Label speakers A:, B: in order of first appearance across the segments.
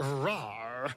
A: Rawr.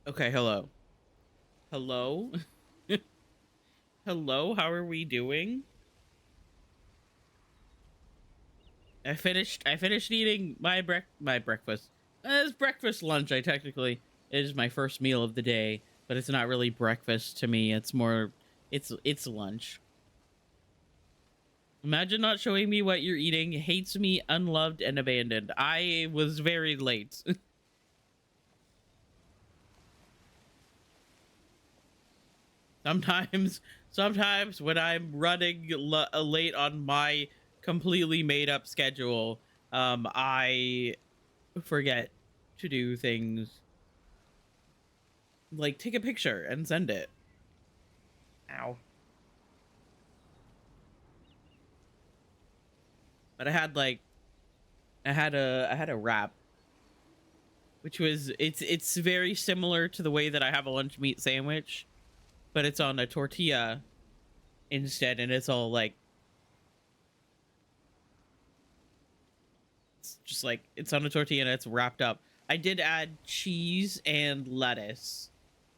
A: Okay, hello. Hello? Hello, how are we doing? I finished eating my breakfast. It's breakfast lunch. I technically it is my first meal of the day, but it's not really breakfast to me. It's more it's lunch. Imagine not showing me what you're eating, hates me, unloved and abandoned. I was very late. sometimes sometimes when I'm running late on my completely made up schedule, I forget to do things like take a picture and send it. Ow. But I had a wrap, which was it's very similar to the way that I have a lunch meat sandwich, but it's on a tortilla instead, and it's all like it's just like it's on a tortilla and it's wrapped up. I did add cheese and lettuce,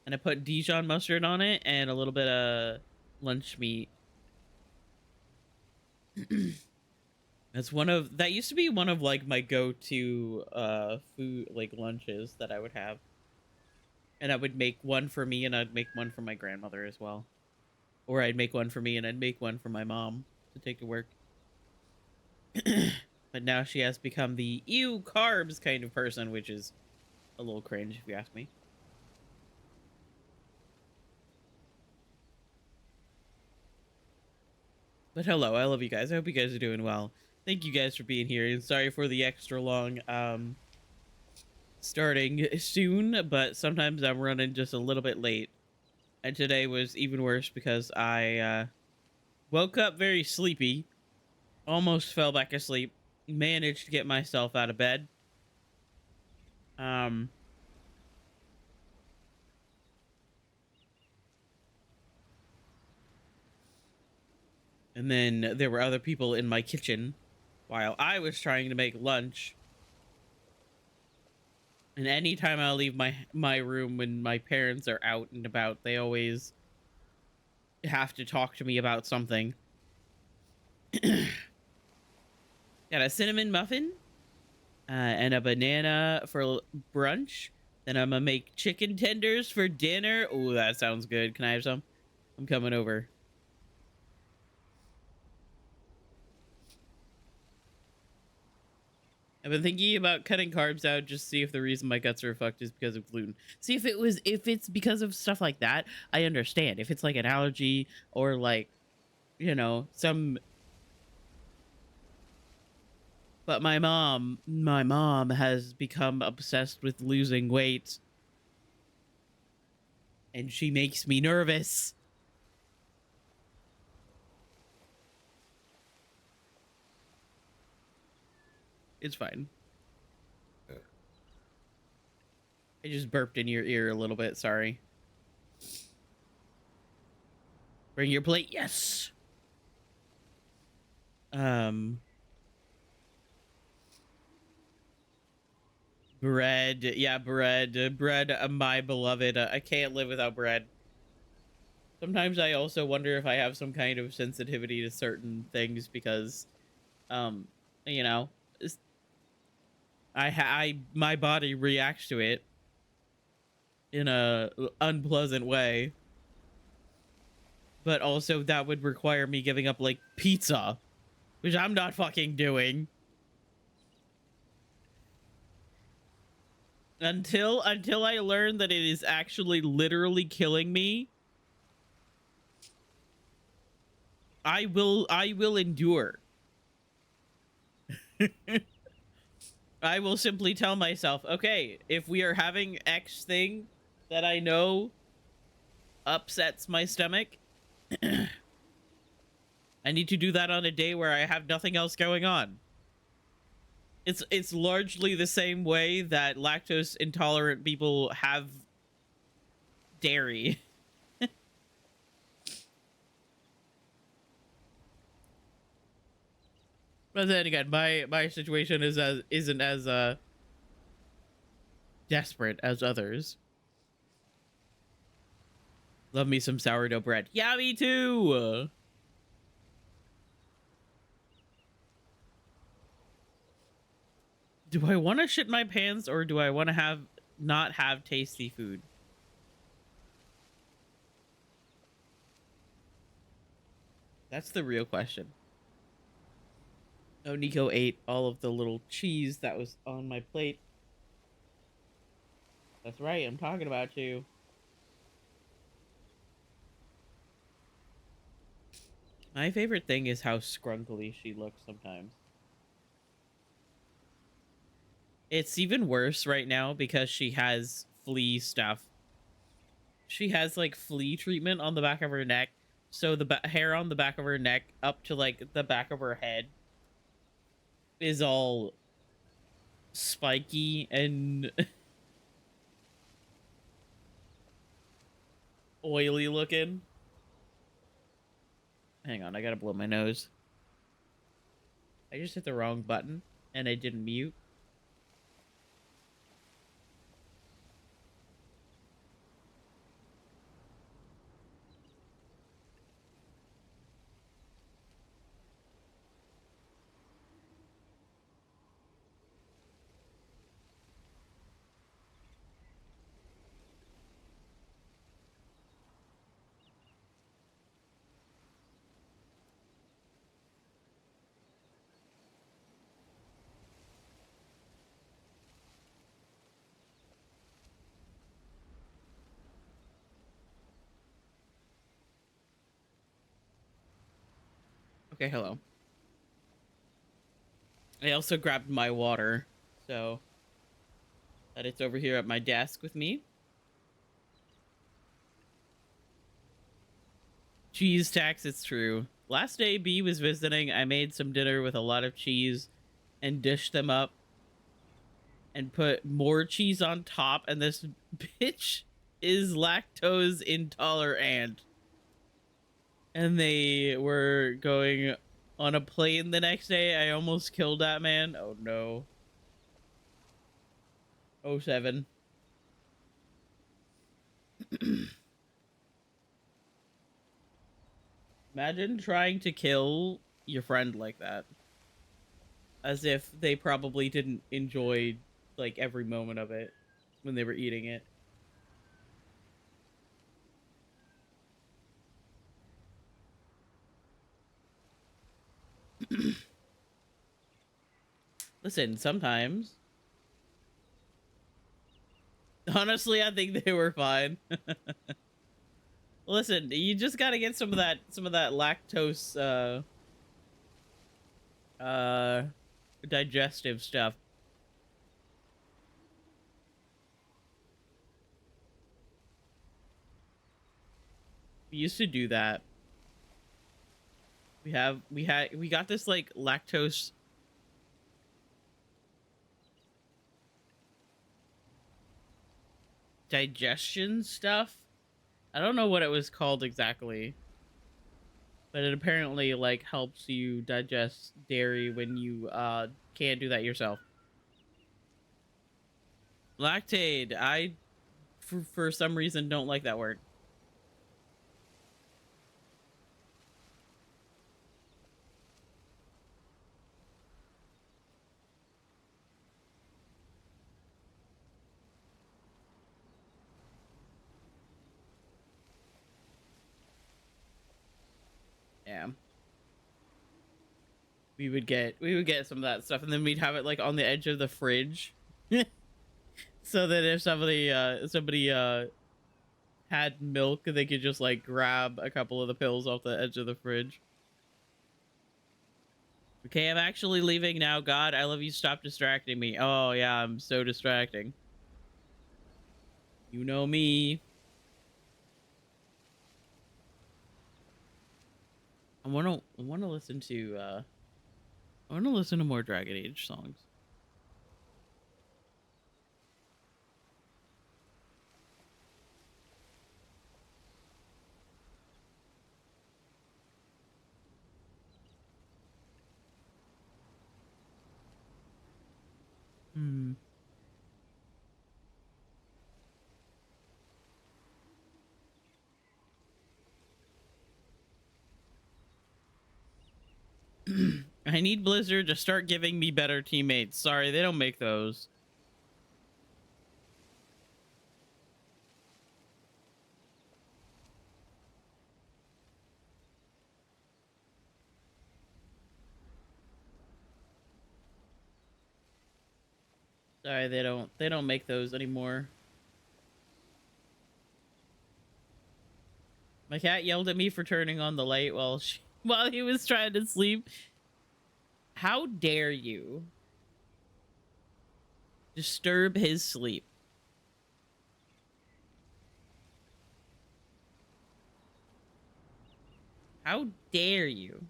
A: and I put Dijon mustard on it and a little bit of lunch meat. That used to be one of like my go-to food like lunches that I would have. And I would make one for me and I'd make one for my grandmother as well. Or I'd make one for me and I'd make one for my mom to take to work. But now she has become the ew carbs kind of person, which is a little cringe if you ask me. But hello, I love you guys. I hope you guys are doing well. Thank you guys for being here, and sorry for the extra long starting soon, but sometimes I'm running just a little bit late. And today was even worse because I woke up very sleepy, almost fell back asleep, managed to get myself out of bed. Um, and then there were other people in my kitchen while I was trying to make lunch. And anytime I leave my room when my parents are out and about, they always have to talk to me about something. Got a cinnamon muffin and a banana for brunch. Then I'm gonna make chicken tenders for dinner. Oh, that sounds good. Can I have some? I'm coming over. I've been thinking about cutting carbs out just to see if the reason my guts are fucked is because of gluten. See if it's because of stuff like that, I understand. If it's like an allergy or like, some. But my mom has become obsessed with losing weight, and she makes me nervous. It's fine. I just burped in your ear a little bit. Sorry. Bring your plate. Yes. Um, bread. Yeah, bread. Bread, my beloved. I can't live without bread. Sometimes I also wonder if I have some kind of sensitivity to certain things because, um, you know, my body reacts to it in a unpleasant way. But also that would require me giving up like pizza, which I'm not fucking doing. Until I learn that it is actually literally killing me, I will endure. I will simply tell myself, okay, if we are having X thing that I know upsets my stomach, I need to do that on a day where I have nothing else going on. It's largely the same way that lactose intolerant people have dairy. But then again, my situation isn't as desperate as others. Love me some sourdough bread. Yeah, me too. Do I want to shit my pants or do I want to not have tasty food? That's the real question. Oh, Nico ate all of the little cheese that was on my plate. That's right, I'm talking about you. My favorite thing is how scrunkly she looks sometimes. It's even worse right now because she has flea stuff. She has like flea treatment on the back of her neck. So the hair on the back of her neck up to like the back of her head is all spiky and oily looking. Hang on, I gotta blow my nose. I just hit the wrong button and I didn't mute. Okay, hello. I also grabbed my water, so that it's over here at my desk with me. Cheese tax, it's true. Last day B was visiting, I made some dinner with a lot of cheese and dished them up and put more cheese on top, and this bitch is lactose intolerant. And they were going on a plane the next day. I almost killed that man. Oh no. Oh 07. Imagine trying to kill your friend like that. As if they probably didn't enjoy like every moment of it when they were eating it. Listen, sometimes. Honestly, I think they were fine. Listen, you just gotta get some of that lactose uh digestive stuff. We used to do that. We got this like lactose digestion stuff. I don't know what it was called exactly, but it apparently like helps you digest dairy when you can't do that yourself. Lactate, I for some reason don't like that word. Yeah. We would get some of that stuff and then we'd have it like on the edge of the fridge. So that if somebody had milk, they could just like grab a couple of the pills off the edge of the fridge. Okay, I'm actually leaving now. God, I love you. Stop distracting me. Oh yeah, I'm so distracting. You know me. I wanna listen to I wanna listen to more Dragon Age songs. Hmm. I need Blizzard to start giving me better teammates. Sorry, they don't make those. Sorry, they don't make those anymore. My cat yelled at me for turning on the light while he was trying to sleep. How dare you disturb his sleep? How dare you?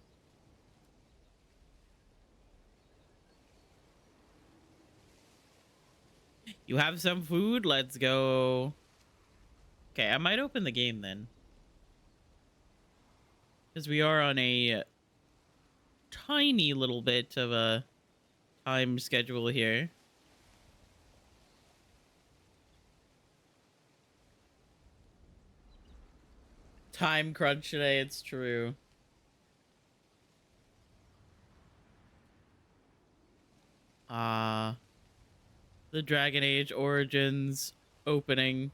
A: You have some food? Let's go. Okay, I might open the game then. Because we are on a tiny little bit of a time schedule here. Time crunch today, it's true. The Dragon Age Origins opening.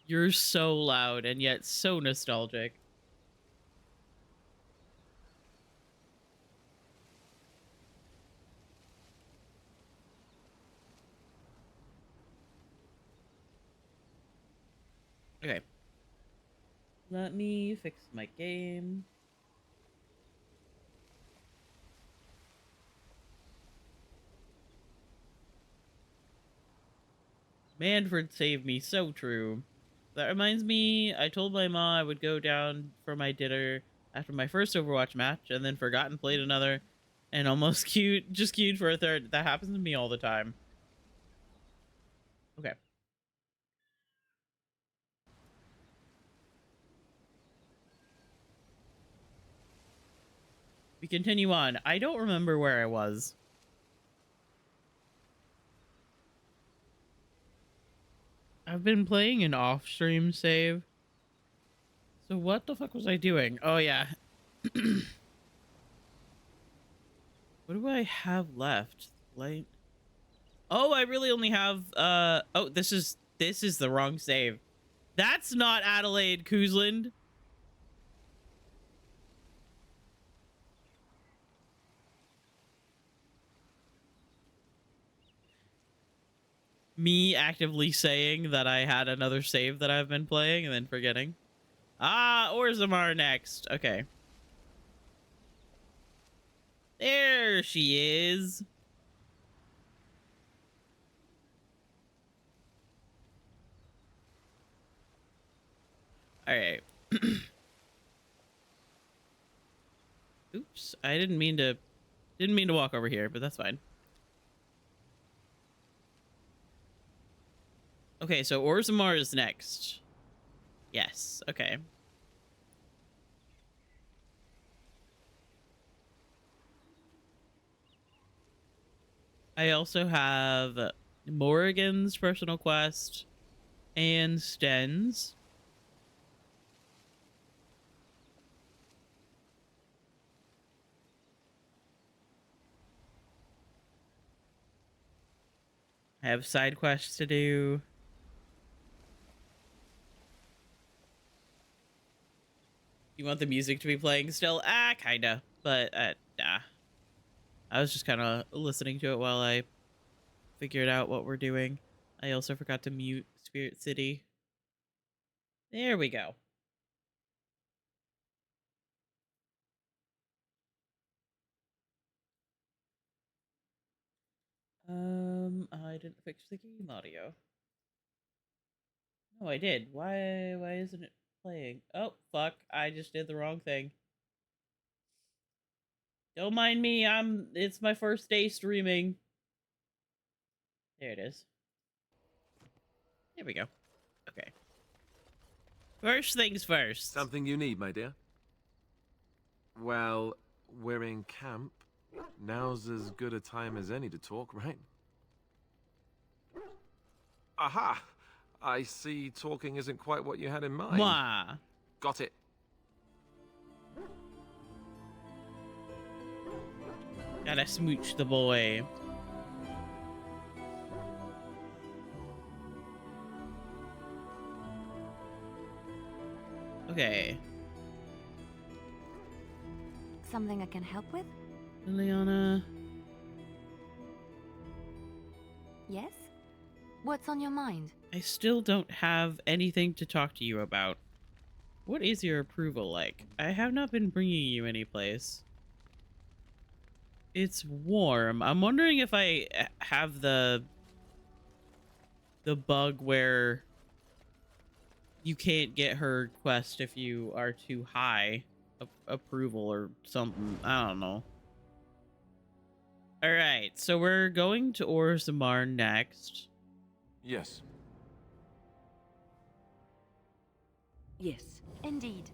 A: You're so loud and yet so nostalgic. Okay. Let me fix my game. Manfred saved me, so true. That reminds me, I told my mom I would go down for my dinner after my first Overwatch match, and then forgot and played another, and almost queued for a third. That happens to me all the time. Okay. We continue on. I don't remember where I was. I've been playing an off-stream save. So what the fuck was I doing? Oh, yeah. What do I have left? Light. Oh, I really only have, oh, this is the wrong save. That's not Adelaide Cousland. Me actively saying that I had another save that I've been playing and then forgetting. Ah, Orzammar next. Okay. There she is. All right. Oops, I didn't mean to walk over here, but that's fine. Okay, so Orzammar is next. Yes, okay. I also have Morrigan's personal quest and Sten's. I have side quests to do. You want the music to be playing still? Ah, kinda. But, nah. I was just kind of listening to it while I figured out what we're doing. I also forgot to mute Spirit City. There we go. I didn't fix the game audio. No, I did. Why isn't it playing? Oh, fuck. I just did the wrong thing. Don't mind me. It's my first day streaming. There it is. There we go. Okay. First things first.
B: Something you need, my dear? Well, we're in camp. Now's as good a time as any to talk, right? Aha! I see talking isn't quite what you had in mind.
A: Mwah.
B: Got it.
A: Gotta smooch the boy. Okay.
C: Something I can help with?
A: Liliana.
C: Yes? What's on your mind?
A: I still don't have anything to talk to you about. What is your approval like? I have not been bringing you anyplace. It's warm. I'm wondering if I have the bug where you can't get her quest if you are too high approval or something. I don't know. All right, so we're going to Orzammar next.
B: Yes.
C: Yes, indeed.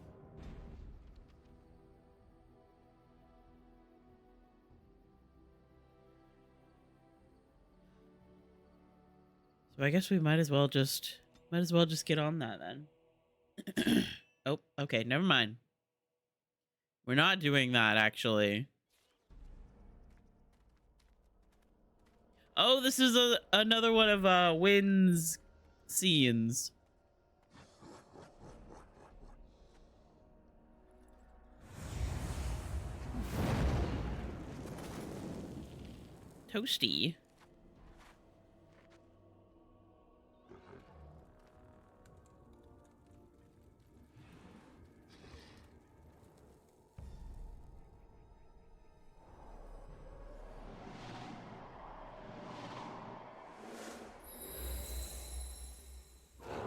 A: So I guess we might as well just get on that then. Oh, okay, never mind. We're not doing that actually. Oh, this is another one of Wynn's scenes. Toasty.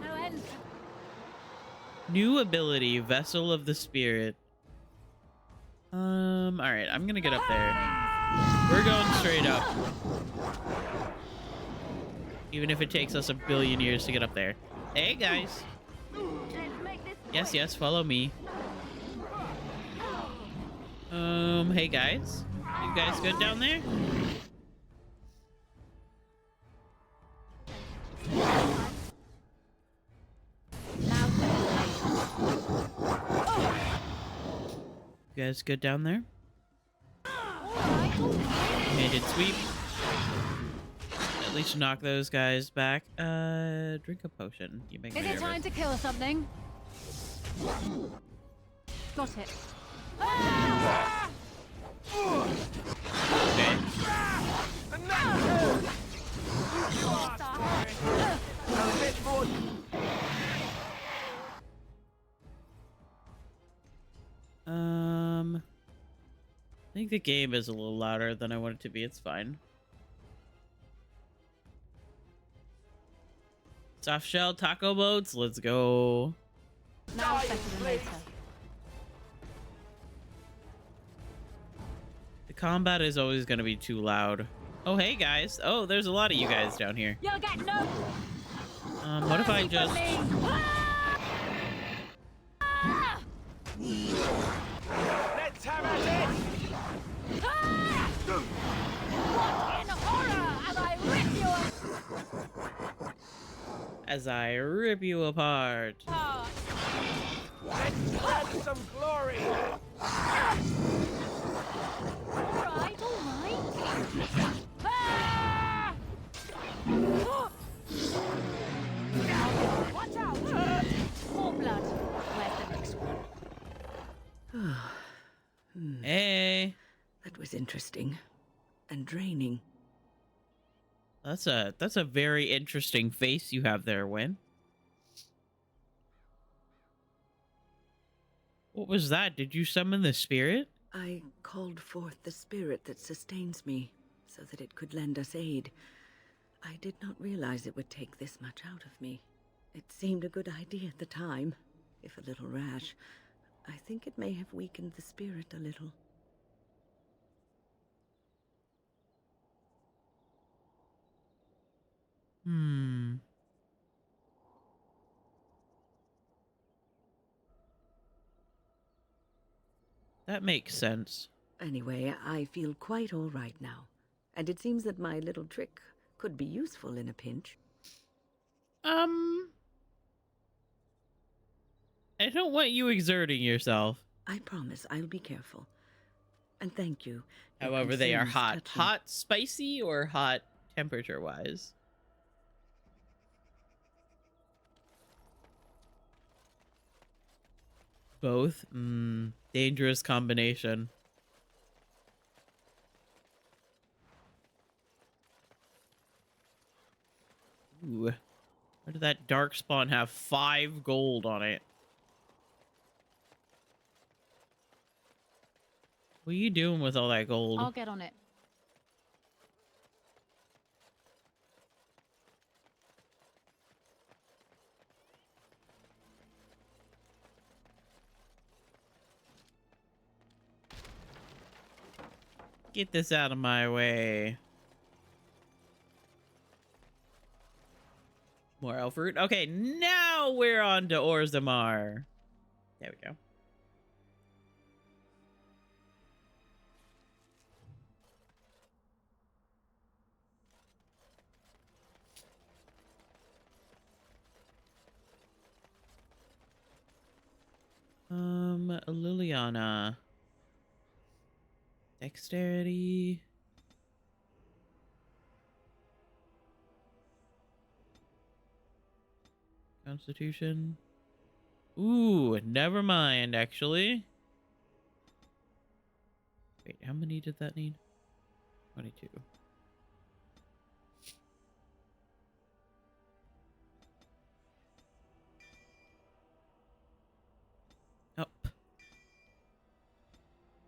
C: No end.
A: New ability, Vessel of the Spirit. All right, I'm gonna get up there. We're going straight up. Even if it takes us a billion years to get up there. Hey, guys. Yes, yes, follow me. Hey, guys. You guys good down there? You guys good down there? Handed sweep. At least knock those guys back. Drink a potion. You make me
C: Is it
A: nervous.
C: time to kill something? Got it.
A: Okay. I think the game is a little louder than I want it to be. It's fine. Soft shell taco boats. Let's go.
C: Now better than later.
A: The combat is always going to be too loud. Oh, hey, guys. Oh, there's a lot of you guys down here.
C: You'll get no.
A: What if I just...
D: Let's have at it!
C: What in horror as I rip you
A: As I rip you apart.
C: apart?
D: Let's have some glory!
C: Alright, alright. Watch out! More blood. Where's the next one?
A: Hey.
E: That was interesting and draining.
A: That's a very interesting face you have there, Wynn. What was that? Did you summon the spirit?
E: I called forth the spirit that sustains me so that it could lend us aid. I did not realize it would take this much out of me. It seemed a good idea at the time, if a little rash. I think it may have weakened the spirit a little.
A: That makes sense.
E: Anyway, I feel quite all right now. And it seems that my little trick could be useful in a pinch.
A: I don't want you exerting yourself.
E: I promise I'll be careful. And thank you. Your
A: However, they are
E: concerns
A: hot.
E: touch me.
A: Hot spicy or hot temperature-wise? Both? Dangerous combination. Ooh. Why did that dark spawn have 5 gold on it? What are you doing with all that gold?
F: I'll get on it.
A: Get this out of my way. More elf fruit. Okay, now we're on to Orzammar. There we go. Liliana. Dexterity. Constitution. Ooh, never mind, actually. Wait, how many did that need? 22. Up.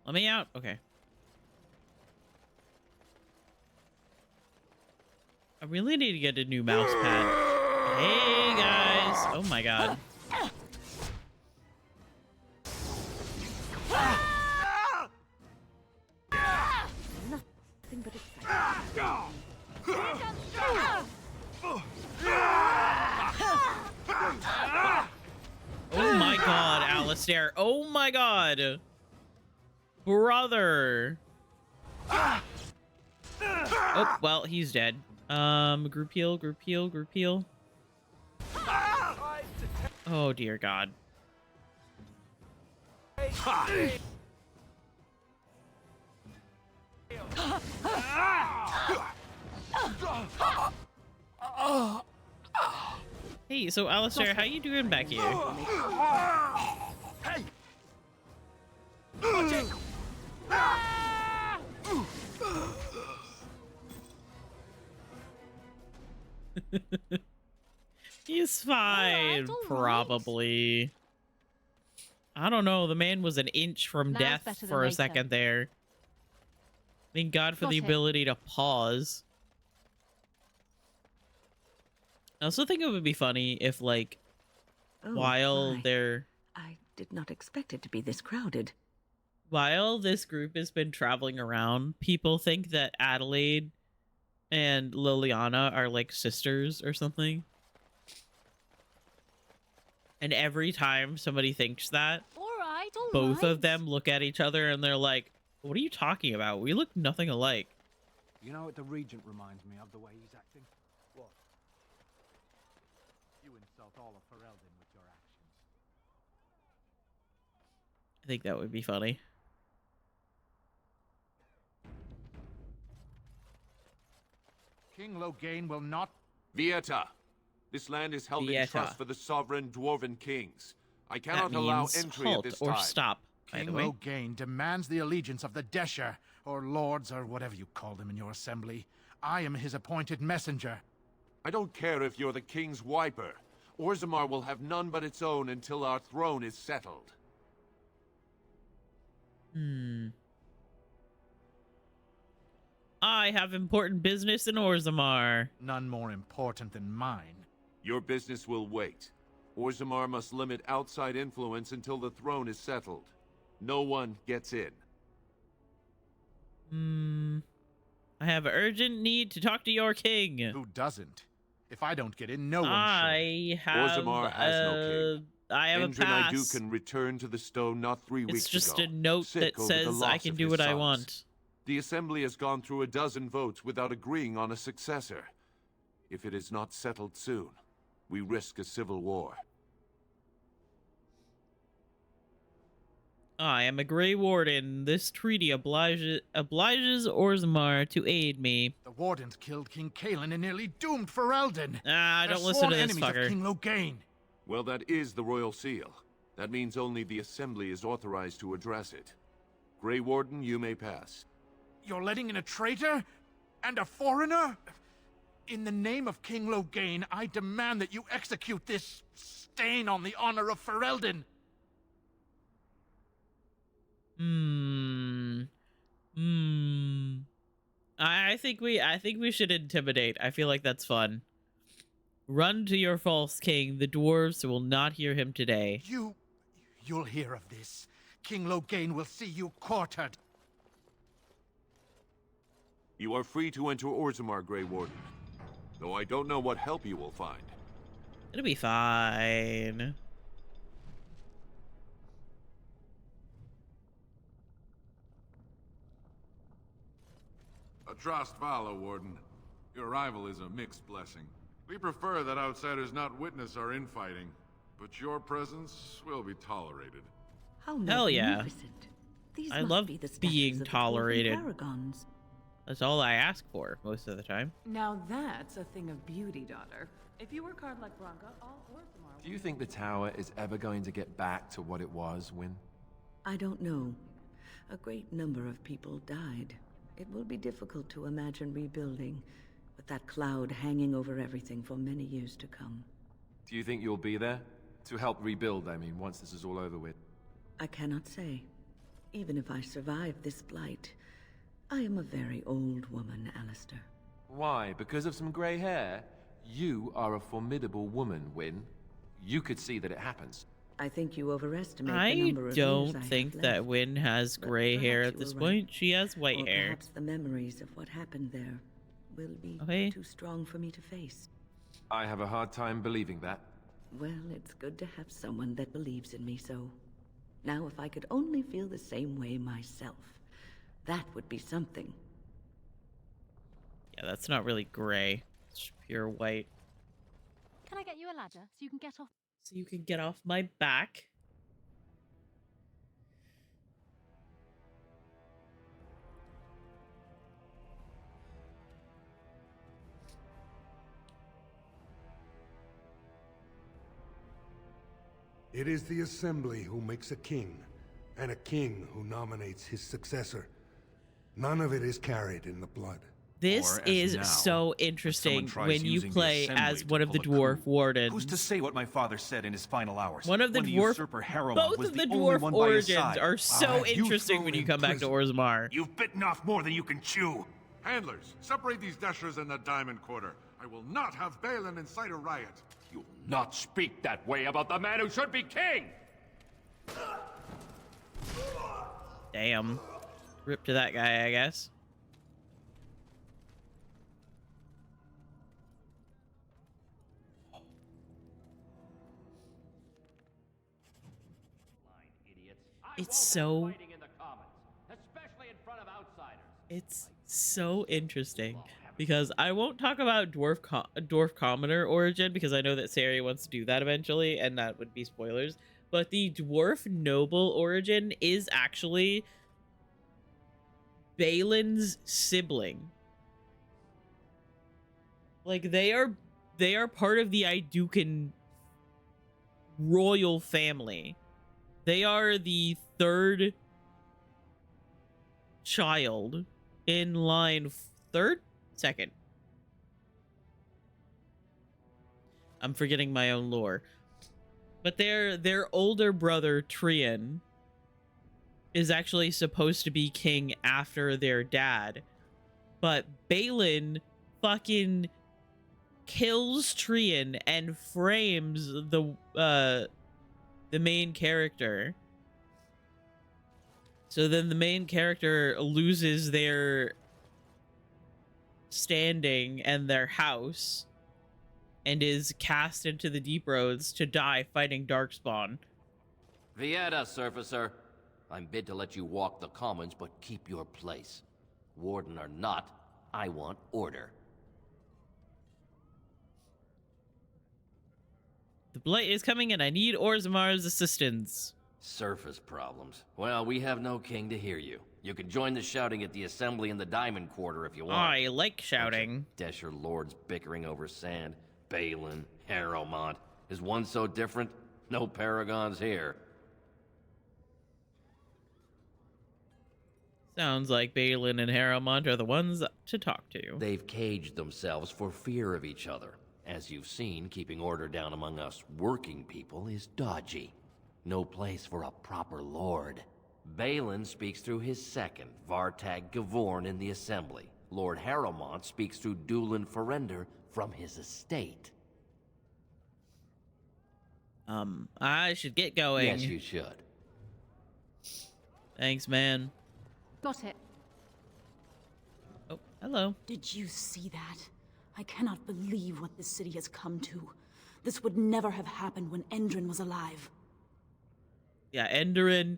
A: Let me out. Okay. I really need to get a new mouse pad. Hey, guys. Oh, my God.
E: Nothing but excitement.
A: Oh, my God, Alistair. Oh, my God. Brother. Oh, well, he's dead. Group heal, group heal, group heal. Oh, dear God. Hey, so Alistair, how you doing back here?
D: Hey! Watch it!
A: He's fine,
F: all right.
A: probably. I don't know. The man was an inch from
F: Now's
A: death
F: better than
A: for a
F: later.
A: second there. Thank God for
F: Got
A: the
F: it.
A: ability to pause. I also think it would be funny if, like,
E: Oh,
A: while
E: my.
A: they're...
E: I did not expect it to be this crowded.
A: While this group has been traveling around, people think that Adelaide and Liliana are, like, sisters or something. And every time somebody thinks that,
F: All right, all
A: both
F: right.
A: of them look at each other and they're like, what are you talking about? We look nothing alike.
G: You know what the Regent reminds me of, the way he's acting? What? You insult all of Ferelden with your actions.
A: I think that would be funny.
G: King Loghain will not...
H: Vieta. This land is held in
A: Vieta.
H: trust for the sovereign dwarven kings. I cannot
A: That
H: allow
A: means
H: entry at
A: halt
H: this
A: or
H: time.
A: stop, by
G: King
A: the way.
G: Loghain demands the allegiance of the Desher, or lords, or whatever you call them in your assembly. I am his appointed messenger.
H: I don't care if you're the king's wiper. Orzammar will have none but its own until our throne is settled.
A: I have important business in Orzammar.
G: None more important than mine.
H: Your business will wait. Orzammar must limit outside influence until the throne is settled. No one gets in.
A: I have an urgent need to talk to your king.
G: Who doesn't? If I don't get in, no one should.
A: I have
H: Orzammar has no king.
A: I have a
H: Endrin
A: pass.
H: can return to the stone not 3 weeks ago.
A: It's just a note
H: sick
A: that
H: over the
A: says I
H: loss
A: can
H: of
A: do
H: his
A: what I
H: sons.
A: want.
H: The assembly has gone through a dozen votes without agreeing on a successor. If it is not settled soon, we risk a civil war.
A: I am a Grey Warden. This treaty obliges Orzammar to aid me.
G: The Wardens killed King Cailan and nearly doomed Ferelden.
A: Ah,
G: They're
A: don't listen
G: sworn
A: to this
G: enemies of
A: fucker.
G: King Loghain.
H: Well, that is the royal seal. That means only the Assembly is authorized to address it. Grey Warden, you may pass.
G: You're letting in a traitor? And a foreigner? In the name of King Loghain, I demand that you execute this stain on the honor of Ferelden.
A: I think we should intimidate. I feel like that's fun. Run to your false king. The dwarves will not hear him today.
G: You'll hear of this. King Loghain will see you quartered.
H: You are free to enter Orzammar, Grey Warden. Though I don't know what help you will find.
A: It'll be fine.
F: Atrost Vala, Warden. Your arrival is a mixed blessing. We prefer that outsiders not witness our infighting, but your presence will be tolerated.
E: How
A: Hell yeah.
E: magnificent. These
A: I
E: must
A: love
E: be the statues
A: being
E: of the dwarven
A: tolerated.
E: paragons.
A: That's all I ask for most of the time.
I: Now that's a thing of beauty, daughter. If you work hard like Branka, all Orzammar...
B: Do you think the tower is ever going to get back to what it was, Wynne?
E: I don't know. A great number of people died. It will be difficult to imagine rebuilding, with that cloud hanging over everything for many years to come.
B: Do you think you'll be there? To help rebuild, I mean, once this is all over with.
E: I cannot say. Even if I survive this blight, I am a very old woman, Alistair.
B: Why? Because of some grey hair? You are a formidable woman, Wynne. You could see that it happens.
E: I think you overestimate the
A: I
E: number of
A: don't
E: years I
A: think
E: have
A: that
E: left.
A: Wynne has
E: But
A: gray hair
E: perhaps
A: at
E: you
A: this
E: are
A: point.
E: right.
A: She has white
E: Or
A: hair.
E: perhaps the memories of what happened there will be
A: Okay.
E: too strong for me to face.
B: I have a hard time believing that.
E: Well, it's good to have someone that believes in me so. Now, if I could only feel the same way myself, that would be something.
A: Yeah, that's not really gray. It's pure white.
C: Can I get you a ladder so you can get off?
A: So you can get off my back.
J: It is the Assembly who makes a king, and a king who nominates his successor. None of it is carried in the blood.
A: This
K: Or as
A: is
K: now,
A: so
K: if
A: interesting
K: someone tries
A: when you
K: using the
A: play
K: assembly
A: as
K: to
A: one of the
K: pull a
A: dwarf
K: coup.
A: wardens.
K: Who's to say what my father said in his final hours?
A: One of the
K: when
A: dwarf,
K: usurper Harrowmont
A: both
K: was
A: of the
K: only
A: dwarf
K: one by his
A: origins
K: side.
A: are so
J: you
A: interesting
J: thrown
A: when you
J: in
A: come back to Orzammar.
K: You've bitten off more than you can chew.
F: Handlers, separate these dashers in the Diamond Quarter. I will not have Balin incite a riot.
L: You'll not speak that way about the man who should be king!
A: Damn. Rip to that guy, I guess. It's so... It's so interesting. Because I won't talk about dwarf commoner origin, because I know that Sari wants to do that eventually, and that would be spoilers. But the dwarf noble origin is actually Balin's sibling. Like, they are part of the Idukan royal family. They are the third child in line. Third? Second. I'm forgetting my own lore. But their older brother, Trian, is actually supposed to be king after their dad. But Balin fucking kills Trian and frames the main character. So then the main character loses their standing and their house and is cast into the deep roads to die fighting Darkspawn.
L: Vieta, surfacer. I'm bid to let you walk the commons, but keep your place. Warden or not, I want order.
A: The blight is coming and I need Orzammar's assistance.
L: Surface problems. Well, we have no king to hear you. You can join the shouting at the assembly in the Diamond Quarter if you want.
A: I like shouting.
L: Desher lords bickering over sand. Balin, Harrowmont. Is one so different? No paragons here.
A: Sounds like Balin and Harrowmont are the ones to talk to.
L: They've caged themselves for fear of each other. As you've seen, keeping order down among us working people is dodgy. No place for a proper lord. Balin speaks through his second, Vartag Gavorn, in the assembly. Lord Harrowmont speaks through Dulin Ferender from his estate.
A: I should get going.
L: Yes, you should.
A: Thanks, man.
M: Got it.
A: Oh, hello.
M: Did you see that? I cannot believe what this city has come to. This would never have happened when Endrin was alive.
A: Yeah, Enderin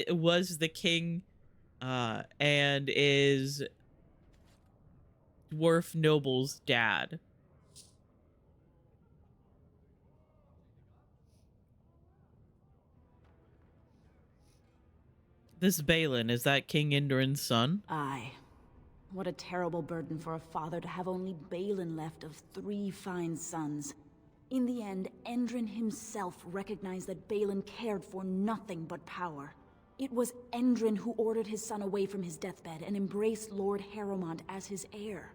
A: was the king, and is dwarf noble's dad. This Balin, is that King Enderin's son?
M: Aye. What a terrible burden for a father to have only Balin left of 3 fine sons. In the end, Endrin himself recognized that Balin cared for nothing but power. It was Endrin who ordered his son away from his deathbed and embraced Lord Harrowmont as his heir.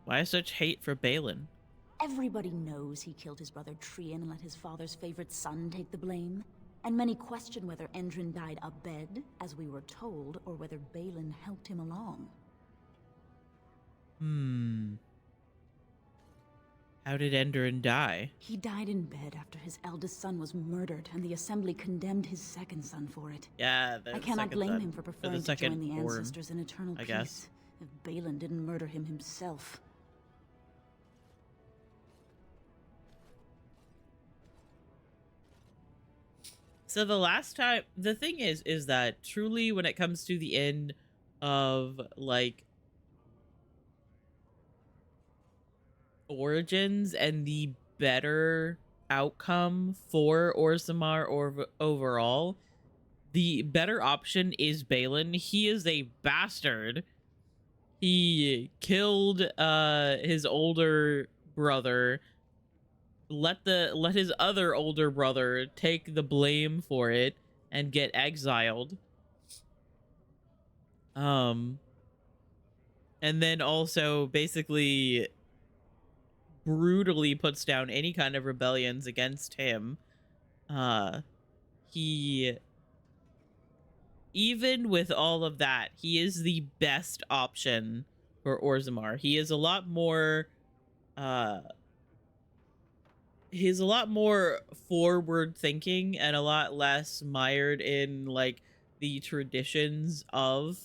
A: Why such hate for Balin?
M: Everybody knows he killed his brother Trian and let his father's favorite son take the blame. And many question whether Endrin died abed, as we were told, or whether Balin helped him along.
A: How did Endrin die?
M: He died in bed after his eldest son was murdered, and the assembly condemned his second son for it.
A: Yeah,
M: I cannot blame him for preferring to join the ancestors in eternal peace.
A: Guess.
M: If Balin didn't murder him himself.
A: So the last time, the thing is that truly when it comes to the end of, like, Origins and the better outcome for Orzammar or overall, the better option is Balin. He is a bastard. He killed his older brother, let his other older brother take the blame for it and get exiled. And then also basically brutally puts down any kind of rebellions against him. He, even with all of that, he is the best option for Orzammar. He is a lot more he's a lot more forward thinking and a lot less mired in, like, the traditions of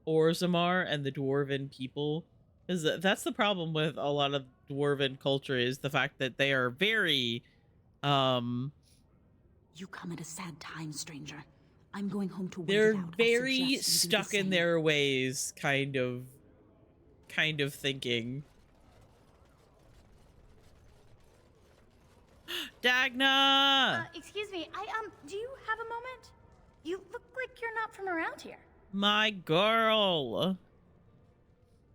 A: Orzammar and the dwarven people. Because that's the problem with a lot of dwarven culture, is the fact that they are very
M: You come at a sad time, stranger. I'm going home to wait
A: they're
M: it out.
A: very stuck in their ways, kind of thinking. Dagna!
N: Excuse me, do you have a moment? You look like you're not from around here.
A: My girl.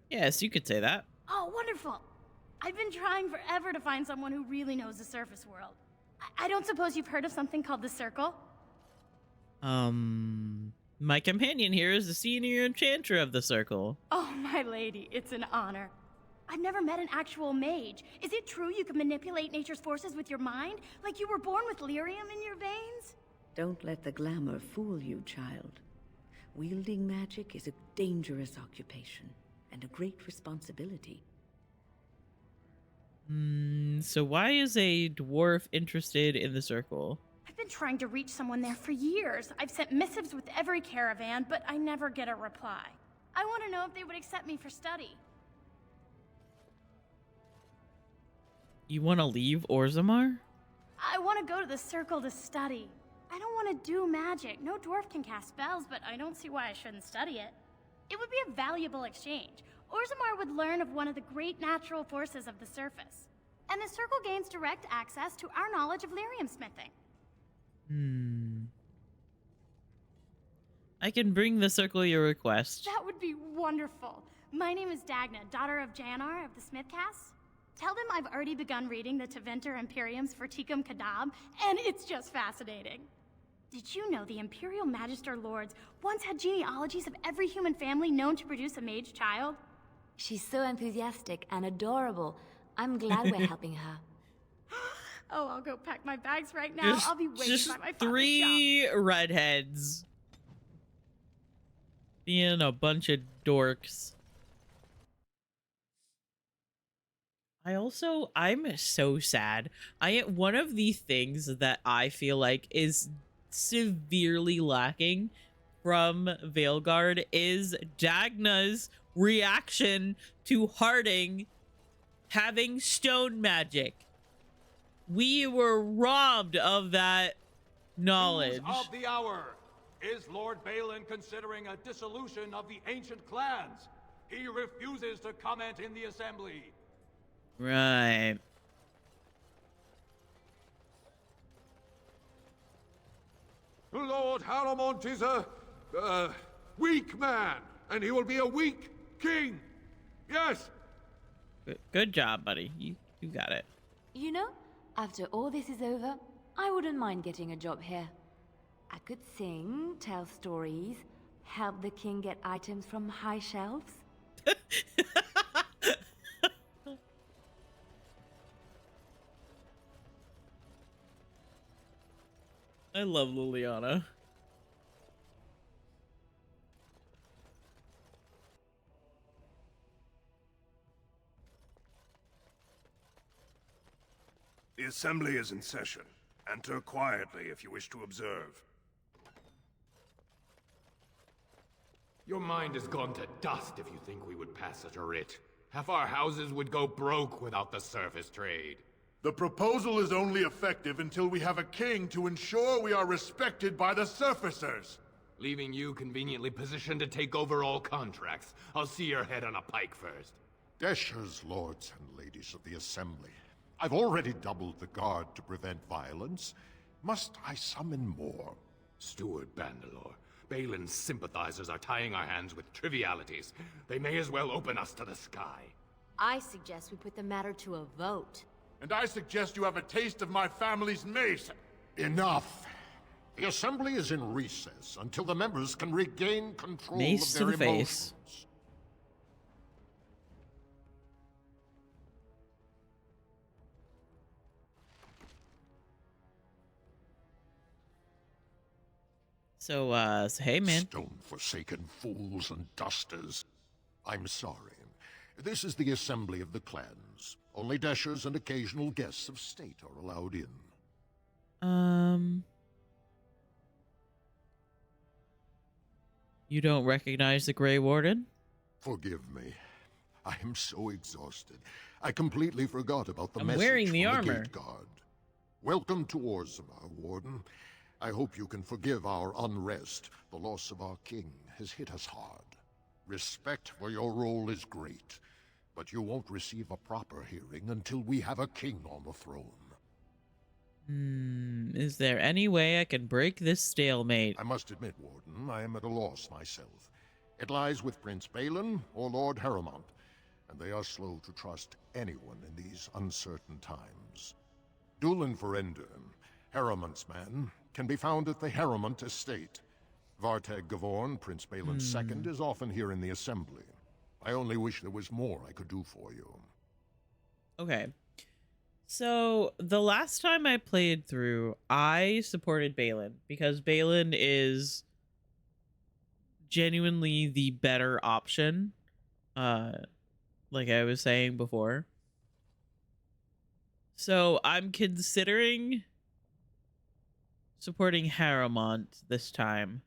A: Yes, you could say that.
N: Oh, wonderful. I've been trying forever to find someone who really knows the surface world. I don't suppose you've heard of something called the Circle?
A: My companion here is the senior enchanter of the Circle.
N: Oh, my lady, it's an honor. I've never met an actual mage. Is it true you can manipulate nature's forces with your mind? Like you were born with lyrium in your veins?
E: Don't let the glamour fool you, child. Wielding magic is a dangerous occupation, and a great responsibility.
A: So why is a dwarf interested in the Circle?
N: I've been trying to reach someone there for years. I've sent missives with every caravan, but I never get a reply. I want to know if they would accept me for study.
A: You want to leave Orzammar?
N: I want to go to the Circle to study. I don't want to do magic. No dwarf can cast spells, but I don't see why I shouldn't study it. It would be a valuable exchange. Orzammar would learn of one of the great natural forces of the surface. And the circle gains direct access to our knowledge of lyrium smithing.
A: I can bring the circle your request.
N: That would be wonderful. My name is Dagna, daughter of Janar of the Smithcast. Tell them I've already begun reading the Tevinter Imperium's Ferticum Kadab, and it's just fascinating. Did you know the Imperial Magister Lords once had genealogies of every human family known to produce a mage child?
C: She's so enthusiastic and adorable. I'm glad we're helping her.
N: Oh, I'll go pack my bags right now. I'll be waiting by my father's
A: three redheads being a bunch of dorks. I'm so sad. One of the things that I feel like is severely lacking from Veilguard is Dagna's reaction to Harding having stone magic. We were robbed of that knowledge.
O: News of the hour. Is Lord Balin considering a dissolution of the ancient clans? He refuses to comment in the assembly.
A: Right.
F: Lord Haramont is a weak man, and he will be a weak king. Yes.
A: Good job, buddy. You got it.
C: You know, after all this is over, I wouldn't mind getting a job here. I could sing, tell stories, help the king get items from high shelves.
A: I love Liliana.
K: The assembly is in session. Enter quietly if you wish to observe.
P: Your mind has gone to dust if you think we would pass such a writ. Half our houses would go broke without the surface trade.
F: The proposal is only effective until we have a king to ensure we are respected by the surfacers.
P: Leaving you conveniently positioned to take over all contracts. I'll see your head on a pike first.
Q: Deshers, lords and ladies of the assembly. I've already doubled the guard to prevent violence. Must I summon more?
P: Steward Bandalore, Balin's sympathizers are tying our hands with trivialities. They may as well open us to the sky.
R: I suggest we put the matter to a vote.
F: And I suggest you have a taste of my family's mace.
Q: Enough. The assembly is in recess until the members can regain control
A: Mace
Q: of their
A: to the
Q: emotions.
A: face. So, hey, man.
Q: Stone-forsaken fools and dusters. I'm sorry. This is the assembly of the clans. Only Deshers and occasional guests of state are allowed in.
A: You don't recognize the Grey Warden?
Q: Forgive me. I am so exhausted. I completely forgot about the
A: I'm
Q: message
A: wearing the
Q: from
A: armor.
Q: Gate Guard. Welcome to Orzammar, Warden. I hope you can forgive our unrest. The loss of our king has hit us hard. Respect for your role is great, but you won't receive a proper hearing until we have a king on the throne.
A: Is there any way I can break this stalemate?
Q: I must admit, Warden, I am at a loss myself. It lies with Prince Balin or Lord Haramont, and they are slow to trust anyone in these uncertain times. Dulin Ferender, Haramont's man, can be found at the Haramont estate. Vartag Gavorn, Prince Balin's second, is often here in the assembly. I only wish there was more I could do for you.
A: Okay. So, the last time I played through, I supported Balin because Balin is genuinely the better option. Like I was saying before. So, I'm considering supporting Haramont this time.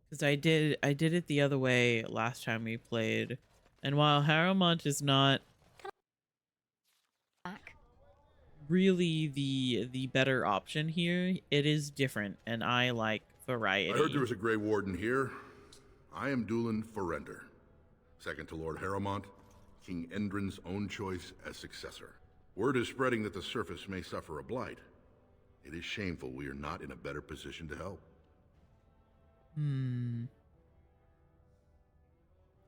A: Because I did it the other way last time we played. And while Haramont is not really the better option here, it is different, and I like variety.
S: I heard there was a Grey Warden here. I am Dulin Forrender, second to Lord Harrowmont, King Endrin's own choice as successor. Word is spreading that the surface may suffer a blight. It is shameful we are not in a better position to help.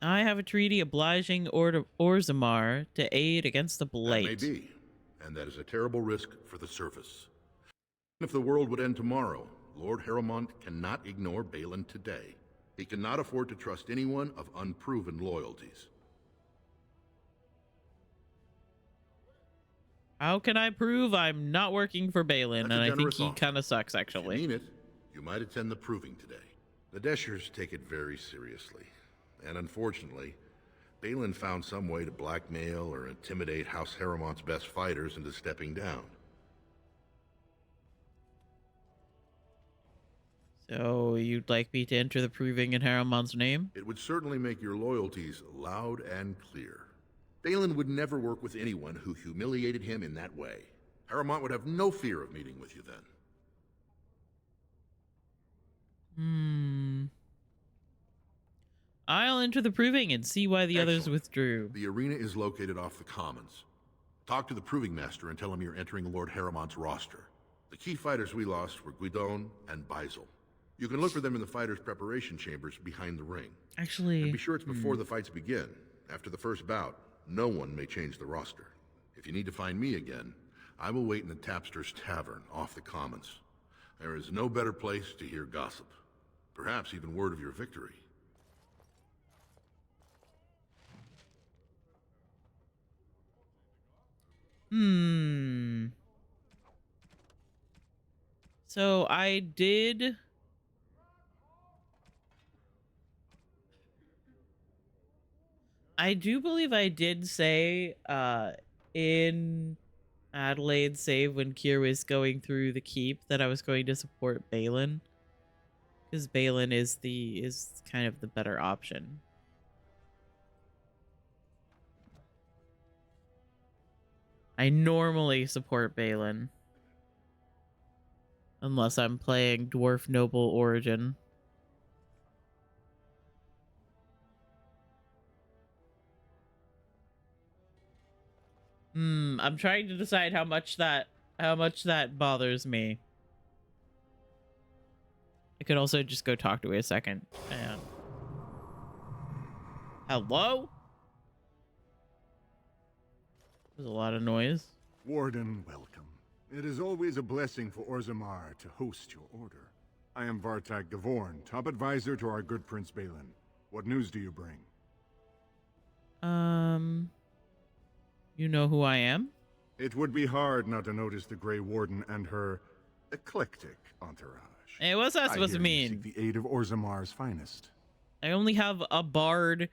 A: I have a treaty obliging Orzammar to aid against the blight.
S: That may be, and that is a terrible risk for the surface. If the world would end tomorrow, Lord Harrowmont cannot ignore Balin today. He cannot afford to trust anyone of unproven loyalties.
A: How can I prove I'm not working for Balin?
S: That's
A: And
S: a
A: I think
S: generous
A: he
S: offer.
A: kind of sucks, actually.
S: If you mean it, you might attend the proving today. The Deshers take it very seriously. And unfortunately, Balin found some way to blackmail or intimidate House Harrowmont's best fighters into stepping down.
A: So you'd like me to enter the proving in Harrowmont's name?
S: It would certainly make your loyalties loud and clear. Balin would never work with anyone who humiliated him in that way. Harrowmont would have no fear of meeting with you then.
A: I'll enter the proving and see why the others withdrew.
S: The arena is located off the Commons. Talk to the proving master and tell him you're entering Lord Harrowmont's roster. The key fighters we lost were Guidon and Baisel. You can look for them in the fighters' preparation chambers behind the ring.
A: Actually...
S: And be sure it's before the fights begin. After the first bout, no one may change the roster. If you need to find me again, I will wait in the Tapster's Tavern off the Commons. There is no better place to hear gossip. Perhaps even word of your victory.
A: So I did... I do believe I did say in Adelaide's save when Kier was going through the keep that I was going to support Balin. Because Balin is kind of the better option. I normally support Balin. Unless I'm playing Dwarf Noble Origin. I'm trying to decide how much that bothers me. I could also just go talk to her a second. And... Hello? There's a lot of noise.
K: Warden, welcome. It is always a blessing for Orzammar to host your order. I am Vartag Gavorn, top advisor to our good Prince Balin. What news do you bring?
A: You know who I am?
K: It would be hard not to notice the Grey Warden and her eclectic entourage.
A: Hey, what's that supposed to mean?
K: You seek the aid of Orzammar's finest.
A: I only have a bard,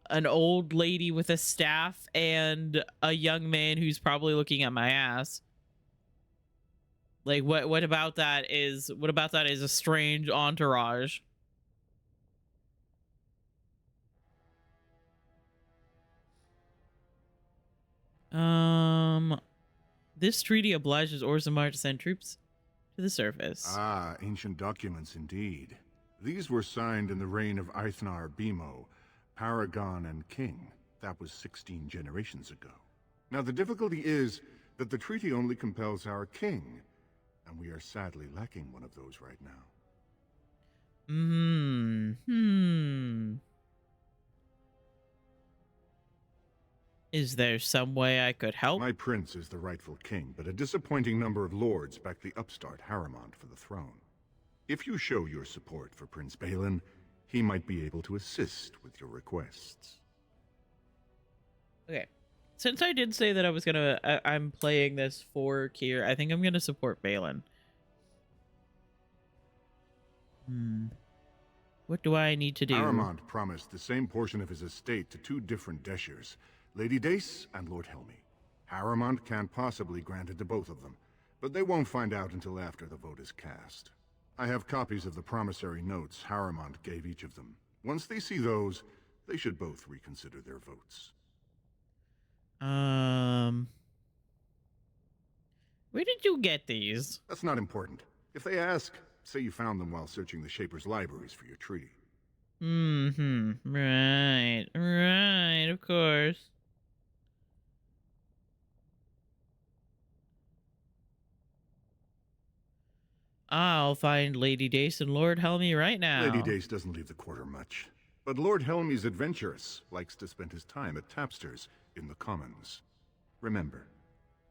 A: an old lady with a staff, and a young man who's probably looking at my ass. Like, what about that is a strange entourage? This treaty obliges Orzammar to send troops to the surface.
K: Ah, ancient documents indeed. These were signed in the reign of Eithnar Bimo, Paragon and King. That was 16 generations ago. Now the difficulty is that the treaty only compels our king, and we are sadly lacking one of those right now.
A: Is there some way I could help?
K: My prince is the rightful king, but a disappointing number of lords back the upstart Harrowmont for the throne. If you show your support for Prince Balin, he might be able to assist with your requests.
A: Okay. Since I did say that I was gonna, I'm playing this for Kier, I think I'm gonna support Balin. What do I need to do?
K: Harrowmont promised the same portion of his estate to two different Deshers, Lady Dace and Lord Helmy. Harrowmont can't possibly grant it to both of them, but they won't find out until after the vote is cast. I have copies of the promissory notes Harrowmont gave each of them. Once they see those, they should both reconsider their votes.
A: Where did you get these?
K: That's not important. If they ask, say you found them while searching the Shaper's libraries for your treaty.
A: Right. Right, of course. I'll find Lady Dace and Lord Helmy right now.
K: Lady Dace doesn't leave the quarter much. But Lord Helmy's adventurous, likes to spend his time at tapsters in the Commons. Remember,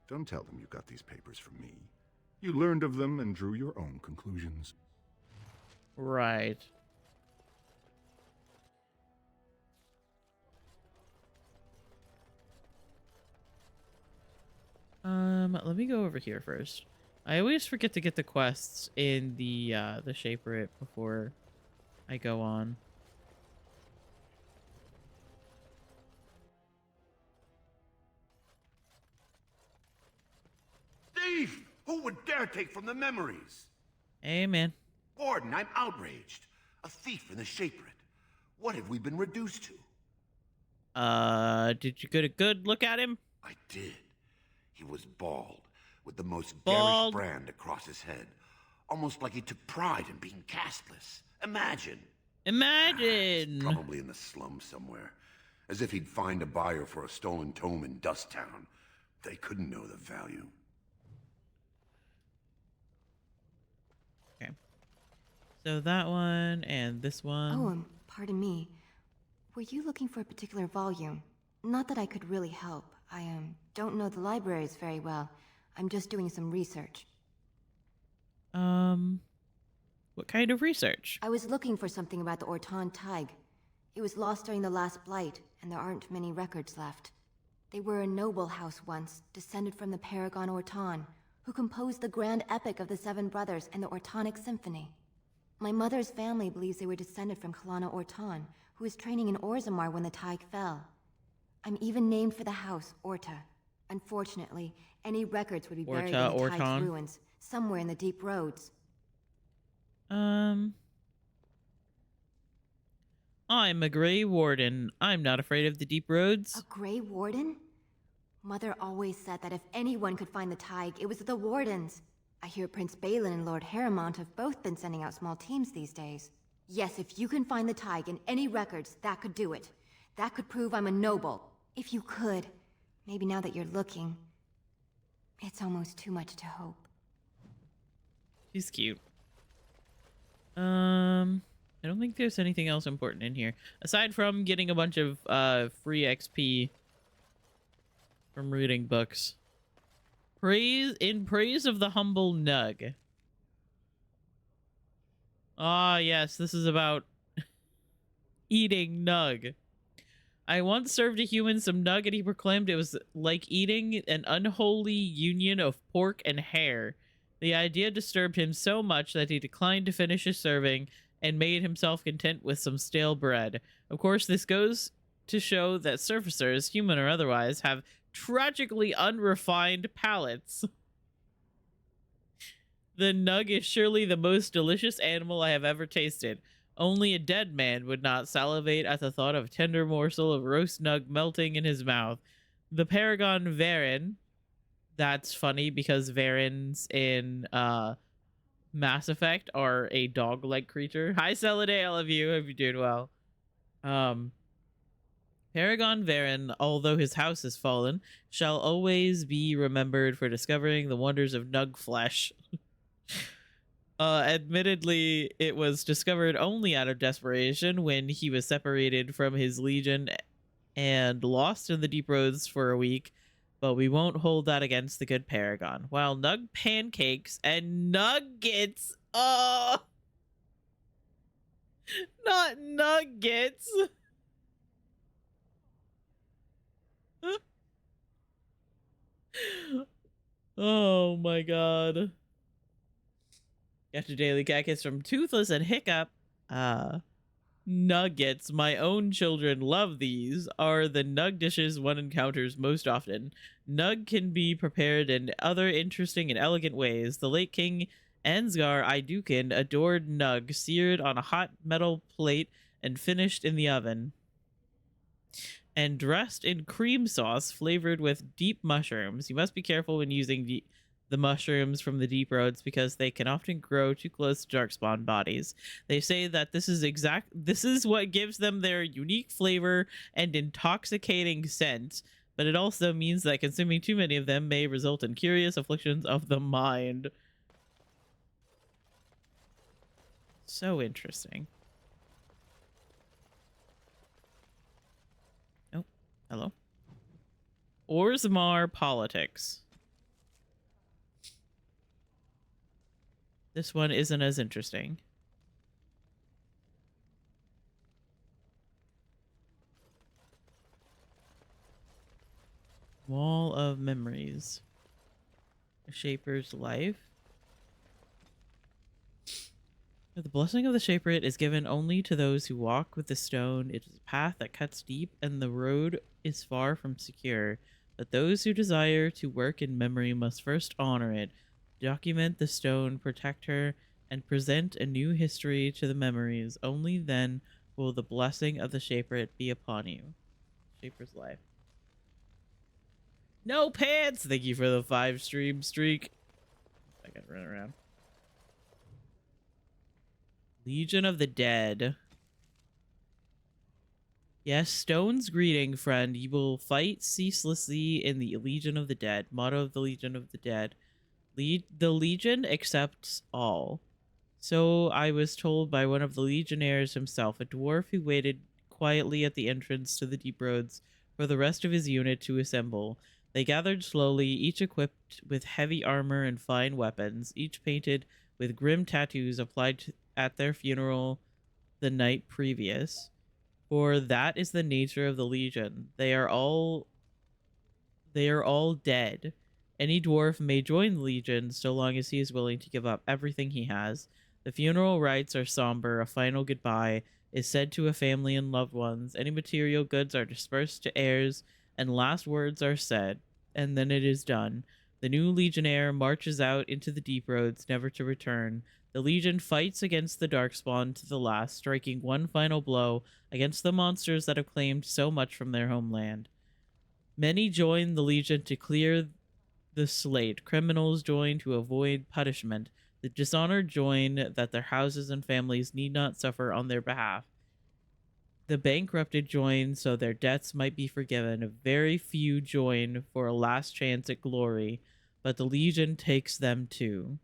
K: don't tell them you got these papers from me. You learned of them and drew your own conclusions.
A: Right. Let me go over here first. I always forget to get the quests in the Shaper before I go on.
T: Thief! Who would dare take from the memories?
A: Hey, man.
T: Warden, I'm outraged. A thief in the Shaper. What have we been reduced to?
A: Did you get a good look at him?
T: I did. He was bald, with the most
A: Bald.
T: garish brand across his head. Almost like he took pride in being castless. Imagine.
A: Imagine.
T: Probably in the slums somewhere. As if he'd find a buyer for a stolen tome in Dust Town. They couldn't know the value.
A: Okay. So that one and this one.
U: Oh, pardon me. Were you looking for a particular volume? Not that I could really help. I don't know the libraries very well. I'm just doing some research.
A: What kind of research?
U: I was looking for something about the Orton Tig. It was lost during the last Blight, and there aren't many records left. They were a noble house once, descended from the Paragon Orton, who composed the grand epic of the Seven Brothers and the Ortonic Symphony. My mother's family believes they were descended from Kalana Orton, who was training in Orzammar when the Tig fell. I'm even named for the house, Orta. Unfortunately, any records would be buried in the Tig's ruins, somewhere in the deep roads.
A: I'm a Grey Warden. I'm not afraid of the deep roads.
U: A Grey Warden? Mother always said that if anyone could find the Tig, it was the Wardens. I hear Prince Balin and Lord Harrowmont have both been sending out small teams these days. Yes, if you can find the Tig in any records, that could do it. That could prove I'm a noble. If you could. Maybe now that you're looking. It's almost too much to hope.
A: She's cute. I don't think there's anything else important in here. Aside from getting a bunch of free XP from reading books. Praise of the humble Nug. Ah, yes, this is about eating Nug. I once served a human some Nug and he proclaimed it was like eating an unholy union of pork and hare. The idea disturbed him so much that he declined to finish his serving and made himself content with some stale bread. Of course, this goes to show that surfacers, human or otherwise, have tragically unrefined palates. The Nug is surely the most delicious animal I have ever tasted. Only a dead man would not salivate at the thought of a tender morsel of roast Nug melting in his mouth. The Paragon Varen. That's funny because Varens in Mass Effect are a dog-like creature. Hi, Celaday, all of you. Hope you're doing well. Paragon Varen, although his house has fallen, shall always be remembered for discovering the wonders of Nug flesh. Admittedly, it was discovered only out of desperation when he was separated from his legion and lost in the deep roads for a week, but we won't hold that against the good Paragon. While Nug pancakes and nuggets, oh, not nuggets. Oh my god. After daily cackets from Toothless and Hiccup. Nuggets, my own children love these, are the nug dishes one encounters most often. Nug can be prepared in other interesting and elegant ways. The late King Ansgar Idukin adored nug, seared on a hot metal plate and finished in the oven. And dressed in cream sauce flavored with deep mushrooms. You must be careful when using the mushrooms from the deep roads because they can often grow too close to darkspawn bodies. They say that this is what gives them their unique flavor and intoxicating scent, but it also means that consuming too many of them may result in curious afflictions of the mind. So interesting. Oh, hello. Orzammar politics. This one isn't as interesting. Wall of Memories. A Shaper's Life. The blessing of the Shaperate is given only to those who walk with the stone. It is a path that cuts deep, and the road is far from secure. But those who desire to work in memory must first honor it, document the stone, protect her, and present a new history to the memories. Only then will the blessing of the Shaperate be upon you. Shaper's Life. No pants! Thank you for the 5-stream streak. I gotta run around. Legion of the Dead. Yes, Stone's greeting, friend. You will fight ceaselessly in the Legion of the Dead. Motto of the Legion of the Dead. The Legion accepts all. So I was told by one of the Legionnaires himself, a dwarf who waited quietly at the entrance to the deep roads for the rest of his unit to assemble. They gathered slowly, each equipped with heavy armor and fine weapons, each painted with grim tattoos applied at their funeral the night previous. For that is the nature of the Legion. They are all dead. Any dwarf may join the Legion so long as he is willing to give up everything he has. The funeral rites are somber. A final goodbye is said to a family and loved ones. Any material goods are dispersed to heirs, and last words are said, and then it is done. The new Legionnaire marches out into the deep roads, never to return. The Legion fights against the Darkspawn to the last, striking one final blow against the monsters that have claimed so much from their homeland. Many join the Legion to clear the slate. Criminals join to avoid punishment. The dishonored join that their houses and families need not suffer on their behalf. The bankrupted join so their debts might be forgiven. A very few join for a last chance at glory, but the Legion takes them too.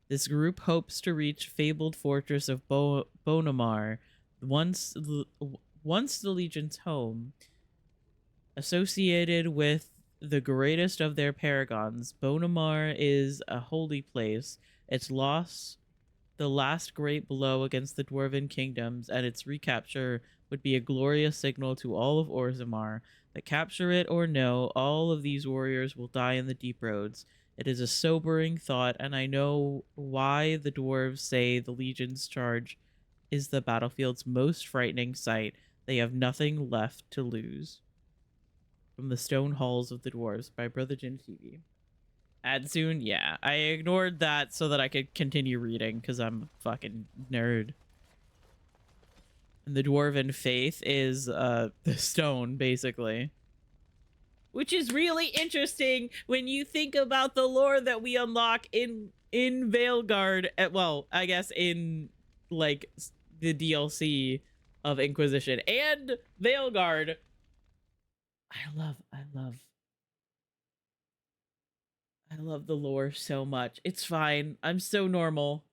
A: This group hopes to reach fabled fortress of Bonamar, once the Legion's home. Associated with the greatest of their paragons, Bonamar is a holy place. Its loss, the last great blow against the Dwarven kingdoms, and its recapture would be a glorious signal to all of Orzammar. But capture it or no, all of these warriors will die in the deep roads. It is a sobering thought, and I know why the dwarves say the Legion's charge is the battlefield's most frightening sight. They have nothing left to lose. From the Stone Halls of the Dwarves by Brother Jin TV. Add soon? Yeah. I ignored that so that I could continue reading because I'm a fucking nerd. And the Dwarven faith is the stone, basically. Which is really interesting when you think about the lore that we unlock in Veilguard. Well, I guess in like the DLC of Inquisition and Veilguard. I love the lore so much. It's fine. I'm so normal.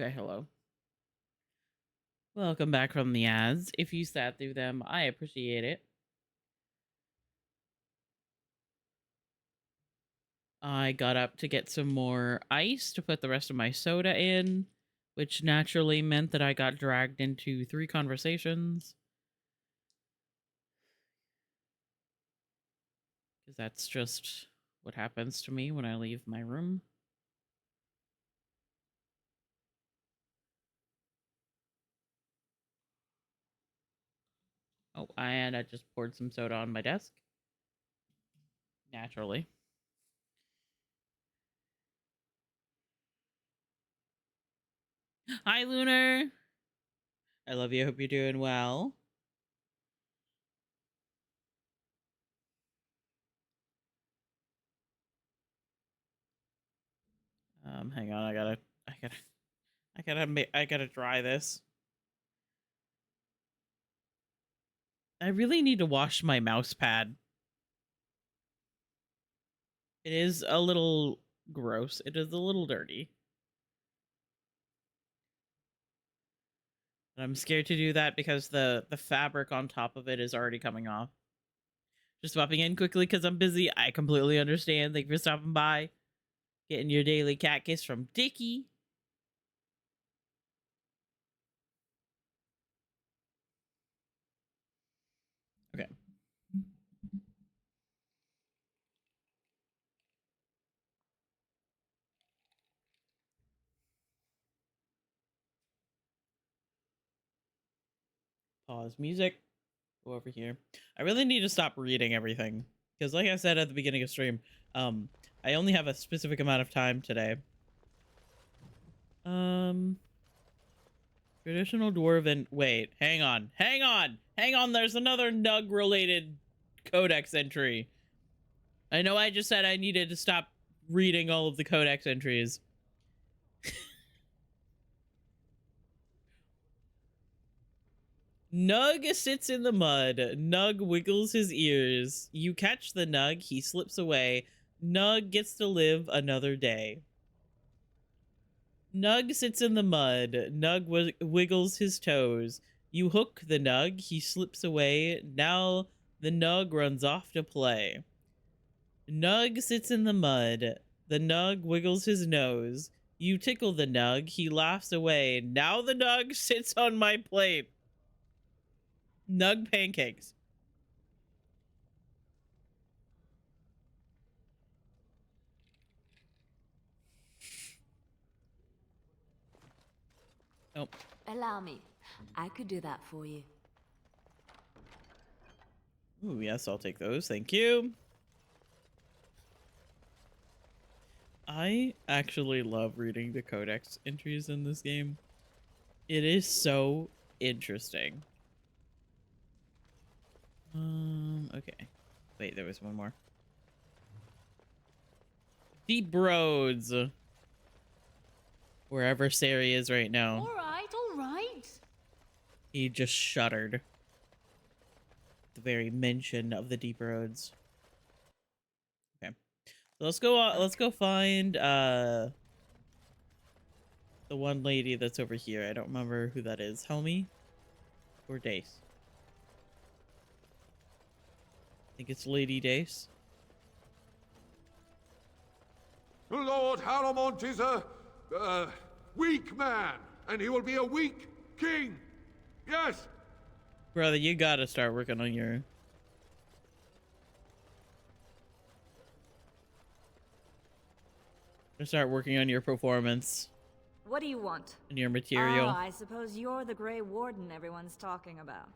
A: Okay, hello. Welcome back from the ads. If you sat through them, I appreciate it. I got up to get some more ice to put the rest of my soda in, which naturally meant that I got dragged into 3 conversations. Because that's just what happens to me when I leave my room. Oh, and I just poured some soda on my desk. Naturally. Hi, Lunar. I love you. Hope you're doing well. Hang on. I gotta dry this. I really need to wash my mouse pad. It is a little gross. It is a little dirty. And I'm scared to do that because the fabric on top of it is already coming off. Just popping in quickly because I'm busy. I completely understand. Thank you for stopping by. Getting your daily cat kiss from Dickie. Okay. Pause music. Go over here. I really need to stop reading everything. Because like I said at the beginning of stream, I only have a specific amount of time today. Traditional dwarven... Wait, hang on. Hang on! Hang on, there's another Nug-related codex entry. I know I just said I needed to stop reading all of the codex entries. Nug sits in the mud. Nug wiggles his ears. You catch the Nug, he slips away. Nug gets to live another day. Nug sits in the mud. Nug wiggles his toes. You hook the Nug, he slips away. Now the Nug runs off to play. Nug sits in the mud. The Nug wiggles his nose. You tickle the Nug, he laughs away. Now the Nug sits on my plate. Nug pancakes. Nope.
C: Allow me. I could do that for you.
A: Ooh, yes, I'll take those. Thank you. I actually love reading the codex entries in this game. It is so interesting. Okay. Wait, there was one more. Deep roads. Wherever Sari is right now.
I: All right, all right.
A: He just shuddered. At the very mention of the deep roads. Okay. So let's go find the one lady that's over here. I don't remember who that is. Helmy or Dace? I think it's Lady Dace.
F: Lord Haramont is a weak man, and he will be a weak king. Yes.
A: Brother, you gotta start working on your... Start working on your performance.
D: What do you want?
A: And your material.
D: Oh, I suppose you're the Grey Warden everyone's talking about.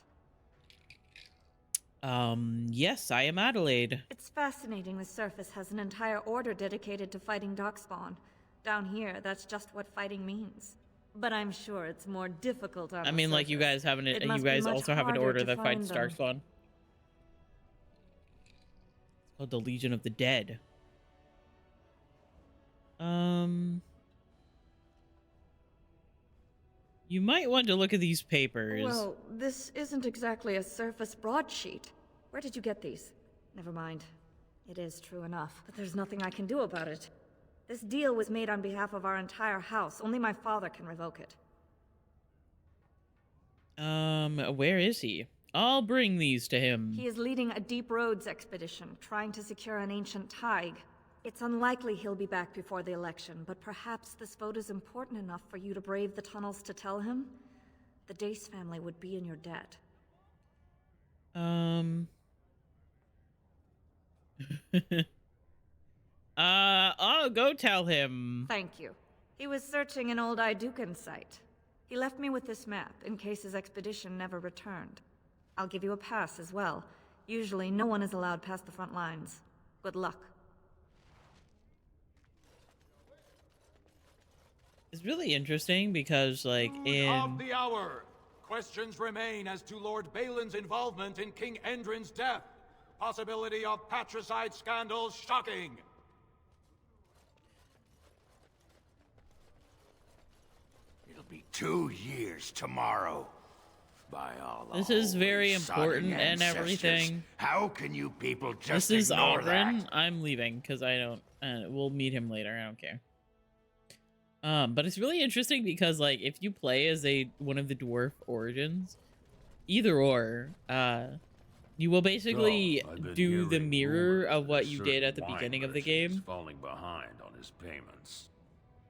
A: Yes, I am Adelaide.
D: It's fascinating the surface has an entire order dedicated to fighting darkspawn. Down here, that's just what fighting means. But I'm sure it's more difficult on
A: I mean, like, you guys have you guys also have an order that fights darkspawn. It's called the Legion of the Dead. You might want to look at these papers.
D: Well, this isn't exactly a surface broadsheet. Where did you get these? Never mind. It is true enough, but there's nothing I can do about it. This deal was made on behalf of our entire house. Only my father can revoke it.
A: Where is he? I'll bring these to him.
D: He is leading a deep roads expedition, trying to secure an ancient Tig. It's unlikely he'll be back before the election, but perhaps this vote is important enough for you to brave the tunnels to tell him? The Dace family would be in your debt.
A: I'll go tell him.
D: Thank you. He was searching an old Idukan site. He left me with this map, in case his expedition never returned. I'll give you a pass as well. Usually, no one is allowed past the front lines. Good luck.
A: It's really interesting because, like,
O: Food of the hour. Questions remain as to Lord Balin's involvement in King Endrin's death. Possibility of patricide scandals shocking.
G: It'll be 2 years tomorrow. By all
A: This is very
G: holy
A: important
G: sodding
A: and
G: ancestors.
A: everything.
G: How can you people just
A: This is
G: ignore
A: Ogren.
G: that?
A: I'm leaving because I don't. We'll meet him later. I don't care. But it's really interesting because, like, if you play as one of the dwarf origins, either or, you will basically do the mirror of what you did at the beginning of the game
V: falling behind on his payments.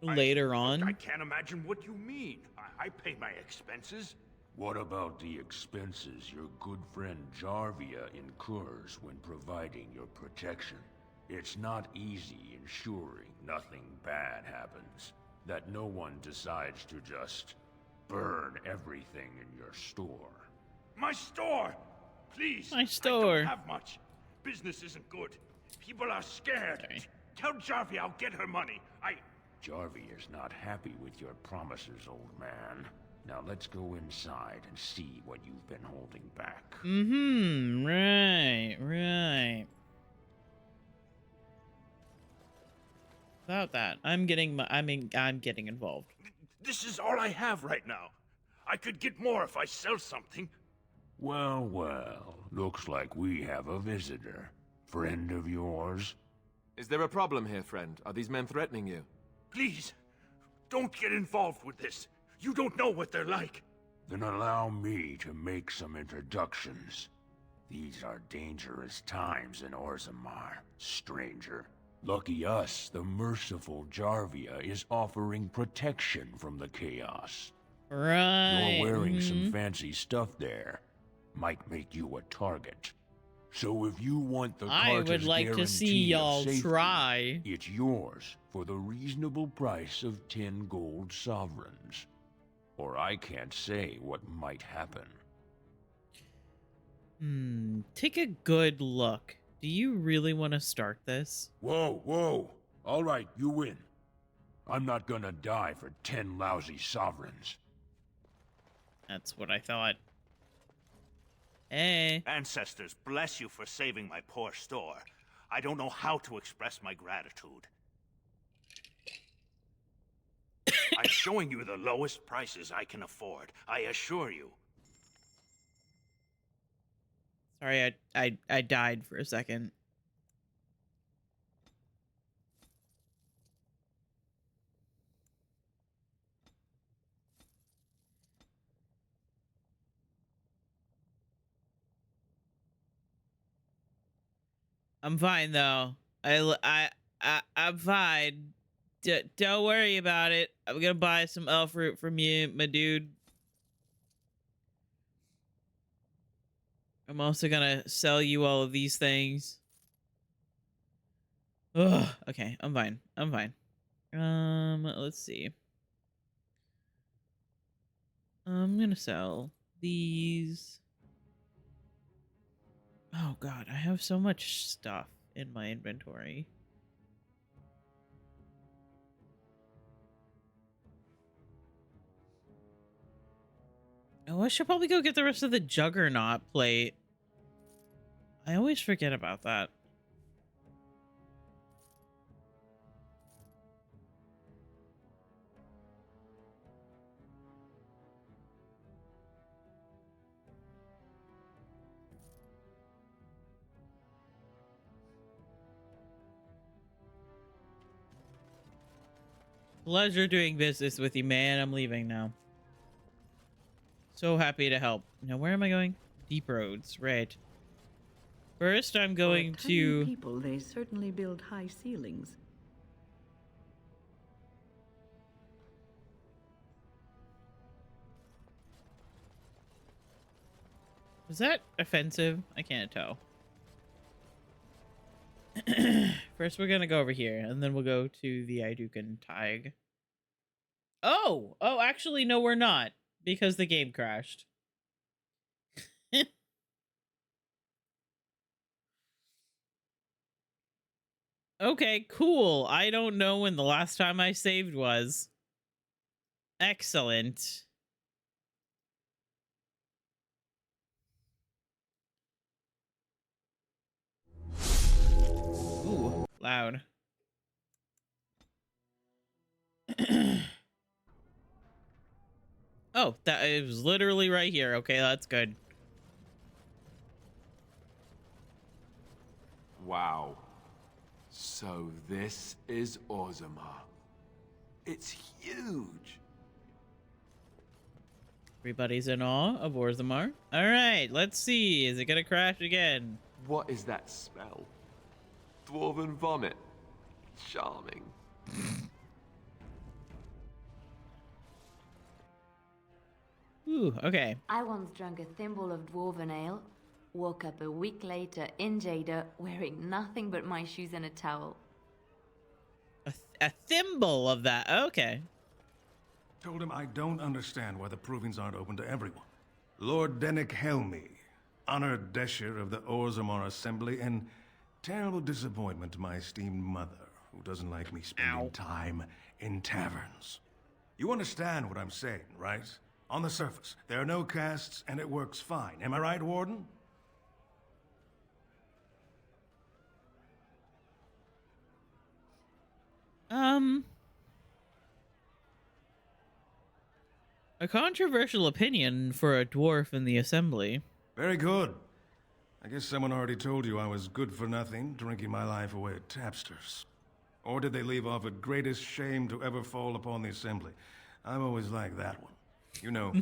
A: later on.
P: I can't imagine what you mean. I pay my expenses.
V: What about the expenses your good friend Jarvia incurs when providing your protection? It's not easy ensuring nothing bad happens, that no one decides to just burn everything in your store.
P: My store! Please!
A: My store.
P: I don't have much. Business isn't good. People are scared.
A: Okay.
P: Tell Jarvia I'll get her money.
V: Jarvia's not happy with your promises, old man. Now let's go inside and see what you've been holding back.
A: Right. About that, I'm getting involved.
P: This is all I have right now. I could get more if I sell something.
V: Well, looks like we have a visitor. Friend of yours?
B: Is there a problem here, friend? Are these men threatening you?
P: Please, don't get involved with this. You don't know what they're like.
V: Then allow me to make some introductions. These are dangerous times in Orzammar, stranger. Lucky us, the merciful Jarvia is offering protection from the chaos.
A: Right.
V: You're wearing some fancy stuff there. Might make you a target. So if you want the
A: I would
V: Carter's
A: like to see
V: guarantee of
A: y'all
V: safety,
A: try.
V: it's yours for the reasonable price of 10 gold sovereigns. Or I can't say what might happen.
A: Take a good look. Do you really want to start this?
V: Whoa. All right, you win. I'm not gonna die for 10 lousy sovereigns.
A: That's what I thought. Hey.
W: Ancestors, bless you for saving my poor store. I don't know how to express my gratitude. I'm showing you the lowest prices I can afford, I assure you.
A: Sorry, I died for a second. I'm fine though. I'm fine. Don't worry about it. I'm gonna buy some elf fruit from you, my dude. I'm also gonna sell you all of these things. Ugh. Okay, I'm fine. Let's see. I'm gonna sell these. Oh god, I have so much stuff in my inventory. Oh, I should probably go get the rest of the Juggernaut plate. I always forget about that. Pleasure doing business with you, man. I'm leaving now. So happy to help. Now, where am I going? Deep roads, right. First, I'm going
E: For a tiny
A: to...
E: people, they certainly build high ceilings.
A: Was that offensive? I can't tell. First, we're gonna go over here, and then we'll go to the Idukan Tig. Oh! Oh, actually, no, we're not. Because the game crashed. Okay, cool. I don't know when the last time I saved was. Excellent. Ooh, loud. Oh, that it was literally right here. Okay, that's good.
B: Wow. So this is Orzammar. It's huge.
A: Everybody's in awe of Orzammar. All right, let's see. Is it gonna crash again?
B: What is that smell? Dwarven vomit. Charming.
A: Ooh, okay.
C: I once drank a thimble of dwarven ale, woke up a week later in Jada wearing nothing but my shoes and a towel.
A: A thimble of that. Okay.
H: Told him I don't understand why the provings aren't open to everyone. Lord Dennick Helmy, honored Desher of the Orzammar Assembly, and terrible disappointment to my esteemed mother, who doesn't like me spending time in taverns. You understand what I'm saying, right? On the surface, there are no casts, and it works fine. Am I right, Warden?
A: A controversial opinion for a dwarf in the assembly.
H: Very good. I guess someone already told you I was good for nothing, drinking my life away at tapsters. Or did they leave off at greatest shame to ever fall upon the assembly? I've always liked that one. You know,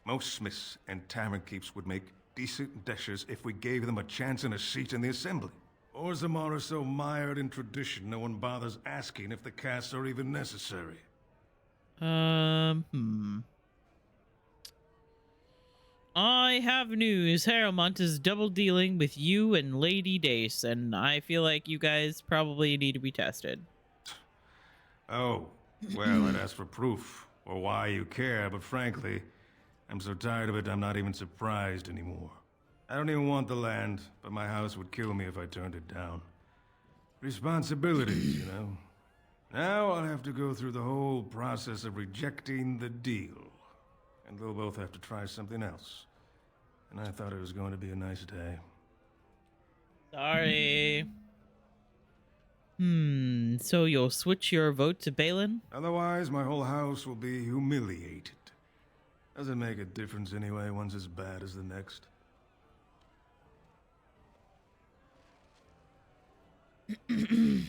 H: most smiths and tavern keeps would make decent deshers if we gave them a chance and a seat in the assembly. Orzammar are so mired in tradition, no one bothers asking if the casts are even necessary.
A: I have news. Harrowmont is double dealing with you and Lady Dace, and I feel like you guys probably need to be tested.
H: Oh, well, I'd ask for proof, or why you care, but frankly, I'm so tired of it I'm not even surprised anymore. I don't even want the land, but my house would kill me if I turned it down. Responsibilities, you know. Now I'll have to go through the whole process of rejecting the deal. And they'll both have to try something else. And I thought it was going to be a nice day.
A: Sorry. So you'll switch your vote to Balin?
H: Otherwise, my whole house will be humiliated. Doesn't make a difference anyway, one's as bad as the next.
A: Okay.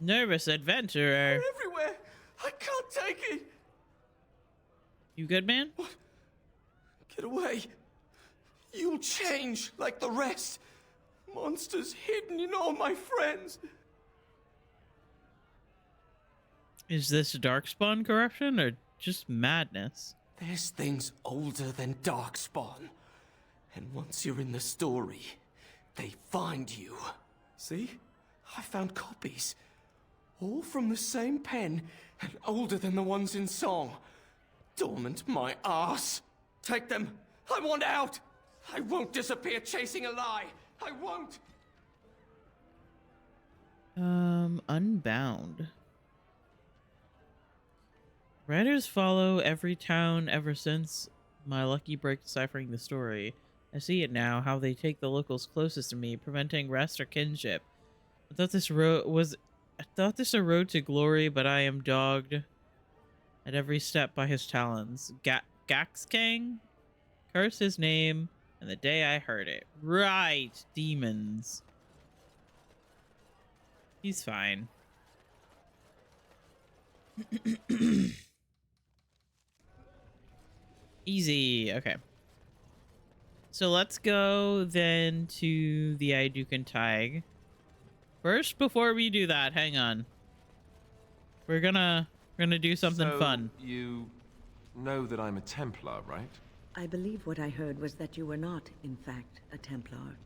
A: Nervous adventurer.
J: They're everywhere. I can't take it.
A: You good, man?
J: What? Get away. You'll change like the rest. Monsters hidden in all my friends.
A: Is this darkspawn corruption or just madness?
J: There's things older than Darkspawn. And once you're in the story, they find you. See? I found copies. All from the same pen, and older than the ones in song. Dormant my ass. Take them. I want out. I won't disappear chasing a lie. I won't.
A: Unbound. Writers follow every town ever since my lucky break deciphering the story. I see it now, how they take the locals closest to me, preventing rest or kinship. I thought this a road to glory, but I am dogged at every step by his talons. Gaxkang? Curse his name, and the day I heard it. Right, demons. He's fine. Easy. Okay. So let's go then to the Idukan Tig. First, before we do that, hang on. We're gonna do something fun.
B: You know that I'm a Templar, right?
E: I believe what I heard was that you were not, in fact, a Templar.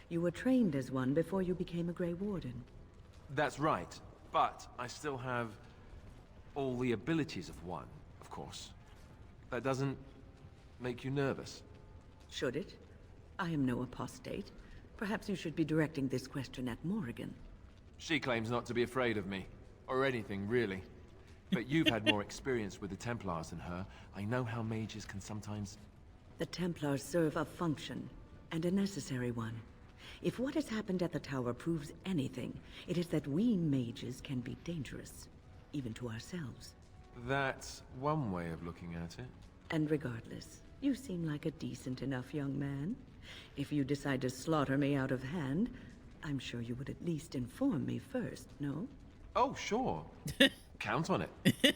E: You were trained as one before you became a Grey Warden.
B: That's right, but I still have all the abilities of one, of course. That doesn't make you nervous.
E: Should it? I am no apostate. Perhaps you should be directing this question at Morrigan.
B: She claims not to be afraid of me, or anything, really. But you've had more experience with the Templars than her. I know how mages can sometimes...
E: The Templars serve a function, and a necessary one. If what has happened at the tower proves anything, it is that we mages can be dangerous, even to ourselves.
B: That's one way of looking at it.
E: And regardless, you seem like a decent enough young man. If you decide to slaughter me out of hand, I'm sure you would at least inform me first, no?
B: Oh, sure. Count on it.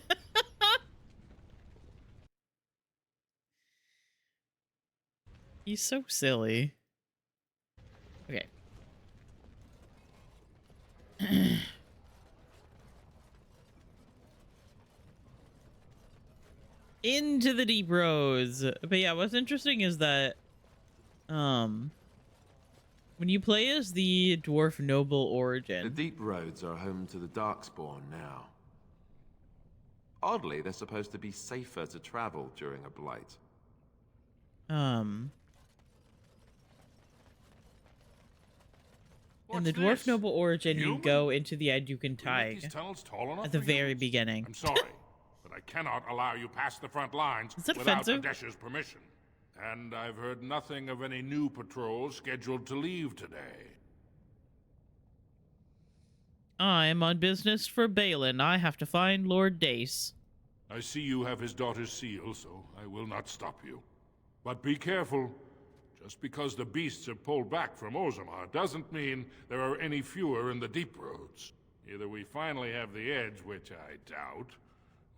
A: He's so silly. Okay. Into the deep roads. But yeah, what's interesting is that when you play as the dwarf noble origin,
B: The deep roads are home to the Darkspawn now. Oddly, they're supposed to be safer to travel during a blight.
A: in the dwarf noble origin, you go into the Idukan
L: These
A: Tig
L: tunnels tall enough
A: at the
L: for
A: very
L: humans?
A: beginning.
L: I'm sorry, but I cannot allow you past the front lines
A: Is that
L: without
A: offensive?
L: the Desher's permission. And I've heard nothing of any new patrols scheduled to leave today.
A: I'm on business for Balin. I have to find Lord Dace.
L: I see you have his daughter's seal, so I will not stop you. But be careful. Just because the beasts have pulled back from Orzammar doesn't mean there are any fewer in the deep roads. Either we finally have the edge, which I doubt,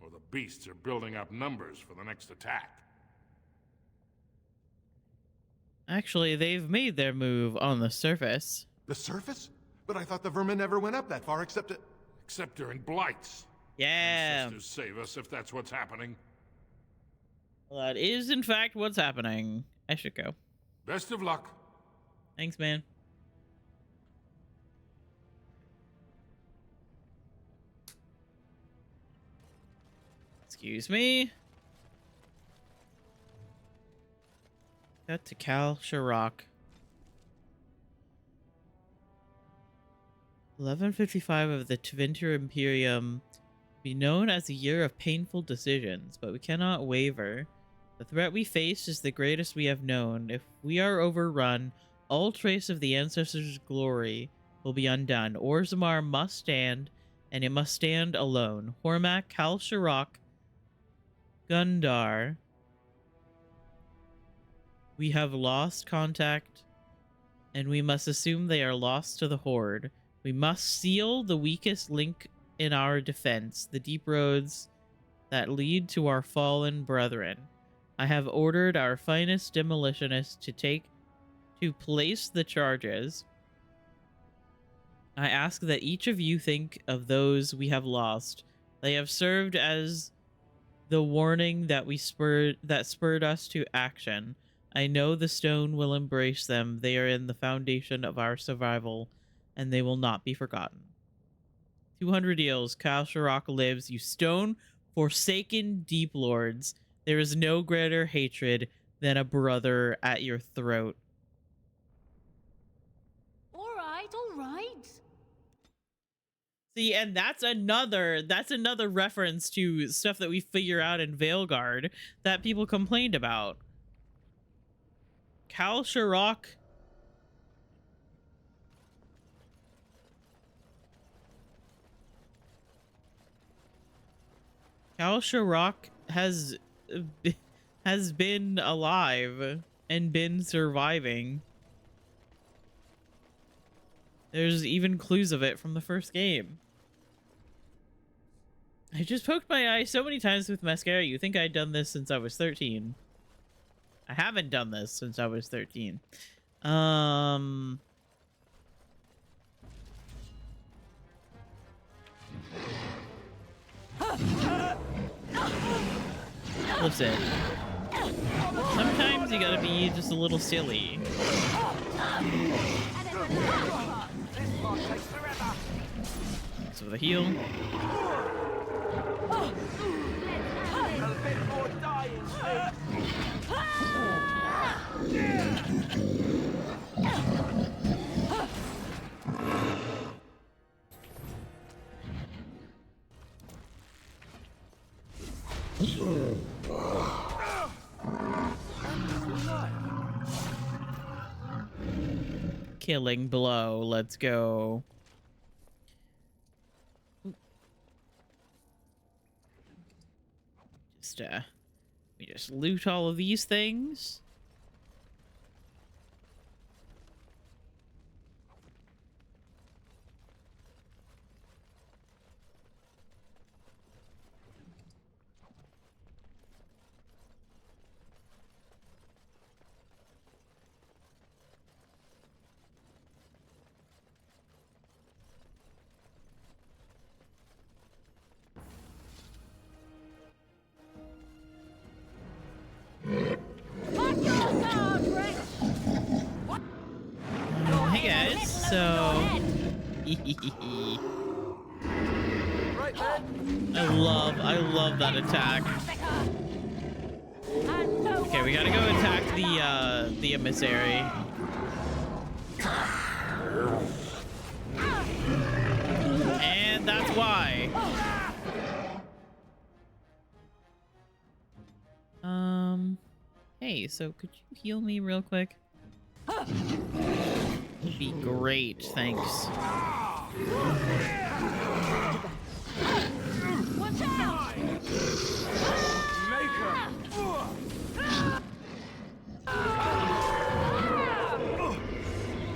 L: or the beasts are building up numbers for the next attack.
A: Actually, they've made their move on the surface.
Q: The surface? But I thought the vermin never went up that far except to...
L: Except during blights.
A: Yeah.
L: Ancestors save us if that's what's happening.
A: Well, that is, in fact, what's happening. I should go.
L: Best of luck.
A: Thanks, man. Excuse me. Cut to Cal Sharrock. 1155 of the Twinter Imperium be known as a year of painful decisions, but we cannot waver. The threat we face is the greatest we have known. If we are overrun, all trace of the ancestors' glory will be undone. Orzammar must stand, and it must stand alone. Hormak, Cal Sharrock, Gundar. We have lost contact, and we must assume they are lost to the Horde. We must seal the weakest link in our defense, the deep roads that lead to our fallen brethren. I have ordered our finest demolitionists to place the charges. I ask that each of you think of those we have lost. They have served as the warning that spurred us to action. I know the stone will embrace them. They are in the foundation of our survival, and they will not be forgotten. 200 deals. Kyle Sharrock lives. You stone forsaken deep lords. There is no greater hatred than a brother at your throat.
R: All right, all right.
A: See, and that's another reference to stuff that we figure out in Veilguard that people complained about. Cal Sharrock has been alive and been surviving. There's even clues of it from the first game. I just poked my eye so many times with mascara. You think I'd done this since I was 13. I haven't done this since I was 13. Listen. Sometimes you gotta be just a little silly. So the heal. Killing blow. Let's go. We just loot all of these things. Hey guys, so I love that attack. Okay, we gotta go attack the emissary. And that's why. Hey, so could you heal me real quick? Would be great, thanks.
J: Watch out!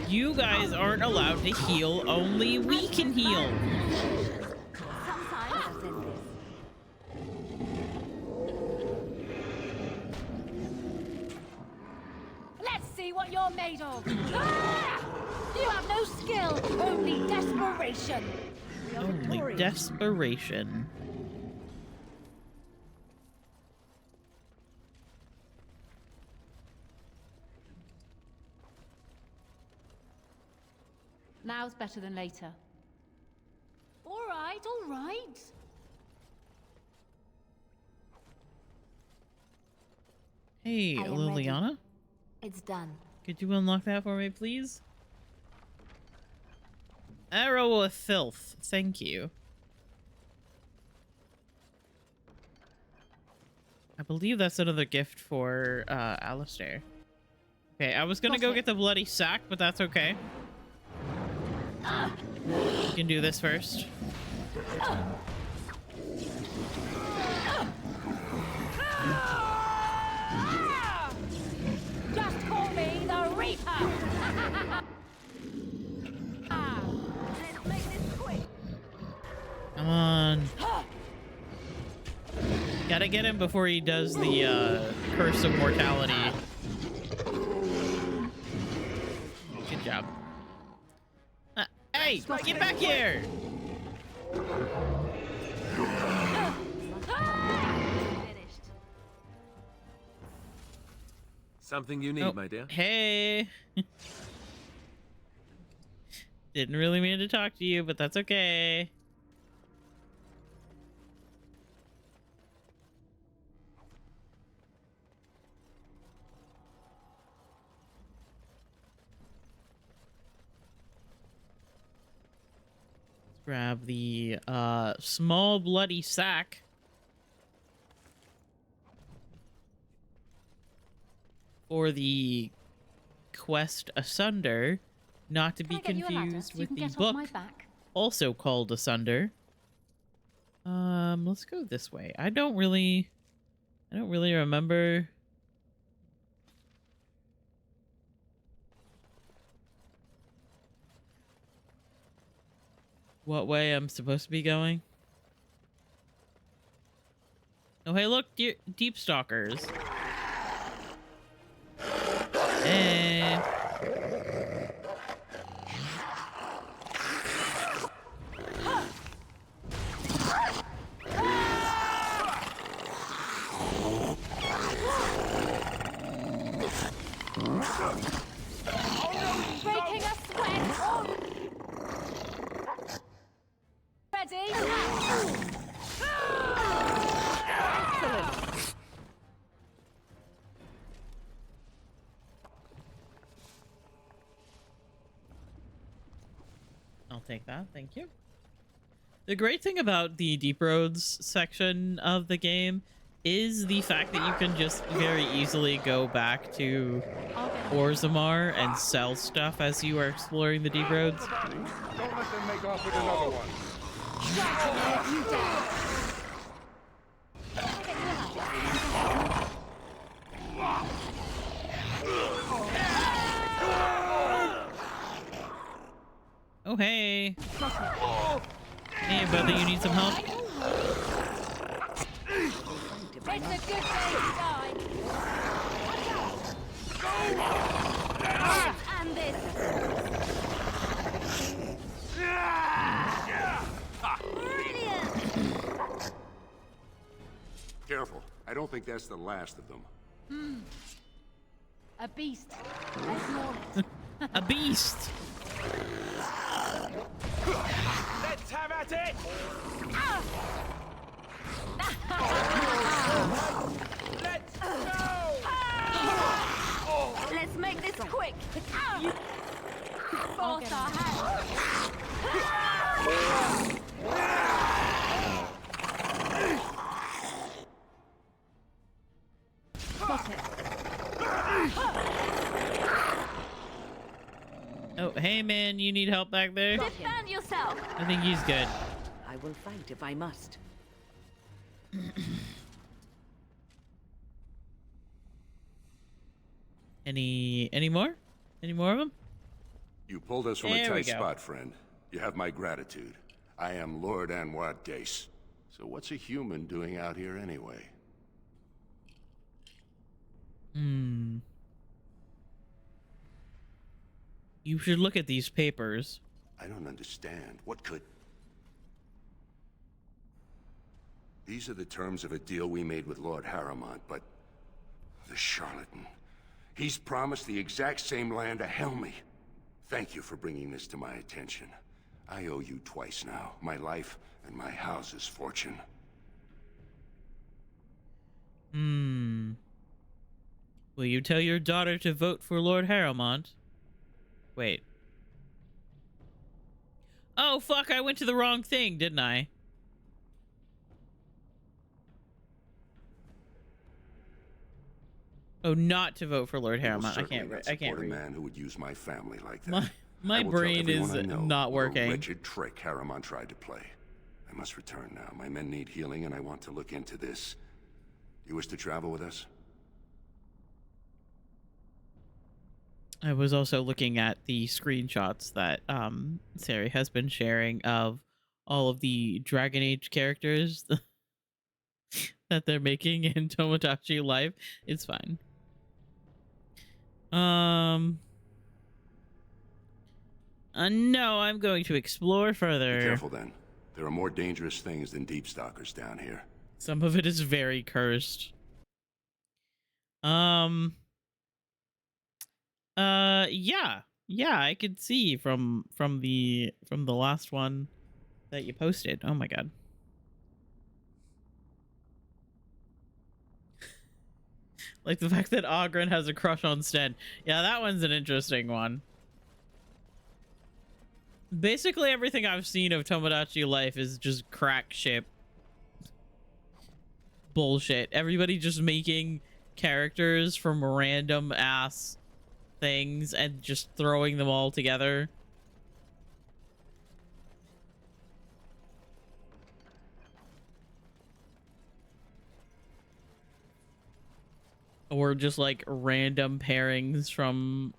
A: You guys aren't allowed to heal, only we can heal.
R: Let's see what you're made of. Ah! You have no skill, only desperation.
A: Only desperation.
R: Now's better than later. All right, all right.
A: Hey,
C: I am
A: Liliana?
C: ready. It's done.
A: Could you unlock that for me, please? Arrow of Filth. Thank you. I believe that's another gift for Alistair. Okay, I was gonna go get the bloody sack, but that's okay. You can do this first.
R: Just call me the Reaper. Let's make this quick.
A: Come on. Gotta get him before he does the Curse of Mortality. Good job. Hey, get back here!
B: Something you need, my dear?
A: Hey! Didn't really mean to talk to you, but that's okay. Grab the small bloody sack. For the quest Asunder, not to be confused with the book also called Asunder. Let's go this way. I don't really remember. what way I'm supposed to be going. Oh, hey, look, deep stalkers. Hey.
R: Breaking a sweat. Ready? Excellent.
A: I'll take that. Thank you. The great thing about the Deep Roads section of the game is the fact that you can just very easily go back to Orzammar and sell stuff as you are exploring the Deep Roads.
M: Don't let them make off with another one.
A: Oh, hey. Hey, brother, you need some help?
R: It's a good day to die. And this. Brilliant.
G: Careful. I don't think that's the last of them.
R: A beast. Let's mourn it.
A: A beast.
M: Let's have at it! Let's go!
C: Let's make this quick.
R: Force our hand. Got it.
A: Oh, hey, man, you need help back there?
C: Defend yourself.
A: I think he's good.
E: I will fight if I must.
A: Any more? Any more of them?
T: You pulled us from
A: There
T: a
A: we
T: tight
A: go.
T: spot, friend. You have my gratitude. I am Lord Anwar Dace. So what's a human doing out here anyway?
A: You should look at these papers.
T: I don't understand. What could... These are the terms of a deal we made with Lord Harrowmont, but... The charlatan. He's promised the exact same land to Helmy. Thank you for bringing this to my attention. I owe you twice now. My life and my house's fortune.
A: Will you tell your daughter to vote for Lord Harrowmont? Wait. Oh, fuck, I went to the wrong thing, didn't I? Oh, not to vote for Lord
T: I will
A: Harrowmont. I
T: certainly
A: can't
T: not
A: I can't
T: support a
A: read.
T: man who would use my family like that.
A: My
T: I will tell
A: brain
T: everyone
A: is
T: I know
A: not
T: what
A: working.
T: A wretched trick Harrowmont tried to play. I must return now. My men need healing, and I want to look into this. You wish to travel with us?
A: I was also looking at the screenshots that Sari has been sharing of all of the Dragon Age characters that they're making in Tomodachi Life. It's fine. No, I'm going to explore further.
T: Be careful then. There are more dangerous things than deep stalkers down here.
A: Some of it is very cursed. Yeah, I could see from the last one that you posted. Oh my god. Like the fact that Ogren has a crush on Sten. Yeah, that one's an interesting one. Basically everything I've seen of Tomodachi Life is just crack ship bullshit. Everybody just making characters from random ass things and just throwing them all together. Or just like random pairings from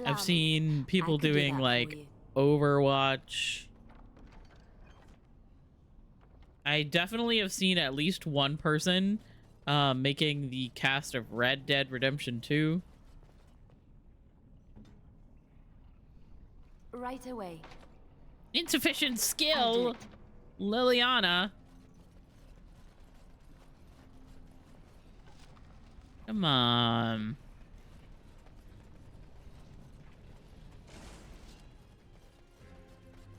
A: I've seen people
C: could do
A: doing
C: that for
A: like
C: you.
A: Overwatch. I definitely have seen at least one person making the cast of Red Dead Redemption 2.
C: Right away.
A: Insufficient skill, Liliana. Come on.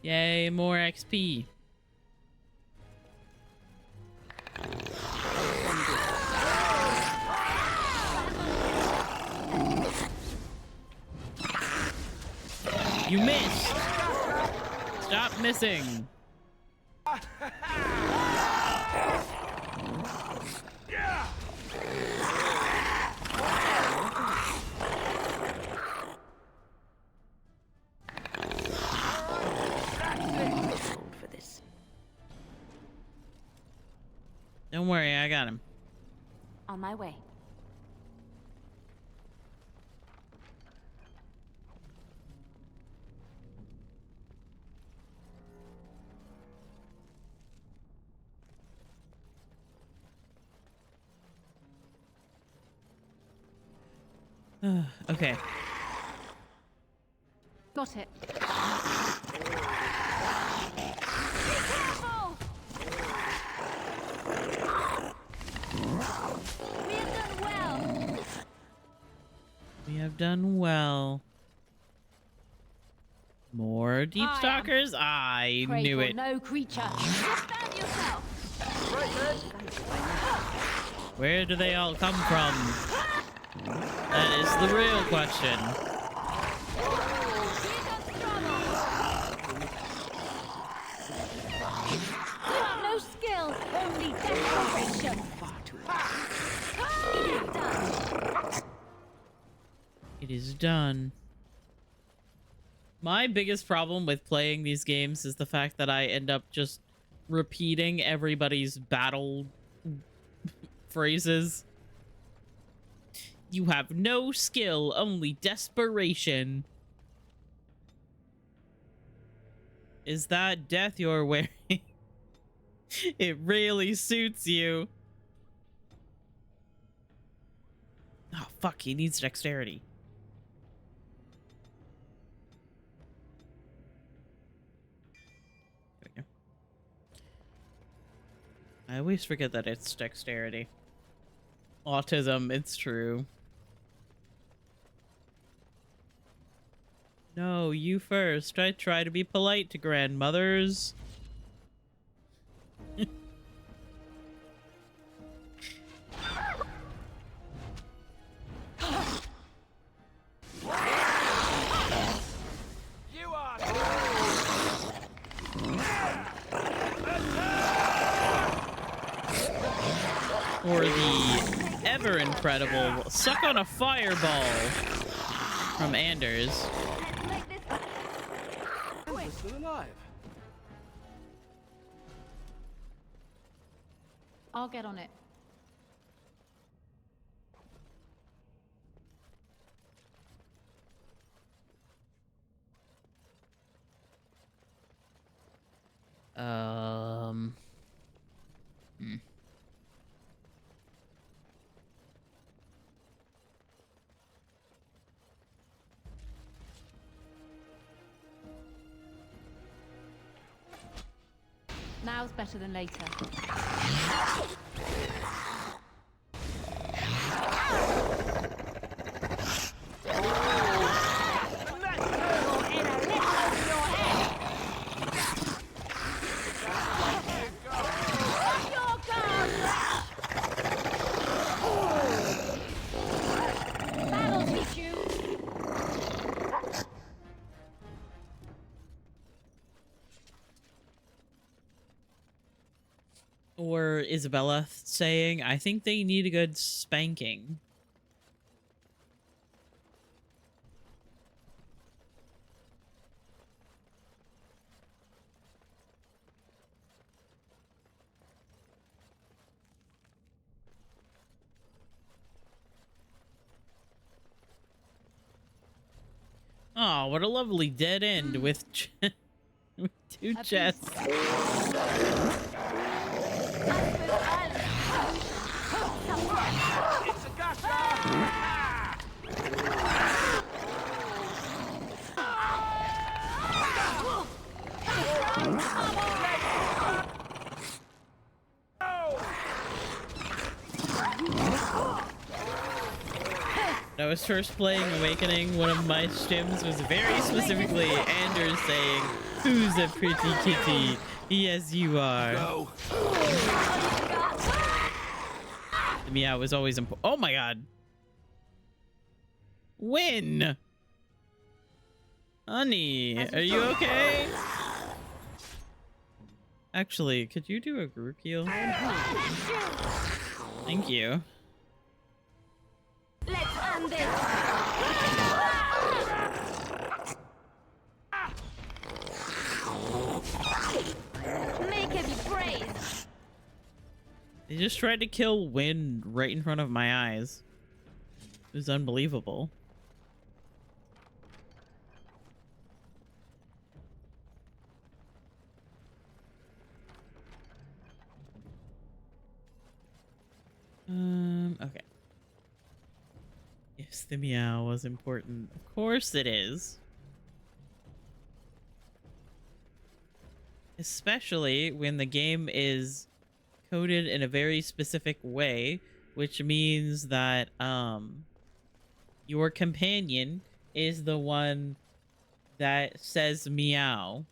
A: Yay, more XP. You missed. Stop missing.
E: For this.
A: Don't worry, I got him.
C: On my way.
A: Okay.
R: Got it.
A: We have done well. More deep stalkers? I
R: Pray
A: knew
R: for
A: it.
R: no creature. Stand yourself.
A: Where do they all come from? That is the real question.
R: You have no skill, only desperation.
A: It is done. My biggest problem with playing these games is the fact that I end up just repeating everybody's battle phrases. You have no skill, only desperation. Is that death you're wearing? It really suits you. Oh, fuck, he needs dexterity. There we go. I always forget that it's dexterity. Autism, it's true. No, you first. I try to be polite to grandmothers.
M: You are.
A: Or the ever incredible suck on a fireball from Anders.
J: We're still alive.
R: I'll get on it.
A: Hmm.
R: Now's better than later. That'll teach you.
A: Or Isabella saying, I think they need a good spanking. Oh, what a lovely dead end with, with two chests.
M: It's a gotcha!
A: When I was first playing Awakening, one of my stims was very specifically Anders saying, "Who's a pretty kitty? Yes, you are."
J: Go.
A: The meow was always important. Oh my god. When? Honey, are you okay? Actually, could you do a group heal? Thank you.
R: Let's end this. Make it be brave.
A: They just tried to kill Wind right in front of my eyes. It was unbelievable. Okay. Yes, the meow was important. Of course it is. Especially when the game is coded in a very specific way, which means that your companion is the one that says meow.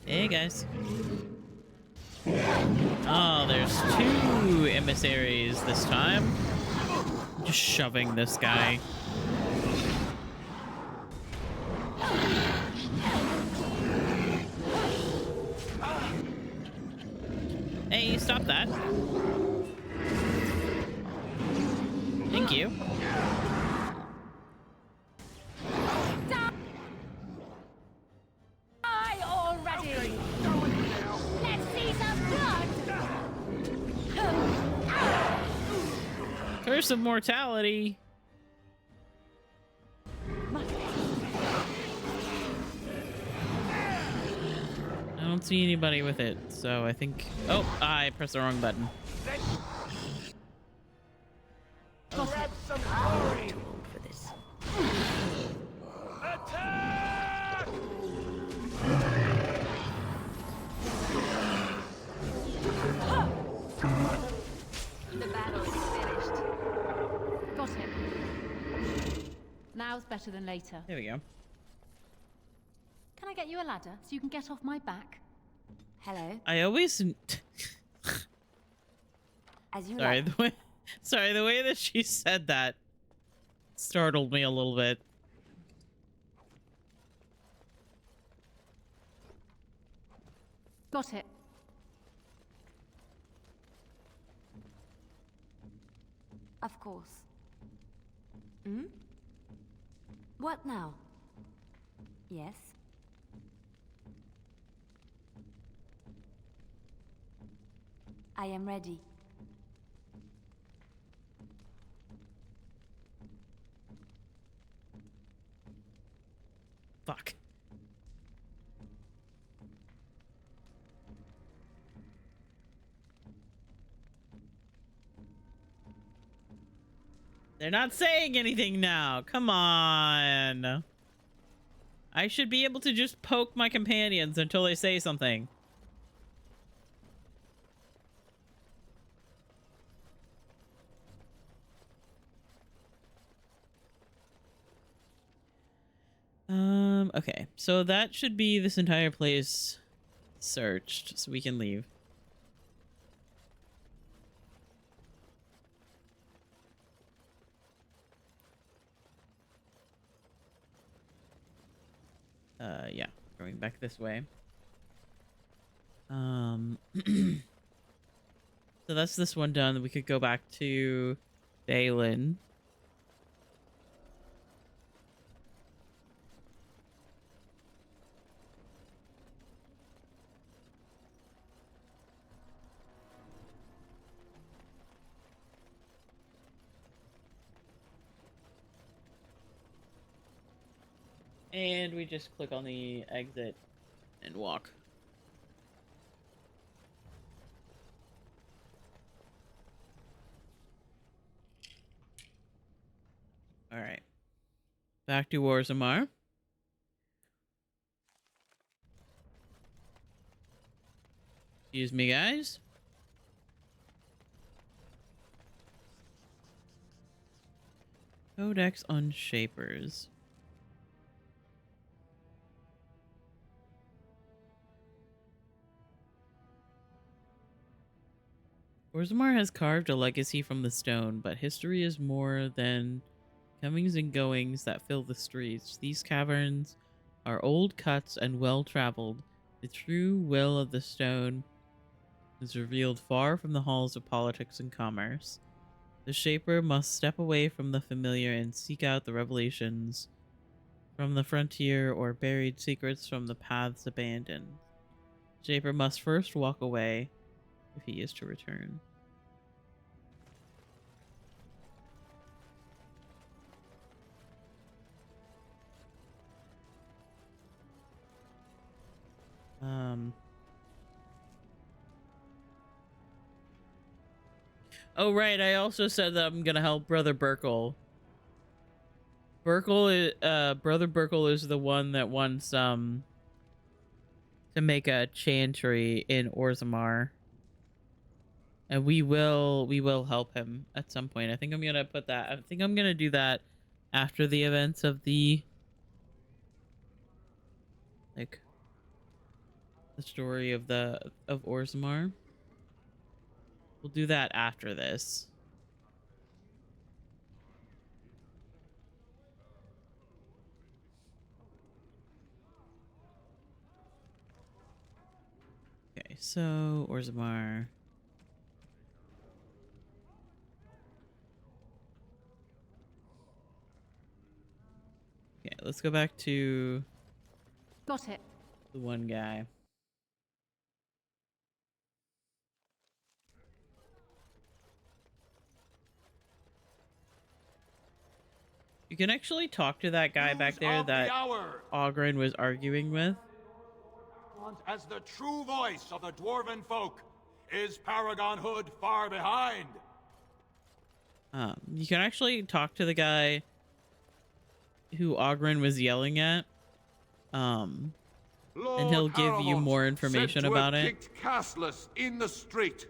A: Hey guys. Oh, there's two emissaries this time. Just shoving this guy. Hey, stop that. Thank you.
R: Die already. Let's see some blood.
A: Curse of mortality. I don't see anybody with it, so I think... Oh, I pressed the wrong button.
M: Grab some glory.
E: Too old for this.
M: Attack!
R: The battle is finished. Got him. Now's better than later.
A: There we go.
R: Can I get you a ladder so you can get off my back?
C: Hello.
A: I always...
C: As you
A: Sorry,
C: like.
A: the way that she said that startled me a little bit.
R: Got it.
C: Of course. Hmm? What now? Yes? I am ready.
A: Fuck. They're not saying anything now. Come on. I should be able to just poke my companions until they say something. Okay. So that should be this entire place searched, so we can leave. Yeah, going back this way. So that's this one done. We could go back to Balin. And we just click on the exit and walk. All right. Back to Orzammar. Excuse me, guys. Codex on Shapers. Orzammar has carved a legacy from the stone, but history is more than comings and goings that fill the streets. These caverns are old cuts and well-traveled. The true will of the stone is revealed far from the halls of politics and commerce. The Shaper must step away from the familiar and seek out the revelations from the frontier or buried secrets from the paths abandoned. Shaper must first walk away if he is to return. Oh, right. I also said that I'm gonna help Brother Burkle. Brother Burkle is the one that wants, to make a chantry in Orzammar. And we will help him at some point. I think I'm gonna put that, I think I'm gonna do that after the events of the, like, the story of Orzammar. We'll do that after this. Okay, so Orzammar. Okay, let's go back to
R: Got it.
A: the one guy. You can actually talk to that guy back there that Ogren was arguing with.
O: As the true voice of the dwarven folk, is Paragon Hood far behind?
A: You can actually talk to the guy who Ogren was yelling at. And he'll give you more information about it.
F: Kicked castless in the street.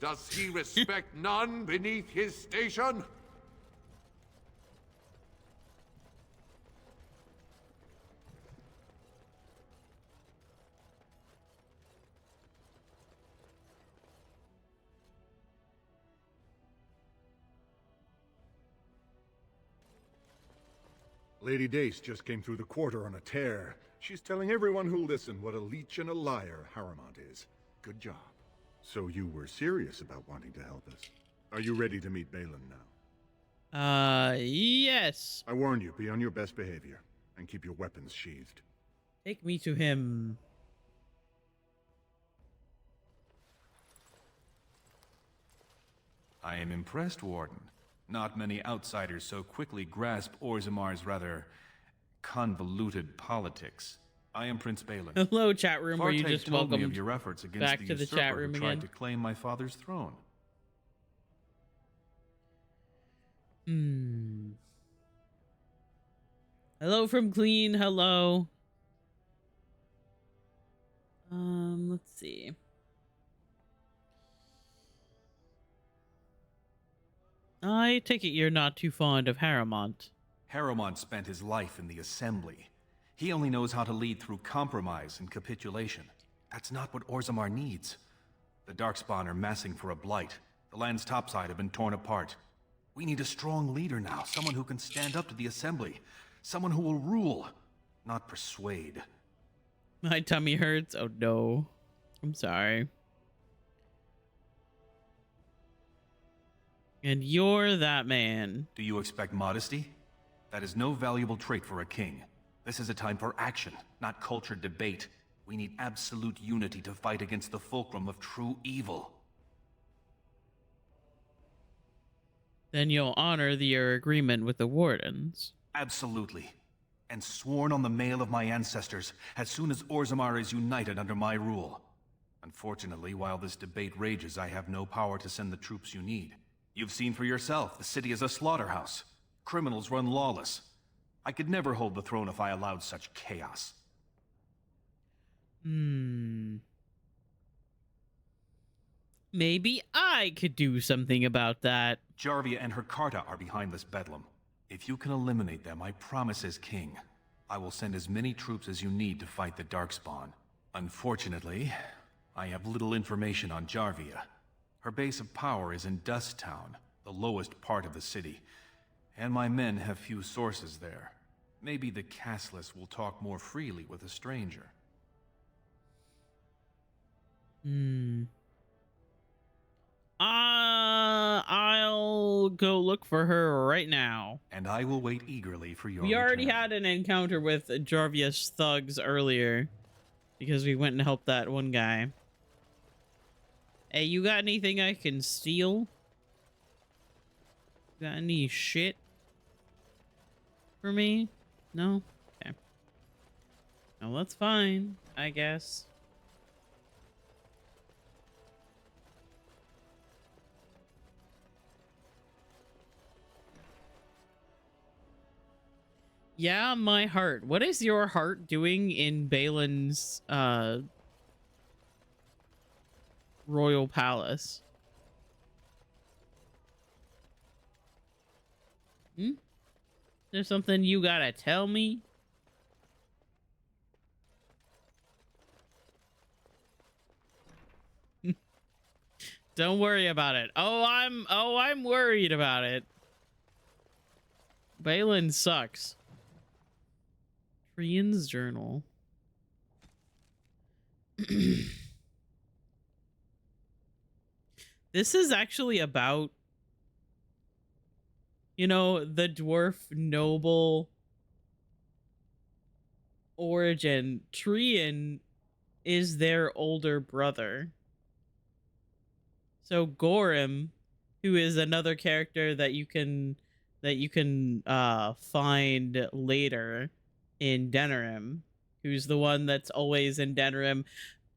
F: Does he respect none beneath his station?
K: Lady Dace just came through the quarter on a tear. She's telling everyone who'll listen what a leech and a liar Harrowmont is. Good job. So you were serious about wanting to help us. Are you ready to meet Balin now?
A: Yes.
K: I warn you, be on your best behavior, and keep your weapons sheathed.
A: Take me to him.
N: I am impressed, Warden. Not many outsiders so quickly grasp Orzammar's rather convoluted politics. I am Prince Balin.
A: Hello, chat room. Were you
N: Farteg
A: just
N: told me
A: welcomed
N: of your efforts against
A: back
N: the
A: to the
N: usurper
A: chat room
N: who tried
A: again?
N: to claim my father's throne.
A: Hello from Clean. Hello. Let's see. I take it you're not too fond of Harrowmont.
N: Harrowmont spent his life in the Assembly. He only knows how to lead through compromise and capitulation. That's not what Orzammar needs. The Darkspawn are massing for a blight. The land's topside have been torn apart. We need a strong leader now, someone who can stand up to the Assembly. Someone who will rule, not persuade.
A: My tummy hurts. Oh no. I'm sorry. And you're that man.
N: Do you expect modesty? That is no valuable trait for a king. This is a time for action, not cultured debate. We need absolute unity to fight against the fulcrum of true evil.
A: Then you'll honor your agreement with the Wardens.
N: Absolutely. and sworn on the mail of my ancestors as soon as Orzammar is united under my rule. Unfortunately, while this debate rages, I have no power to send the troops you need. You've seen for yourself, the city is a slaughterhouse. Criminals run lawless. I could never hold the throne if I allowed such chaos.
A: Maybe I could do something about that.
N: Jarvia and her Carta are behind this bedlam. If you can eliminate them, I promise as king, I will send as many troops as you need to fight the Darkspawn. Unfortunately, I have little information on Jarvia. Her base of power is in Dust Town, the lowest part of the city, and my men have few sources there. Maybe the castless will talk more freely with a stranger.
A: I'll go look for her right now.
N: And I will wait eagerly for your
A: We already
N: return.
A: had an encounter with Jarvia's thugs earlier, because we went and helped that one guy. Hey, you got anything I can steal? Got any shit for me? No? Okay. Well, that's fine, I guess. Yeah, my heart. What is your heart doing in Balin's royal palace? There's something you gotta tell me? Don't worry about it. I'm worried about it. Balin sucks. Trian's journal. This is actually about, you know, the dwarf noble origin. Trian is their older brother. So Gorham, who is another character that you can find later in Denerim, who's the one that's always in Denerim.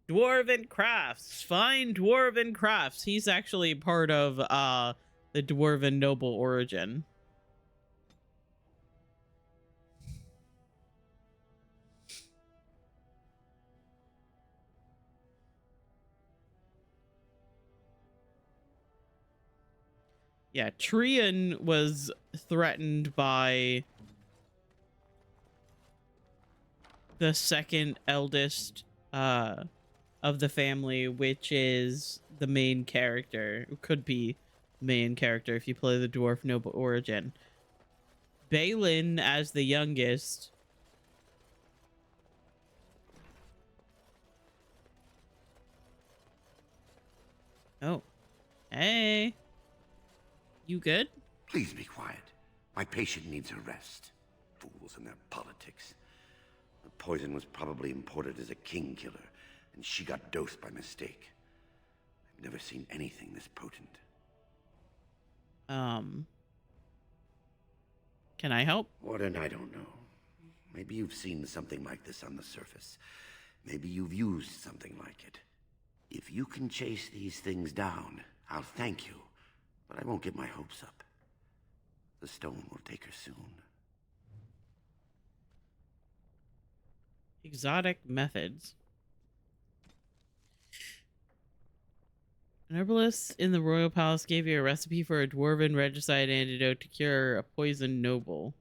A: Dwarven crafts, find dwarven crafts. He's actually part of the dwarven noble origin. Yeah, Trian was threatened by the second eldest of the family, which is the main character. It could be main character if you play the dwarf noble origin. Balin, as the youngest, oh, hey, you good?
T: Please be quiet. My patient needs a rest. Fools and their politics. The poison was probably imported as a king killer, and she got dosed by mistake. I've never seen anything this potent.
A: Can I help?
T: Warden, I don't know. Maybe you've seen something like this on the surface. Maybe you've used something like it. If you can chase these things down, I'll thank you, but I won't get my hopes up. The stone will take her soon.
A: Exotic methods. An herbalist in the royal palace gave you a recipe for a dwarven regicide antidote to cure a poisoned noble.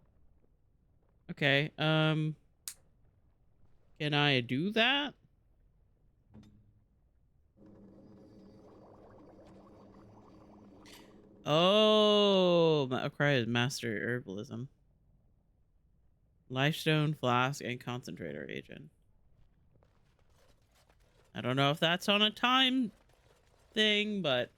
A: Okay, can I do that? Oh, acquired master herbalism. Lifestone, flask, and concentrator agent. I don't know if that's on a time thing, but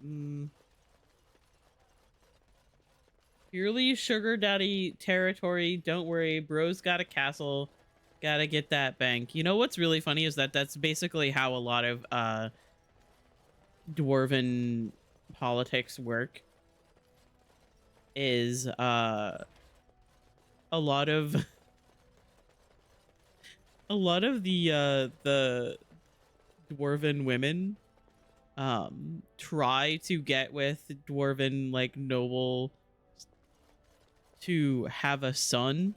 A: purely sugar daddy territory. Don't worry, bro's got a castle. Gotta get that bank. You know what's really funny is that that's basically how a lot of dwarven politics work. Is a lot of a lot of the dwarven women try to get with dwarven like noble to have a son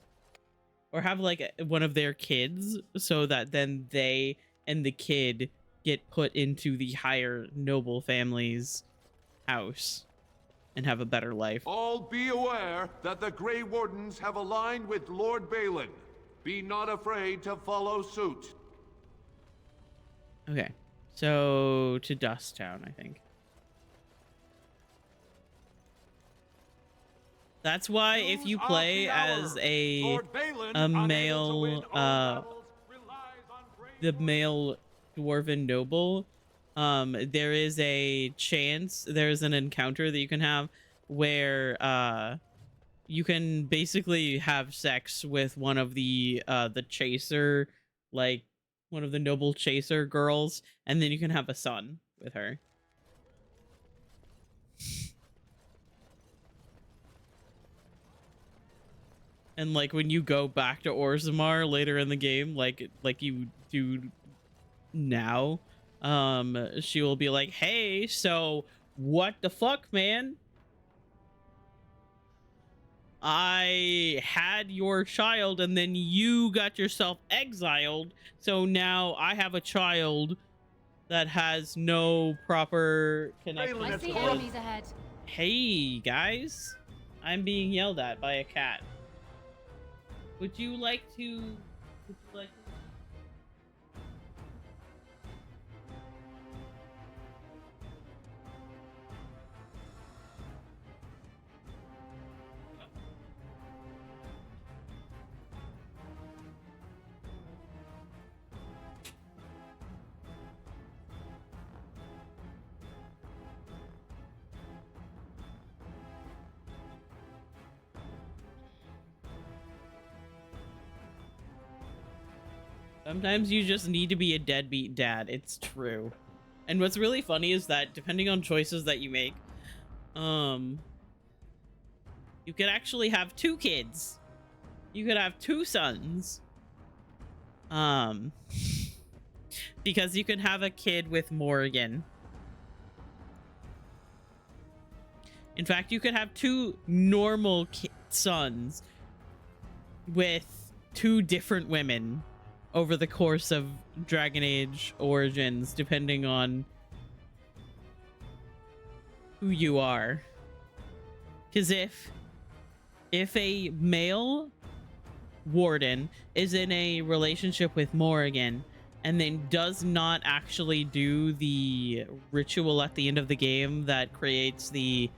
A: or have like one of their kids so that then they and the kid get put into the higher noble family's house and have a better life.
B: All be aware that the Grey Wardens have aligned with Lord Balin. Be not afraid to follow suit.
A: Okay, so to Dust Town, I think. That's why if you play as a male, the male dwarven noble, there is a chance, there's an encounter that you can have where you can basically have sex with one of the chaser, like one of the noble chaser girls, and then you can have a son with her. And like when you go back to Orzammar later in the game, like you do now, she will be like, "Hey, so what the fuck, man? I had your child and then you got yourself exiled, so now I have a child that has no proper connection."
R: I see enemies ahead.
A: Hey guys, I'm being yelled at by a cat. Would you like to? Sometimes you just need to be a deadbeat dad. It's true. And what's really funny is that depending on choices that you make, you could actually have 2 kids. You could have 2 sons. Because you can have a kid with Morrigan. In fact, you could have 2 normal sons with 2 different women over the course of Dragon Age Origins, depending on who you are. Because if a male warden is in a relationship with Morrigan and then does not actually do the ritual at the end of the game that creates the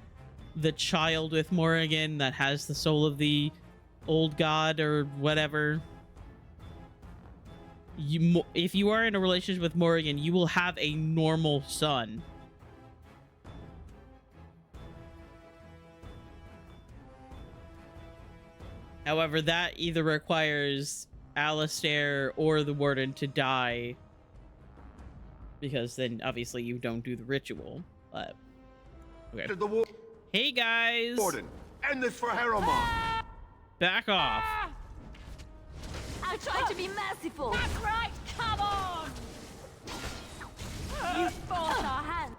A: child with Morrigan that has the soul of the old god or whatever, if you are in a relationship with Morrigan, you will have a normal son. However, that either requires Alistair or the warden to die, because then obviously you don't do the ritual. But okay. Hey guys!
Q: Warden, end this for Harriman!
A: Back off.
C: I tried to be merciful.
R: That's right, come on!
C: You forced our hand.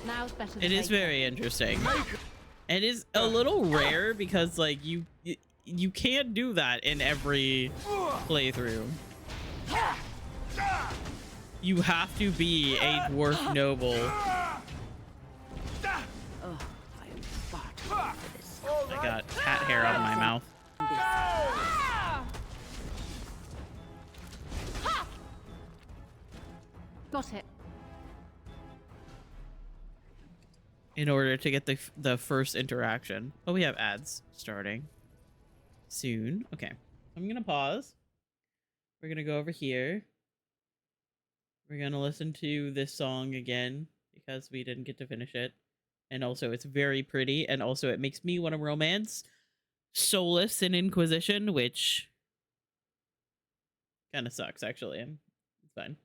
R: Now's better than
A: It is very interesting. It is a little rare because like you can't do that in every playthrough. You have to be a dwarf noble. I got cat hair on my mouth.
R: Got it.
A: In order to get the first interaction. Oh, we have ads starting soon. Okay, I'm gonna pause. We're gonna go over here. We're gonna listen to this song again because we didn't get to finish it. And also it's very pretty, and also it makes me want to romance Solus and Inquisition, which kind of sucks actually. It's fine.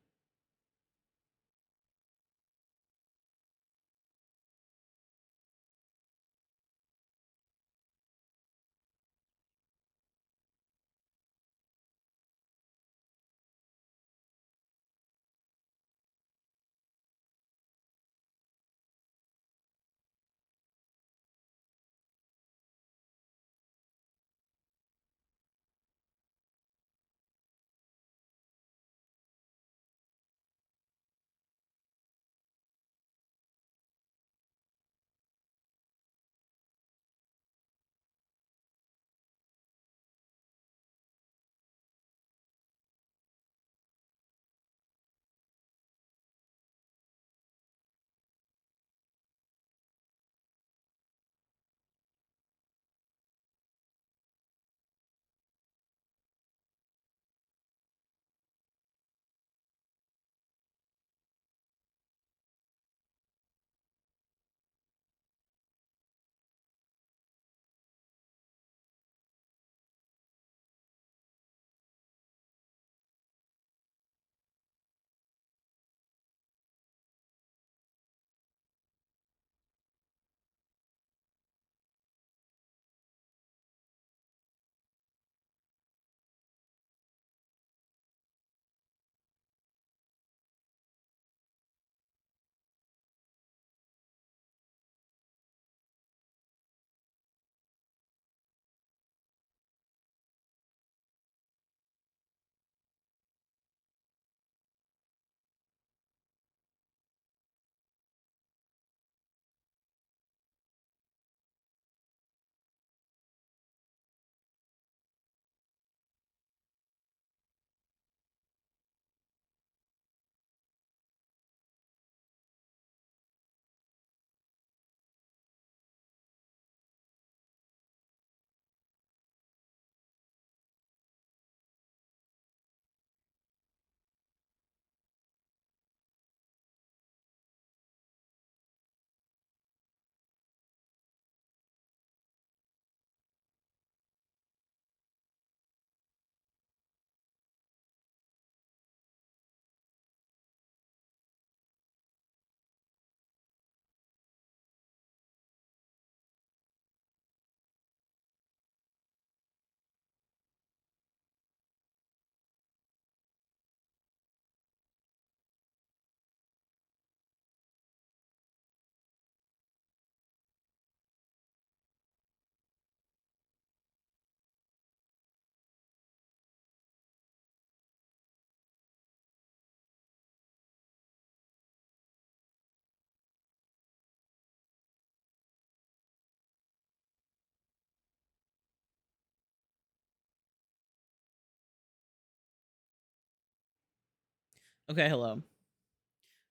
A: Okay, hello.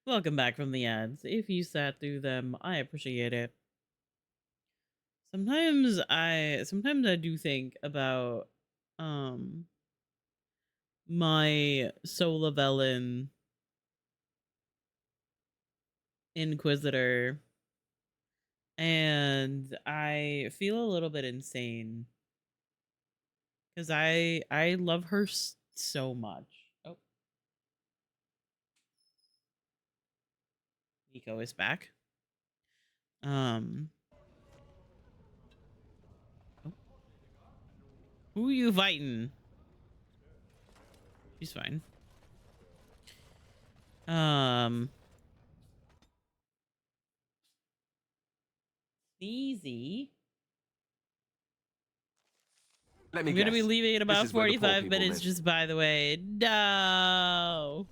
A: Welcome back from the ads. If you sat through them, I appreciate it. Sometimes I do think about my Sola Velen Inquisitor, and I feel a little bit insane because I love her so much. Oh, Nico is back. Um, oh. Who you fighting? She's fine. Sneezy.
B: Let me
A: I'm gonna
B: guess.
A: be leaving in
B: This
A: about
B: is where the poor
A: 45
B: people
A: minutes,
B: live.
A: just by the way. No.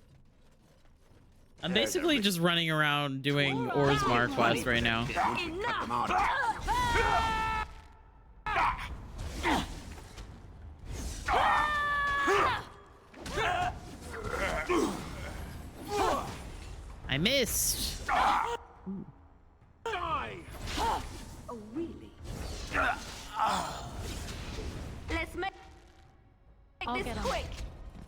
A: I'm basically just running around doing Orzammar quests right now. I missed.
C: Oh, really? Let's make this quick.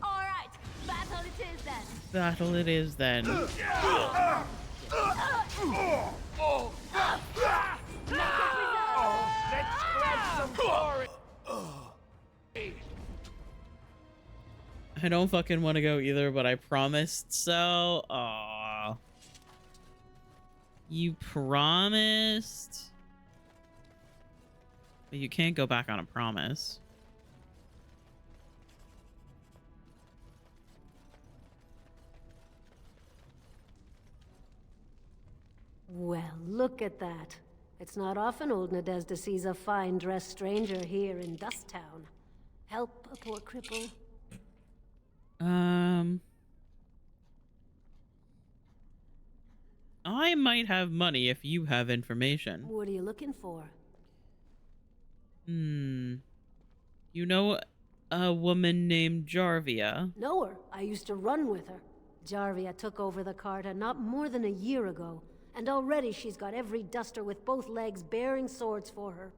C: All right, battle it is then.
A: Battle it is then.
M: Let's grab some glory.
A: I don't fucking want to go either, but I promised so. Aw. You promised? But you can't go back on a promise.
I: Well, look at that. It's not often old Nadezhda sees a fine-dressed stranger here in Dust Town. Help a poor cripple.
A: I might have money if you have information.
I: What are you looking for?
A: You know a woman named Jarvia?
I: Know her. I used to run with her. Jarvia took over the Carta not more than a year ago, and already she's got every duster with both legs bearing swords for her.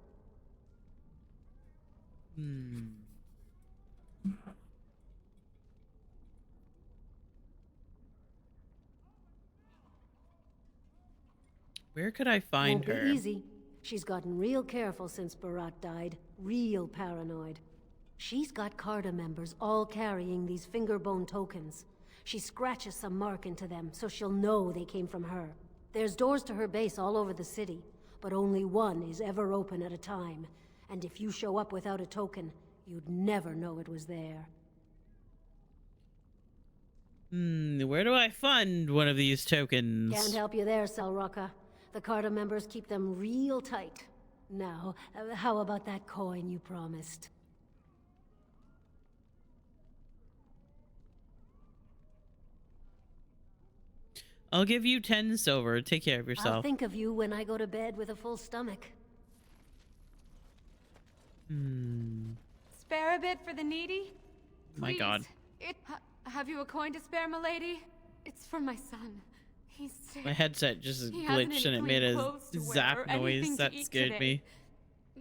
A: Where could I find
I: Won't
A: her?
I: be easy. She's gotten real careful since Barat died. Real paranoid. She's got Carta members all carrying these fingerbone tokens. She scratches some mark into them so she'll know they came from her. There's doors to her base all over the city, but only one is ever open at a time. And if you show up without a token, you'd never know it was there.
A: Where do I fund one of these tokens?
I: Can't help you there, Selrocka. The Carta members keep them real tight. Now, how about that coin you promised?
A: I'll give you 10 silver. Take care of
I: I'll
A: yourself.
I: think of you when I go to bed with a full stomach.
S: Spare a bit for the needy?
A: My God.
S: Have you a coin to spare, milady? It's for my son. He's sick.
A: My headset just
S: He hasn't
A: glitched
S: any
A: and it made
S: clean
A: a
S: clothes to wear
A: zap
S: or
A: noise
S: anything to
A: that
S: eat
A: scared
S: today.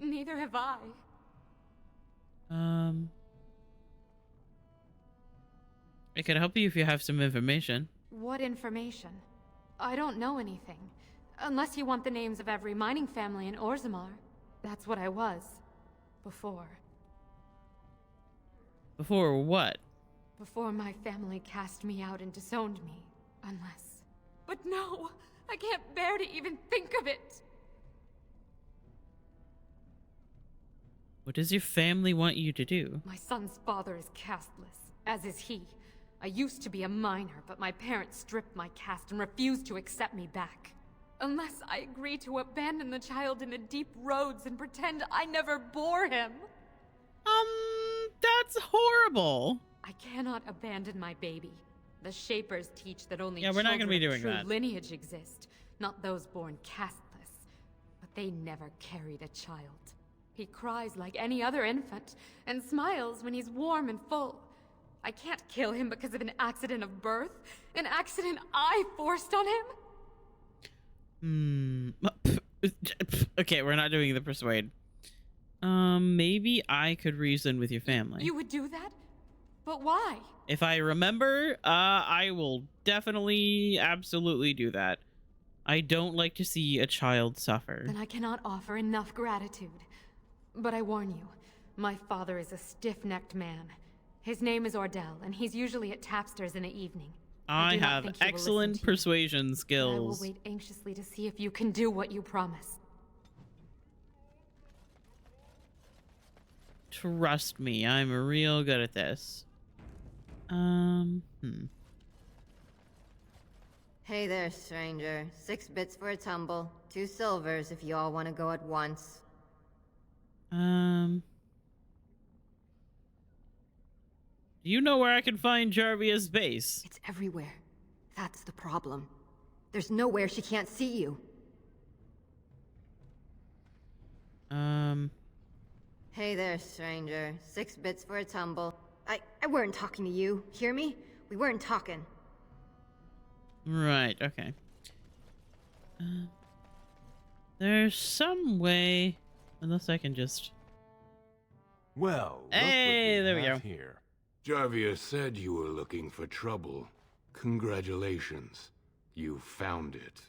A: me.
S: Neither have I.
A: I could help you if you have some information.
S: What information? I don't know anything. Unless you want the names of every mining family in Orzammar. That's what I was. Before.
A: Before what?
S: Before my family cast me out and disowned me. Unless... But no! I can't bear to even think of it!
A: What does your family want you to do?
S: My son's father is casteless, as is he. I used to be a miner, but my parents stripped my caste and refused to accept me back. Unless I agree to abandon the child in the deep roads and pretend I never bore him.
A: That's horrible.
S: I cannot abandon my baby. The Shapers teach that only
A: Yeah, we're not gonna be
S: children of
A: doing
S: true
A: that.
S: lineage exist, not those born casteless. But they never carried a child. He cries like any other infant, and smiles when he's warm and full. I can't kill him because of an accident of birth. An accident I forced on him.
A: Okay, we're not doing the persuade. Maybe I could reason with your family.
S: You would do that? But why?
A: If I remember, I will definitely, absolutely do that. I don't like to see a child suffer.
S: Then I cannot offer enough gratitude. But I warn you, my father is a stiff-necked man. His name is Ordell, and he's usually at Tapster's in the evening.
A: I have excellent persuasion skills.
S: I will wait anxiously to see if you can do what you promise.
A: Trust me, I'm real good at this.
D: Hey there, stranger. 6 bits for a tumble. 2 silvers if you all want to go at once.
A: Do you know where I can find Jarvia's base?
D: It's everywhere. That's the problem. There's nowhere she can't see you. Hey there, stranger. 6 bits for a tumble. I weren't talking to you. Hear me? We weren't talking.
A: Right, okay. There's some way... Unless I can just...
V: Well,
A: hey, there we go.
V: Here. Jarvia said you were looking for trouble. Congratulations. You found it.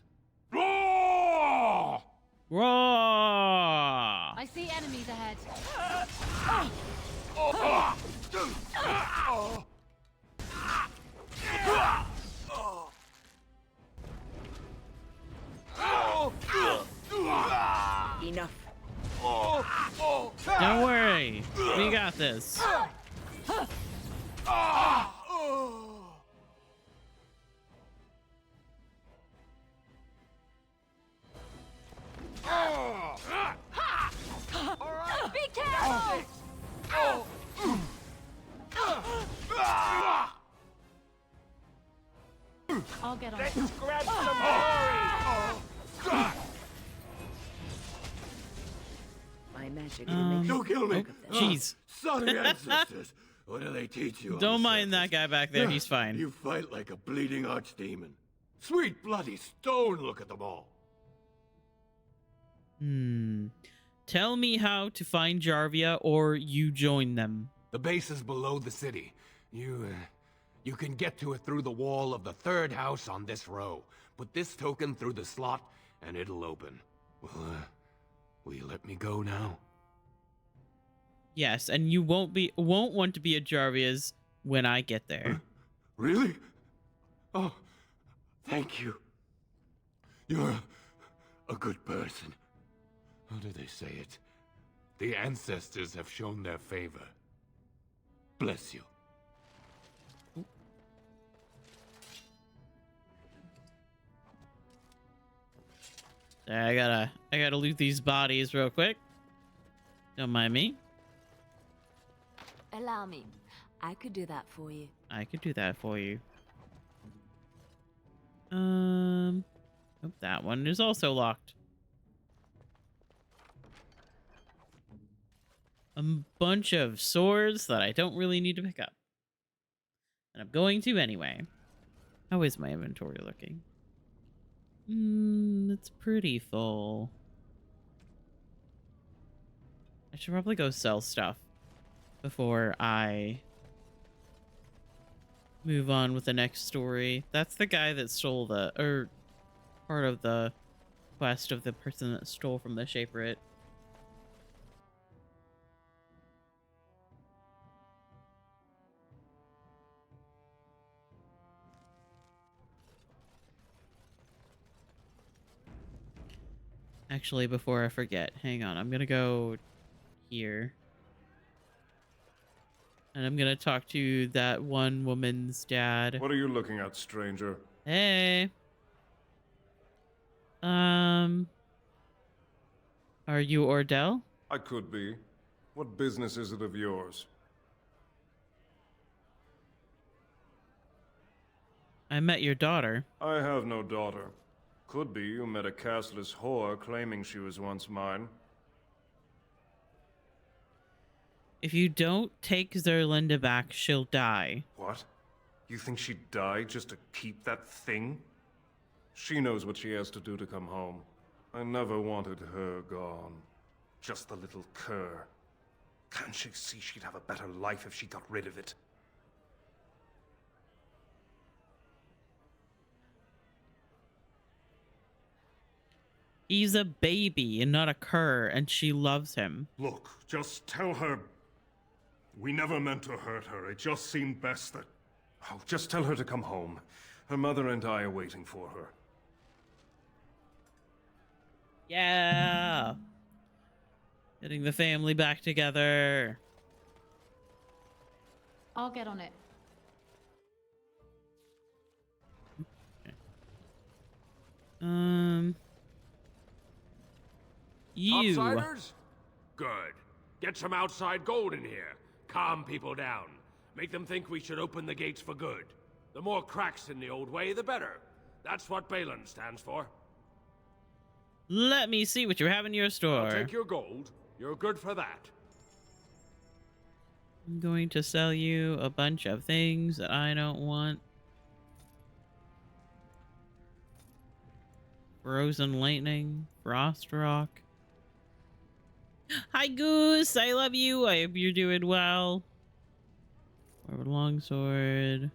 A: Raw! Raw!
R: I see enemies ahead.
E: Enough.
A: Don't worry. We got this.
R: Be careful! I'll get on.
M: Let's grab some glory!
E: My magic will make
V: Don't kill me!
A: Jeez.
V: Sorry, ancestors. What do they teach you?
A: Don't mind that guy back there. He's fine.
V: You fight like a bleeding archdemon. Sweet bloody stone, look at them all.
A: Tell me how to find Jarvia or you join them.
O: The base is below the city. You can get to it through the wall of the 3rd house on this row. Put this token through the slot, and it'll open. Well, will you let me go now?
A: Yes, and you won't want to be at Jarvia's when I get there.
V: Really? Oh, thank you. You're a good person. How do they say it? The ancestors have shown their favor. Bless you.
A: I gotta loot these bodies real quick. Don't mind me.
C: Allow me. I could do that for you.
A: I could do that for you. Oh, that one is also locked. A bunch of swords that I don't really need to pick up. And I'm going to anyway. How is my inventory looking? It's pretty full. I should probably go sell stuff before I move on with the next story. That's the guy that stole part of the quest of the person that stole from the Shaperate. Actually, before I forget, hang on. I'm gonna go here. And I'm gonna talk to that one woman's dad.
H: What are you looking at, stranger?
A: Hey. Are you Ordell?
H: I could be. What business is it of yours?
A: I met your daughter.
H: I have no daughter. Could be you met a castless whore claiming she was once mine.
A: If you don't take Zerlinda back, she'll die.
H: What? You think she'd die just to keep that thing? She knows what she has to do to come home. I never wanted her gone. Just the little cur. Can't she see she'd have a better life if she got rid of it?
A: He's a baby and not a cur, and she loves him.
H: Look, just tell her... We never meant to hurt her. It just seemed best that... Oh, just tell her to come home. Her mother and I are waiting for her.
A: Yeah! Getting the family back together.
R: I'll get on it.
A: You.
O: Outsiders? Good. Get some outside gold in here. Calm people down. Make them think we should open the gates for good. The more cracks in the old way, the better. That's what Balin stands for.
A: Let me see what you have in your store.
O: I'll take your gold. You're good for that.
A: I'm going to sell you a bunch of things that I don't want. Frozen lightning, frost rock. Hi Goose, I love you. I hope you're doing well. Dwarven longsword,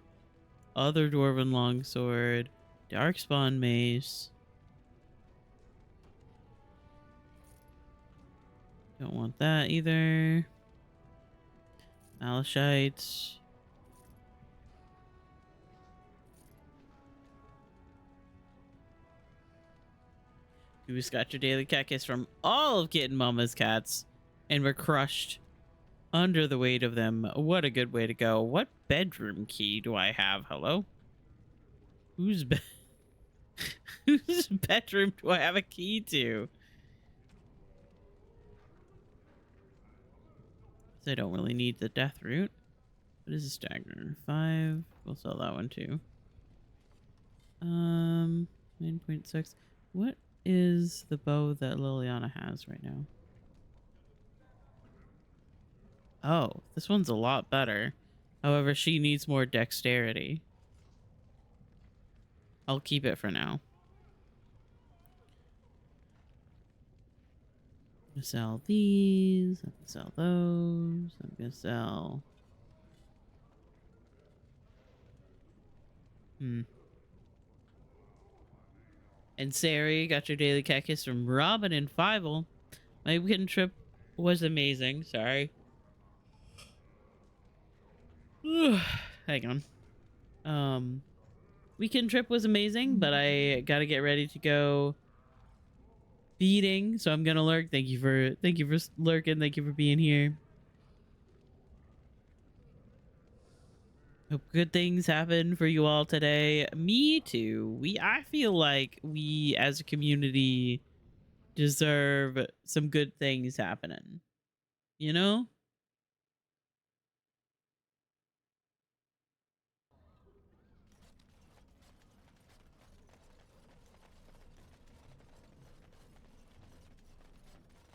A: other dwarven longsword, darkspawn mace. Don't want that either. Malachite. Goose got your daily cat kiss from all of Kitten Mama's cats and were crushed under the weight of them. What a good way to go. What bedroom key do I have? Hello? Whose bedroom do I have a key to? I don't really need the death root. What is a stagger? 5. We'll sell that one too. 9.6. What is the bow that Liliana has right now? Oh, this one's a lot better. However, she needs more dexterity. I'll keep it for now. I'm gonna sell these. I'm gonna sell those. I'm gonna sell... And Sari, got your daily cat kiss from Robin and Fievel. My weekend trip was amazing. Sorry. Hang on. Weekend trip was amazing, but I gotta get ready to go feeding, so I'm gonna lurk. Thank you for lurking. Thank you for being here. Hope good things happen for you all today. Me too. I feel like we as a community deserve some good things happening. You know?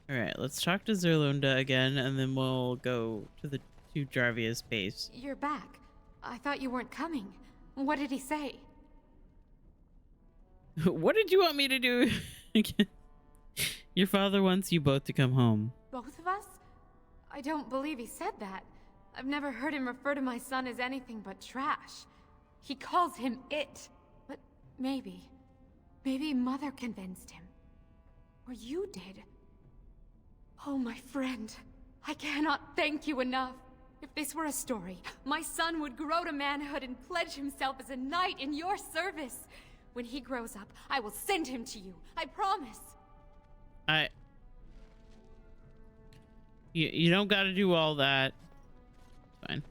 A: Alright, let's talk to Zerlunda again, and then we'll go to Jarvia's base.
S: You're back. I thought you weren't coming. What did he say?
A: What did you want me to do? Your father wants you both to come home.
S: Both of us? I don't believe he said that. I've never heard him refer to my son as anything but trash. He calls him it. But maybe Mother convinced him. Or you did. Oh, my friend. I cannot thank you enough. If this were a story, my son would grow to manhood and pledge himself as a knight in your service. When he grows up, I will send him to you. I promise.
A: You don't gotta do all that. It's fine.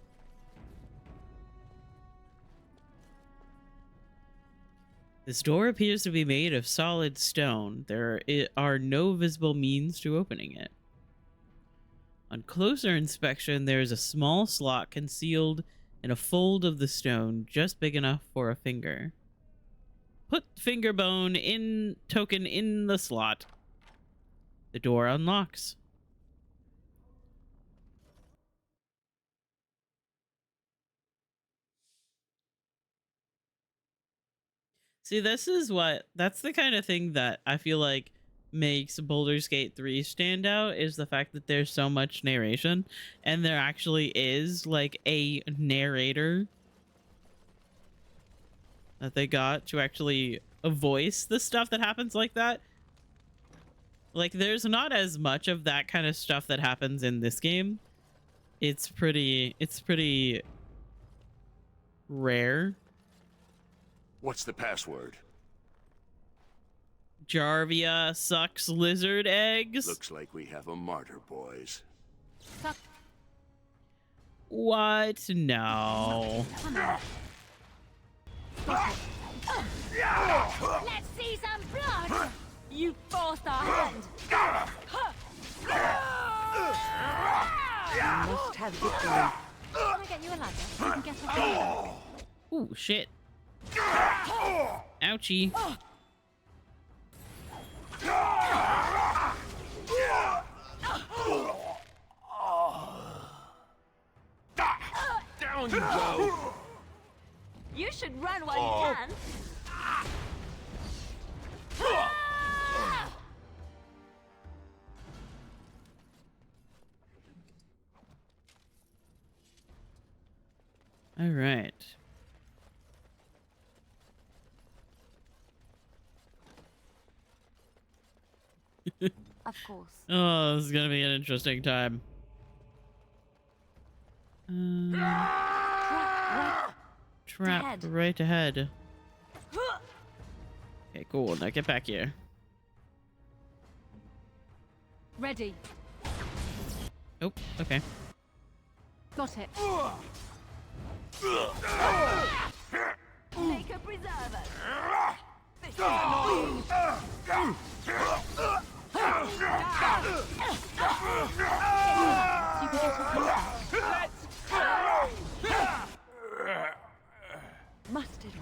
A: This door appears to be made of solid stone. There are no visible means to opening it. On closer inspection, there is a small slot concealed in a fold of the stone, just big enough for a finger. Put finger bone token in the slot. The door unlocks. See, that's the kind of thing that I feel like makes Baldur's Gate 3 stand out, is the fact that there's so much narration, and there actually is like a narrator that they got to actually voice the stuff that happens like that. Like, there's not as much of that kind of stuff that happens in this game. It's pretty rare.
T: What's the password?
A: Jarvia sucks lizard eggs.
T: Looks like we have a martyr, boys.
A: What? No.
R: Let's see some blood! You forced our hand!
E: You must have victory.
R: Can I get you a ladder? You can get off.
A: Ooh, shit. Ouchie.
O: Down you go!
R: You should run while you can.
A: All right.
C: Of course.
A: Oh, this is gonna be an interesting time. Trap right ahead. Okay, cool. Now get back here.
R: Ready.
A: Oh, okay.
R: Got it. Make a preserver. This is annoying. You can get us.
E: Must it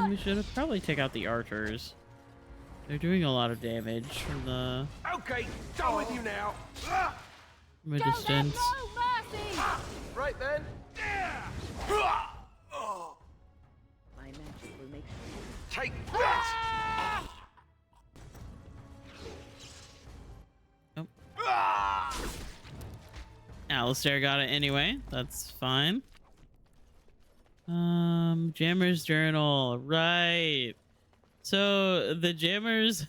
A: We should have probably take out the archers. They're doing a lot of damage from the
O: Okay, done with you now.
A: from a distance.
O: Right then.
E: My magic will make
O: Take that.
A: Alistair got it anyway. That's fine. Jammer's journal, right? So the Jammer's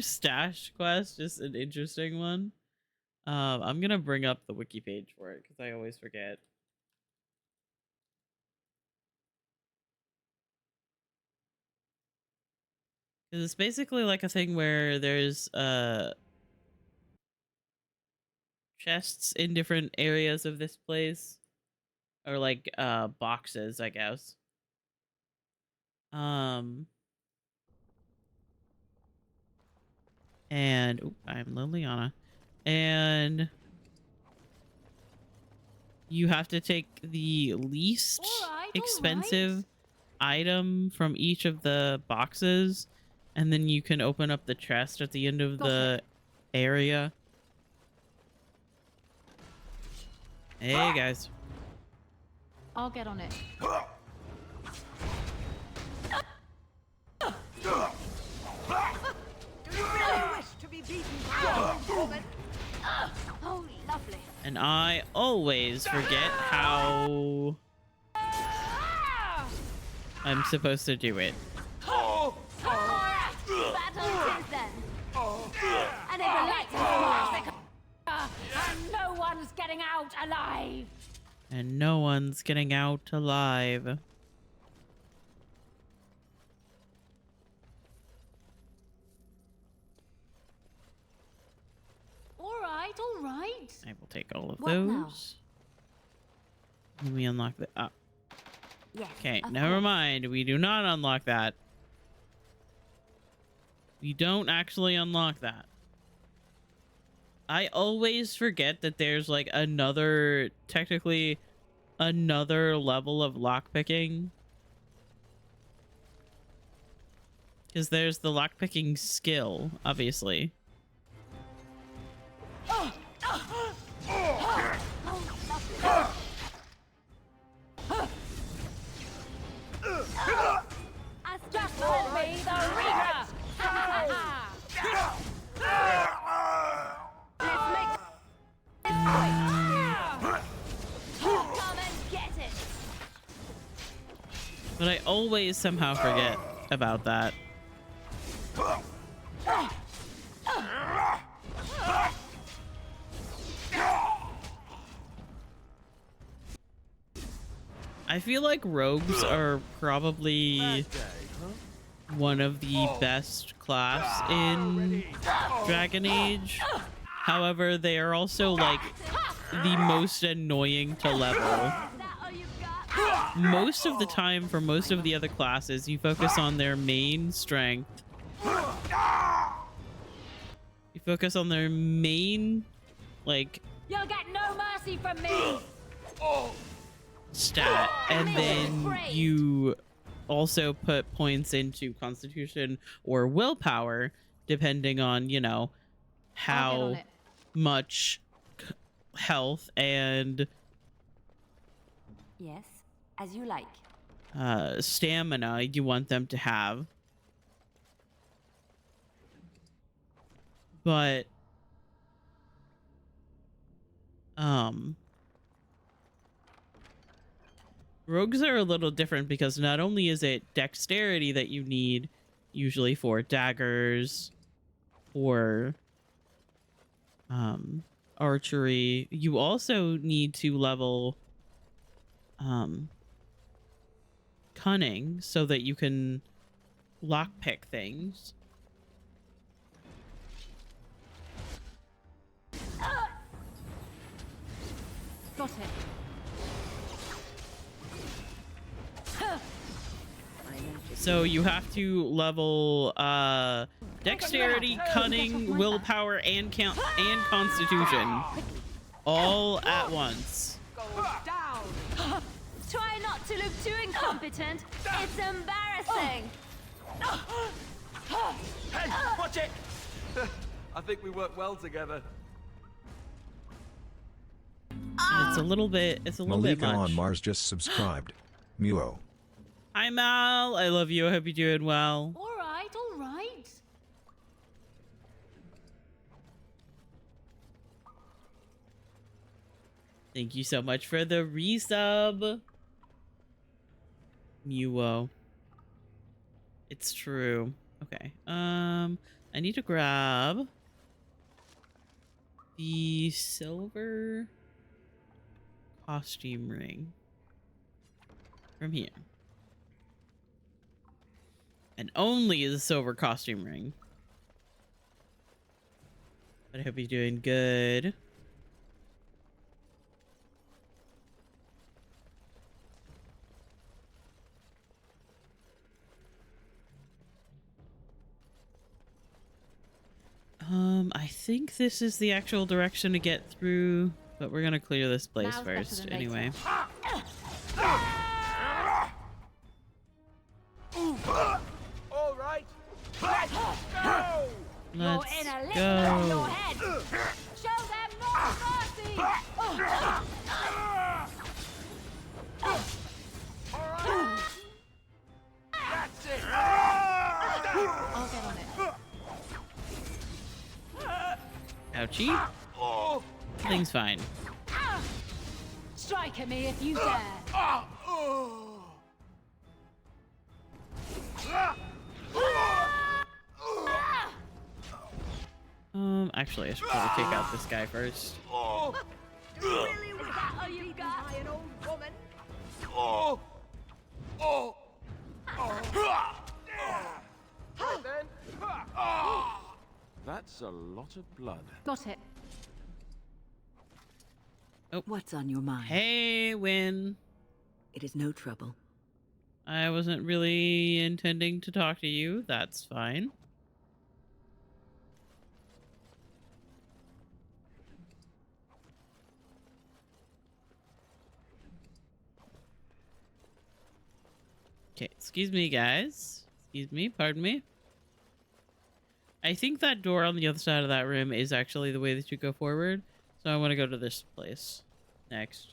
A: stash quest is an interesting one. I'm gonna bring up the wiki page for it because I always forget. It's basically like a thing where there's chests in different areas of this place, or like boxes, I guess. And ooh, I'm Liliana, and you have to take the least expensive item from each of the boxes, and then you can open up the chest at the end of the area. Hey guys.
R: I'll get on it.
E: Do you really wish to be beaten down, woman?
R: Oh, lovely.
A: And I always forget how I'm supposed to do it.
R: Battle tis then. And if you like to massacre, and no one's getting out alive.
A: And no one's getting out alive.
R: All right.
A: I will take all of
R: What
A: those.
R: now?
A: Let me unlock the up.
C: Yes.
A: Okay,
C: of
A: never
C: course.
A: mind. We do not unlock that. We don't actually unlock that. I always forget that there's like technically another level of lockpicking. Because there's the lockpicking skill, obviously.
R: Just call me the Reaper! Let's make this quick! Come and get it!
A: But I always somehow forget about that. I feel like rogues are probably one of the best class in Dragon Age. However, they are also like the most annoying to level. Most of the time for most of the other classes, you focus on their main strength. You focus on their main, like,
R: You'll get no mercy from me!
A: stat, and then you also put points into constitution or willpower, depending on, you know, how much health and
C: Yes, as you like.
A: stamina you want them to have. But rogues are a little different because not only is it dexterity that you need usually for daggers or archery, you also need to level cunning so that you can lockpick things.
R: Got it.
A: So you have to level dexterity, cunning, willpower, and constitution all at once.
C: Try not to look too incompetent. It's embarrassing.
B: Hey, watch it! I think we work well together.
A: And it's a little bit bit
G: Malika
A: much.
G: on Mars just subscribed. Muo.
A: Hi Mal, I love you. I hope you're doing well.
R: All right, all right.
A: Thank you so much for the resub. Muo. It's true. Okay. I need to grab the silver costume ring from here. And only the silver costume ring. But I hope you're doing good. I think this is the actual direction to get through, but we're gonna clear this place
R: Now's
A: first
R: better than
A: anyway.
B: All right, let's go!
A: Let's
R: You're in a lick
A: go.
R: on your head. Show them no mercy.
B: All right, that's it.
R: I'll get on it.
A: Ouchie.
B: Oh.
A: Thing's fine.
R: Strike at me if you dare.
A: Actually, I should probably take out this guy first.
R: Really, was that all you got? An old woman.
B: Oh. Oh. That's a lot of blood.
R: Got it.
A: Oh.
E: What's on your mind?
A: Hey, Win.
E: It is no trouble.
A: I wasn't really intending to talk to you. That's fine. Okay, excuse me, guys. Excuse me, pardon me. I think that door on the other side of that room is actually the way that you go forward. So I want to go to this place next.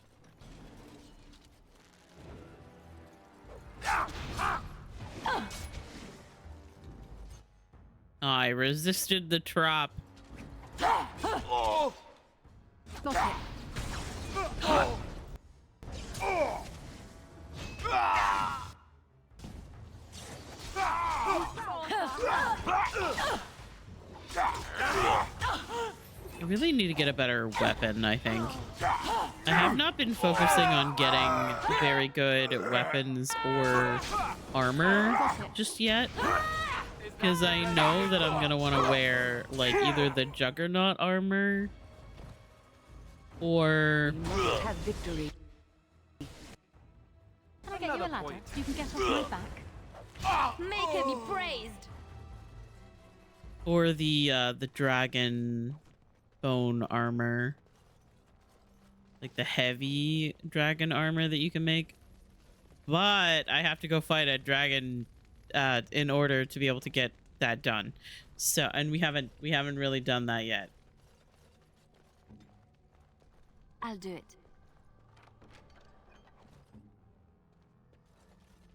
A: I resisted the trap.
R: Got it.
A: I really need to get a better weapon, I think. I have not been focusing on getting very good weapons or armor just yet. Because I know that I'm going to want to wear, like, either the Juggernaut armor or...
E: We must have victory.
R: Can I get you a ladder so you can get off my back?
C: Make her be praised.
A: Or the dragon bone armor. Like the heavy dragon armor that you can make. But I have to go fight a dragon in order to be able to get that done. So, and we haven't really done that yet.
C: I'll do it.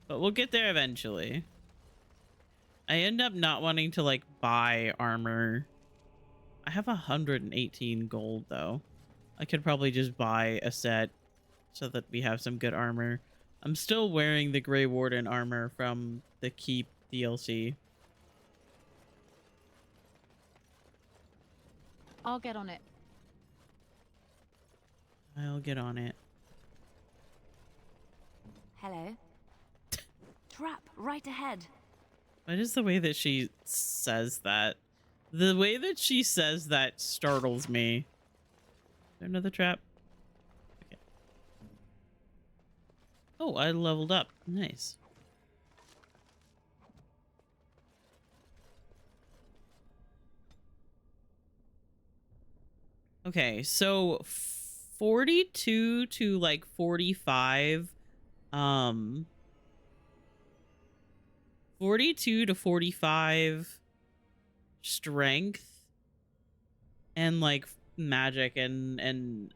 A: But we'll get there eventually. I end up not wanting to like buy armor. I have 118 gold though. I could probably just buy a set so that we have some good armor. I'm still wearing the Grey Warden armor from the Keep DLC.
R: I'll get on it.
A: I'll get on it.
C: Hello. Trap right ahead.
A: What is the way that she says that? The way that she says that startles me. Is there another trap? Okay. Oh, I leveled up. Nice. Okay, so 42 to like 45 42 to 45 strength and like magic and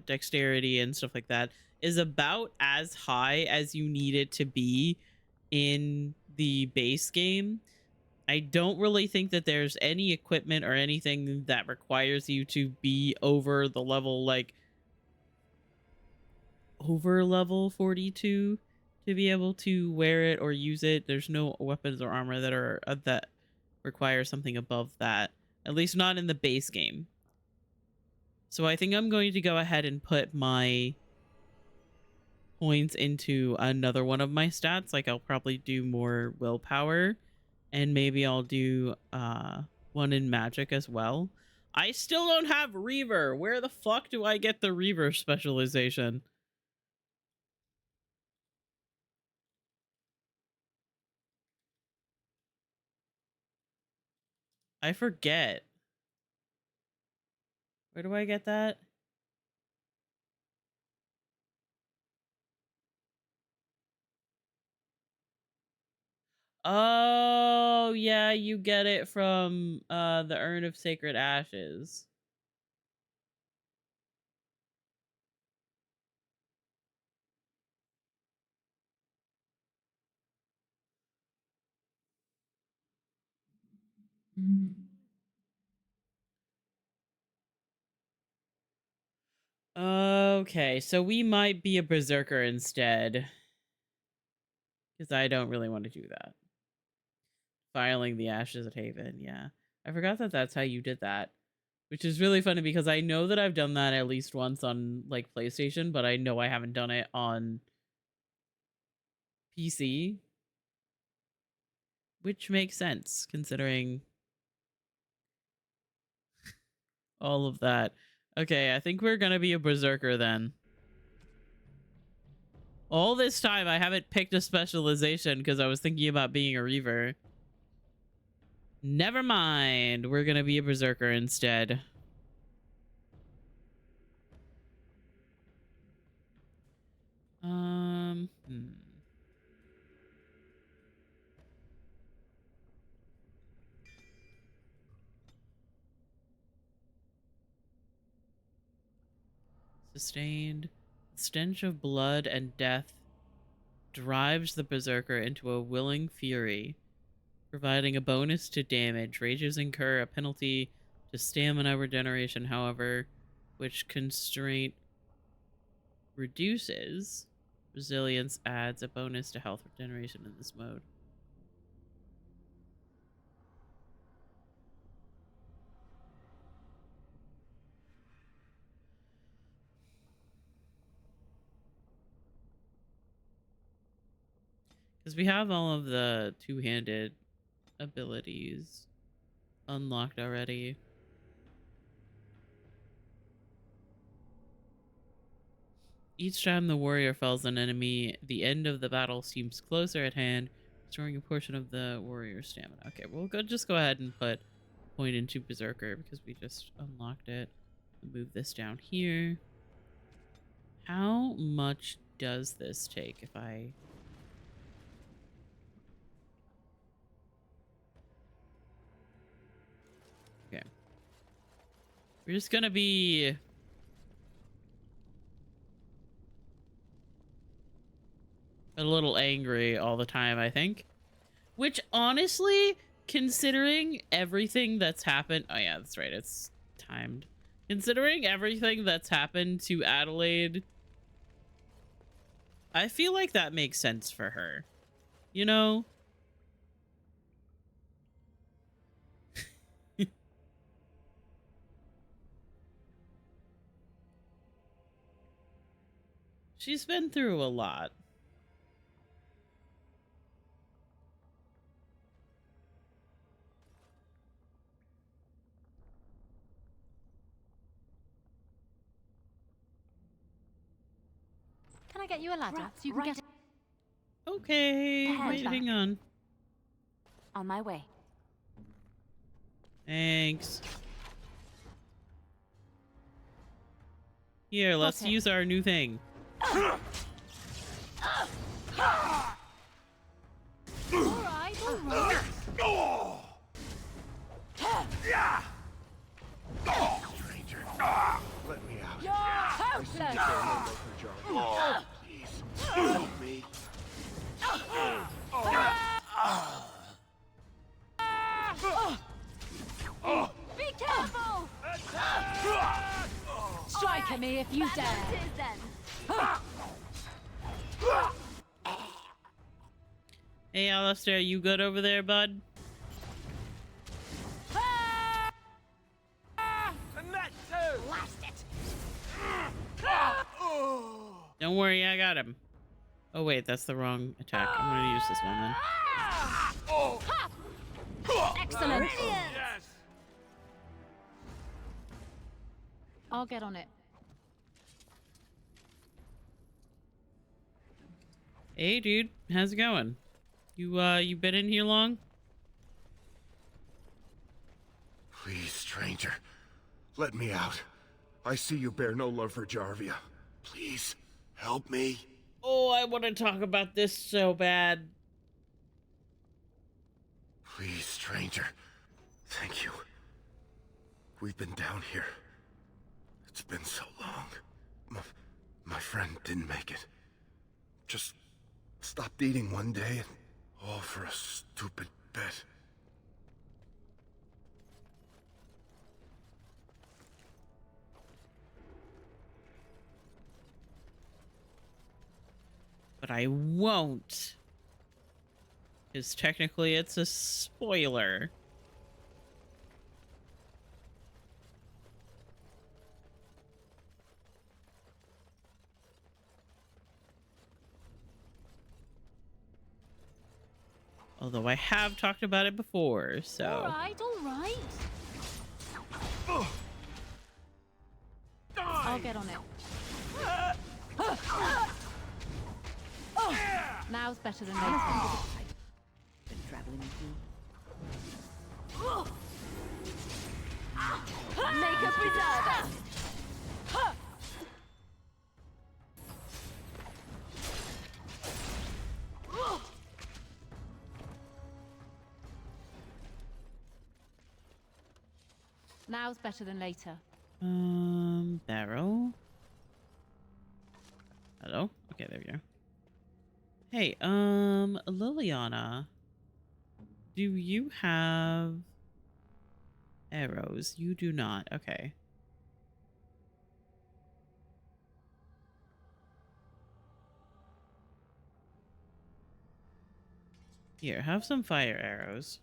A: dexterity and stuff like that is about as high as you need it to be in the base game. I don't really think that there's any equipment or anything that requires you to be over the level, like over level 42 to be able to wear it or use it. There's no weapons or armor that are that require something above that, at least not in the base game. So I think I'm going to go ahead and put my points into another one of my stats. Like I'll probably do more willpower, and maybe I'll do one in magic as well. I still don't have Reaver. Where the fuck do I get the Reaver specialization? I forget. Where do I get that? Oh, yeah, you get it from the Urn of Sacred Ashes. Okay, so we might be a berserker instead. Because I don't really want to do that. Filing the Ashes at Haven, yeah. I forgot that that's how you did that. Which is really funny because I know that I've done that at least once on, like, PlayStation, but I know I haven't done it on PC. Which makes sense, considering all of that. Okay, I think we're gonna be a berserker then. All this time, I haven't picked a specialization because I was thinking about being a Reaver. Never mind. We're gonna be a berserker instead. Sustained. Stench of blood and death drives the berserker into a willing fury, providing a bonus to damage. Rages incur a penalty to stamina regeneration, however, which constraint reduces. Resilience adds a bonus to health regeneration in this mode. Because we have all of the two-handed abilities unlocked already. Each time the warrior fells an enemy, the end of the battle seems closer at hand, restoring a portion of the warrior's stamina. Okay, we'll just go ahead and put point into Berserker because we just unlocked it. Move this down here. How much does this take if I... Okay. We're just gonna be... a little angry all the time, I think. Which, honestly, considering everything that's happened... Oh, yeah, that's right. It's timed. Considering everything that's happened to Adelaide, I feel like that makes sense for her. You know? She's been through a lot.
R: Can I get you a ladder so you can get...
A: Okay, wait, hang on.
C: On my way.
A: Thanks. Here, let's use our new thing.
R: Alright, alright.
Q: Stranger, let me out.
R: You're hopeless!
Q: Please, help me.
R: Be careful! Strike at me if you dare.
A: Hey, Alistair, you good over there, bud?
M: And that too!
R: Blast it!
A: Don't worry, I got him. Oh, wait, that's the wrong attack. I'm gonna use this one then.
R: Excellent!
M: Yes!
R: I'll get on it.
A: Hey, dude, how's it going? You been in here long?
Q: Please, stranger, let me out. I see you bear no love for Jarvia. Please, help me.
A: Oh, I want to talk about this so bad.
Q: Please, stranger. Thank you. We've been down here. It's been so long. My friend didn't make it. Just stopped eating one day, and all for a stupid bet.
A: But I won't. Because technically it's a spoiler. Although I have talked about it before, so...
R: Alright, alright. I'll get on it. Now's better than later.
E: Been traveling with you.
R: Make a preserver! Now's better than later.
A: Barrow? Hello? Okay, there we go. Hey, Liliana. Do you have arrows? You do not. Okay. Here, have some fire arrows.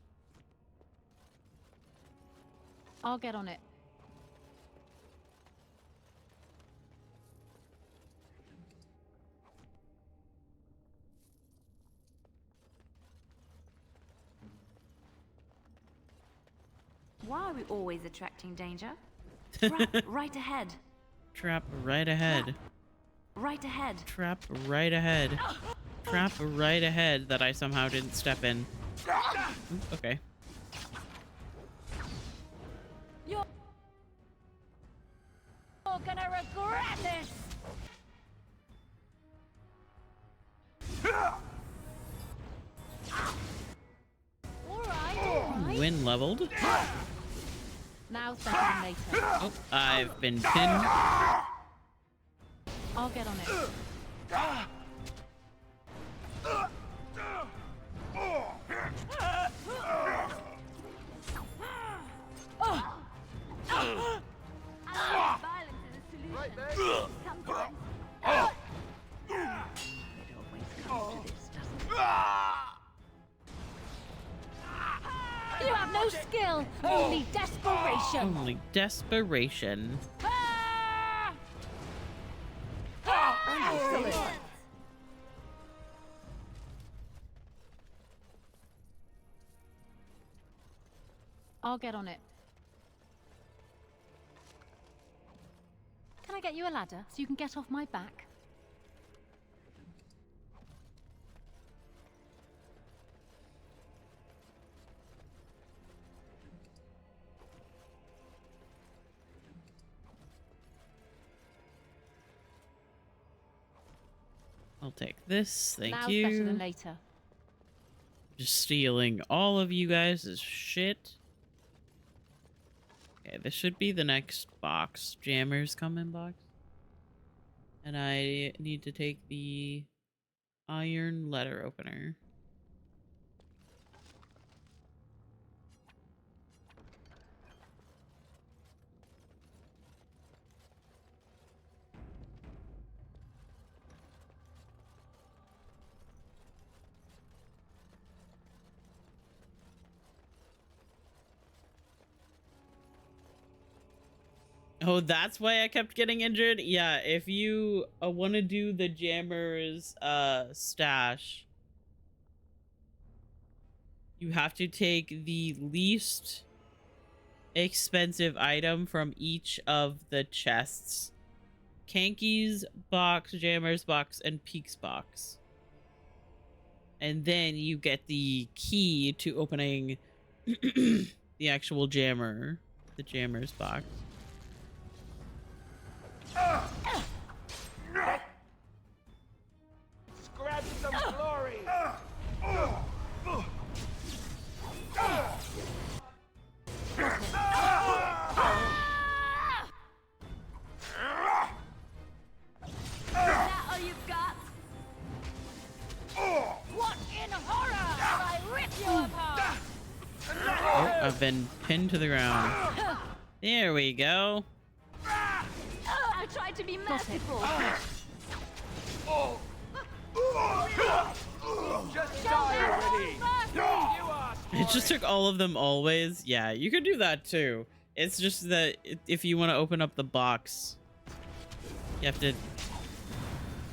R: I'll get on it.
C: Why are we always attracting danger? Trap right ahead.
A: Trap right ahead.
C: Trap right ahead.
A: Trap right ahead. Trap right ahead that I somehow didn't step in. Ooh, okay.
R: You're gonna regret this! Alright.
A: Win leveled.
R: Now's better than later.
A: Oh, I've been pinned.
R: I'll get on it. You have no skill, only desperation.
A: Only desperation.
R: I'll get on it. Can I get you a ladder so you can get off my back?
A: I'll take this. Thank
R: Now's
A: you.
R: better than later.
A: Just stealing all of you guys' shit. Okay, this should be the next box. Jammers coming box. And I need to take the iron letter opener. Oh, that's why I kept getting injured? Yeah, if you want to do the Jammer's stash, you have to take the least expensive item from each of the chests. Kanki's box, Jammer's box, and Peek's box. And then you get the key to opening the actual Jammer, the Jammer's box.
M: Scratch some glory!
R: Is that all you've got? What in horror? I rip you apart!
A: Oh, I've been pinned to the ground. There we go.
R: I tried to be merciful.
M: Just die already! You are
A: It just took all of them always. Yeah, you could do that too. It's just that if you want to open up the box, you have to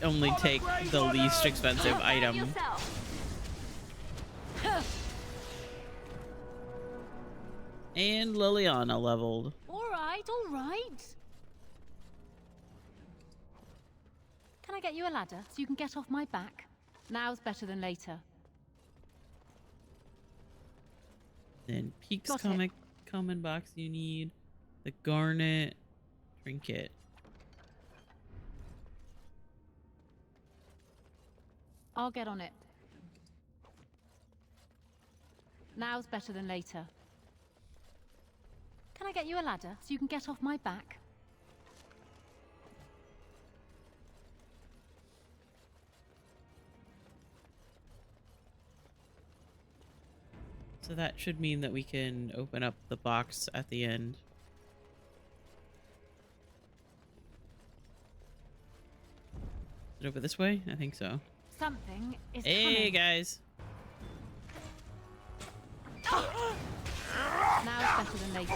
A: only take the least expensive item. And Liliana leveled.
R: Alright, alright. Can I get you a ladder so you can get off my back? Now's better than later.
A: Then Peek's
R: Got it.
A: common box you need. The garnet trinket.
R: I'll get on it. Now's better than later. Can I get you a ladder so you can get off my back?
A: So that should mean that we can open up the box at the end. Is it over this way? I think so.
R: Something is
A: Hey,
R: coming.
A: guys.
R: Now it's better than later.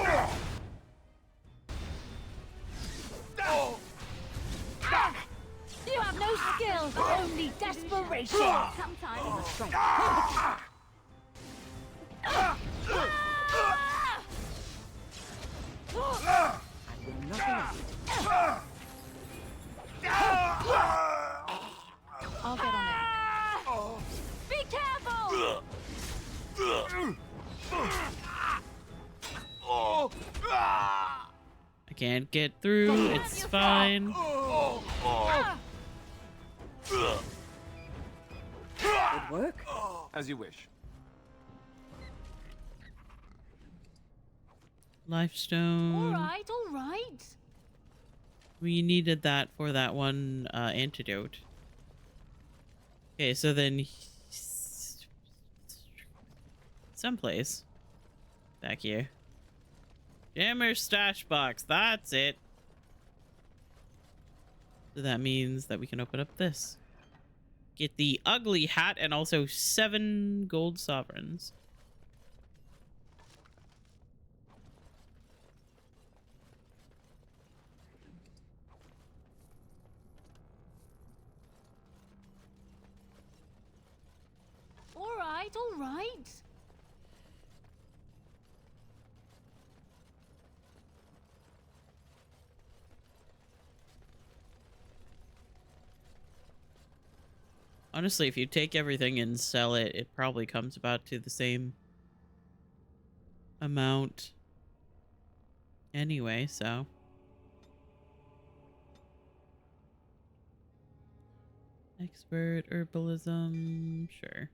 R: You have no skill, only desperation. Sometimes a strength. I will not I'll get on it. Be careful!
A: I can't get through. It's fine.
E: Good work.
B: As you wish.
A: Lifestone.
R: All right, all right.
A: We needed that for that one antidote. Okay, so then someplace back here. Jammer's stash box. That's it. So that means that we can open up this. Get the ugly hat and also 7 gold sovereigns.
R: All right, all right.
A: Honestly, if you take everything and sell it, it probably comes about to the same amount anyway, so. Expert herbalism, sure.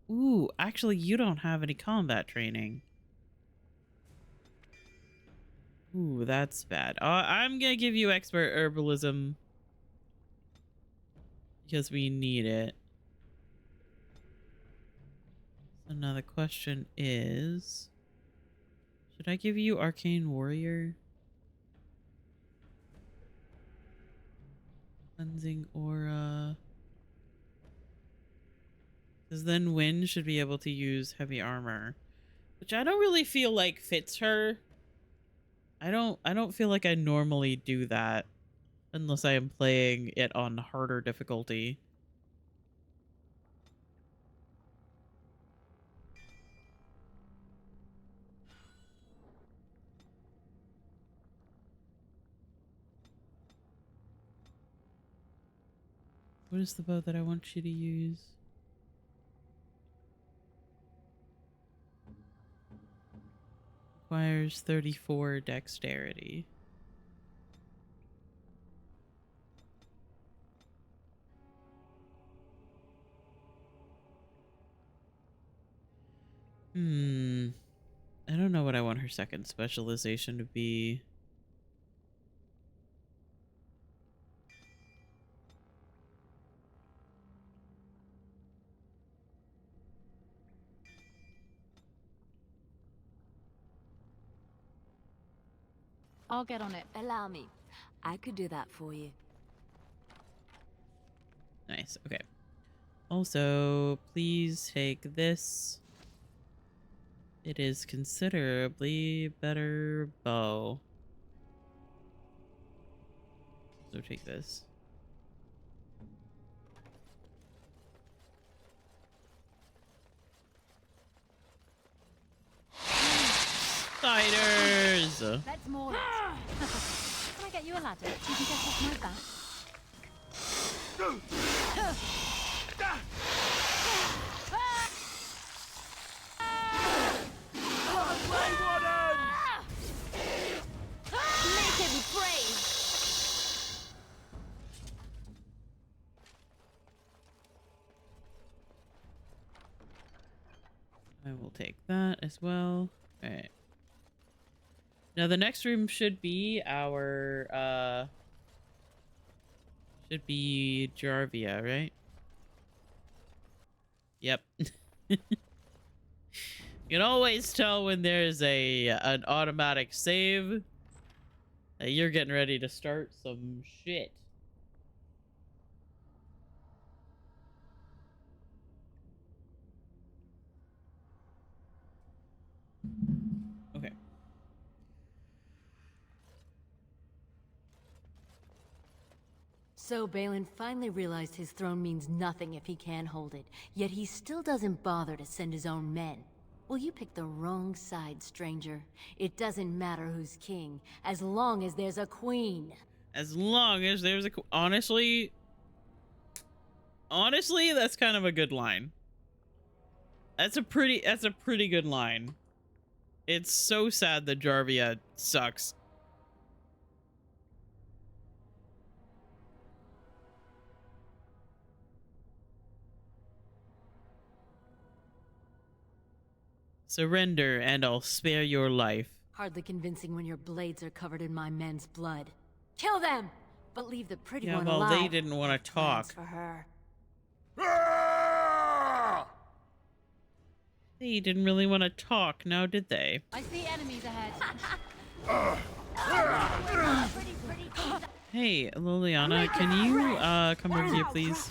A: Ooh, actually, you don't have any combat training. Ooh, that's bad. I'm gonna give you expert herbalism because we need it. So now the question is, should I give you arcane warrior? Cleansing aura. Because then Wynn should be able to use heavy armor, which I don't really feel like fits her. I don't feel like I normally do that unless I am playing it on harder difficulty. What is the bow that I want you to use? Requires 34 dexterity. I don't know what I want her second specialization to be.
R: I'll get on it.
C: Allow me. I could do that for you.
A: Nice, okay. Also, please take this. It is considerably better bow. So take this. Spiders!
R: Let's maul it. Can I get you a ladder? You can get off my back.
C: Make him brave!
A: I will take that as well. Alright. Now the next room should be our should be Jarvia, right? Yep. You can always tell when there's an automatic save that you're getting ready to start some shit. Okay.
P: So Balin finally realized his throne means nothing if he can't hold it, yet he still doesn't bother to send his own men. Well, you picked the wrong side, stranger. It doesn't matter who's king, as long as there's a queen.
A: As long as there's a... Honestly, that's kind of a good line. That's a pretty good line. It's so sad that Jarvia sucks. Surrender and I'll spare your life.
P: Hardly convincing when your blades are covered in my men's blood. Kill them, but leave the pretty one
A: well,
P: alive.
A: they didn't want to talk.
P: For her.
A: They didn't really want to talk, now did they?
R: I see enemies ahead.
A: Hey, Liliana, can you come over here, please?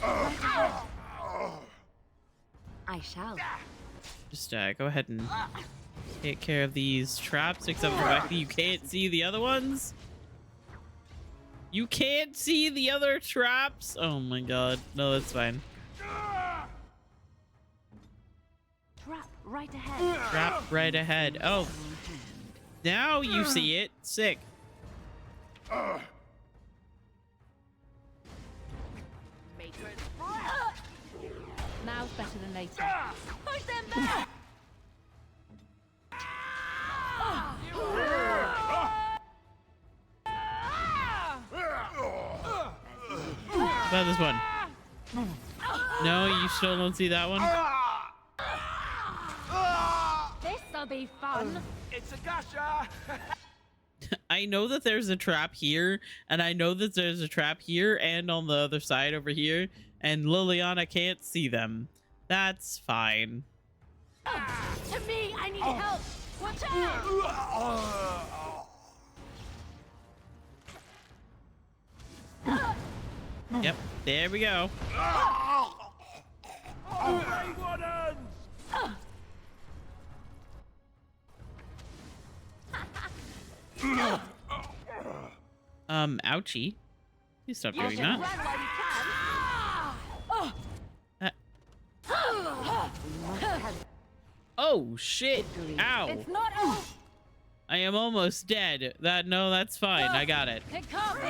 C: I shall.
A: Just go ahead and take care of these traps, except for the fact that you can't see the other ones. You can't see the other traps? Oh my god. No, that's fine.
C: Trap right ahead.
A: Trap right ahead. Oh. Now you see it. Sick.
R: Now's better than later.
C: Push them back!
A: About this one. No, you still don't see that one?
R: This'll be fun.
M: It's a gusher.
A: I know that there's a trap here, and I know that there's a trap here and on the other side over here, and Liliana can't see them. That's fine.
R: To me, I need help. Watch out.
A: Yep, there we go. Ouchie. You stop doing that. Oh shit! Ow!
R: It's not over.
A: I am almost dead. No, that's fine. I got it.
R: It can't be.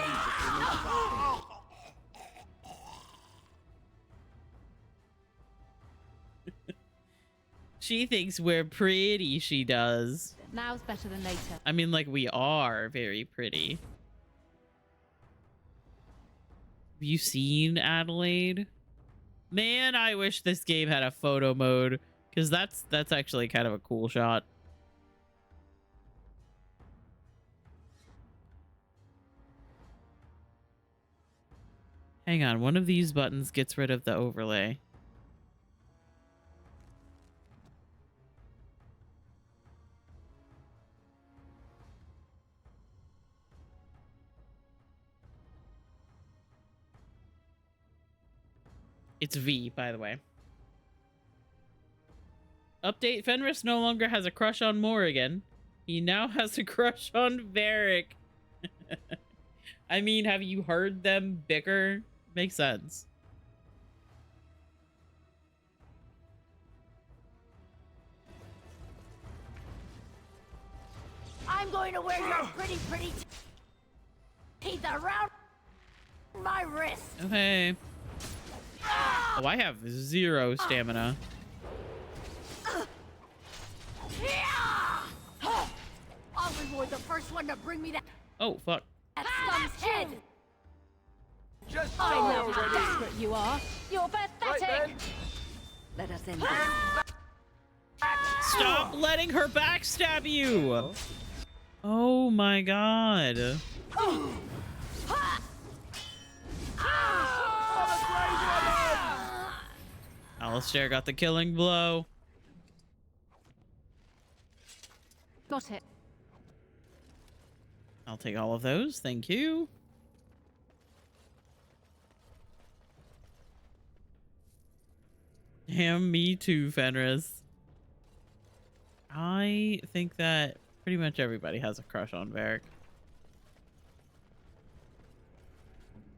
A: She thinks we're pretty, she does.
R: Now's better than later.
A: I mean, like, we are very pretty. Have you seen Adelaide? Man, I wish this game had a photo mode, because that's actually kind of a cool shot. Hang on, one of these buttons gets rid of the overlay. It's V, by the way. Update: Fenris no longer has a crush on Morrigan. He now has a crush on Varric. I mean, have you heard them bicker? Makes sense.
R: I'm going to wear your pretty teeth around my wrist.
A: Okay. Oh, I have 0 stamina.
R: I'll reward the first one to bring me that
A: Oh, fuck.
R: scum's head.
M: Just
R: I
M: die
R: know how
M: already.
R: desperate you are. You're pathetic.
E: Let us end this.
A: Stop letting her backstab you! Oh my god. Alistair got the killing blow.
I: Got it.
A: I'll take all of those. Thank you. Damn, me too, Fenris. I think that pretty much everybody has a crush on Varric.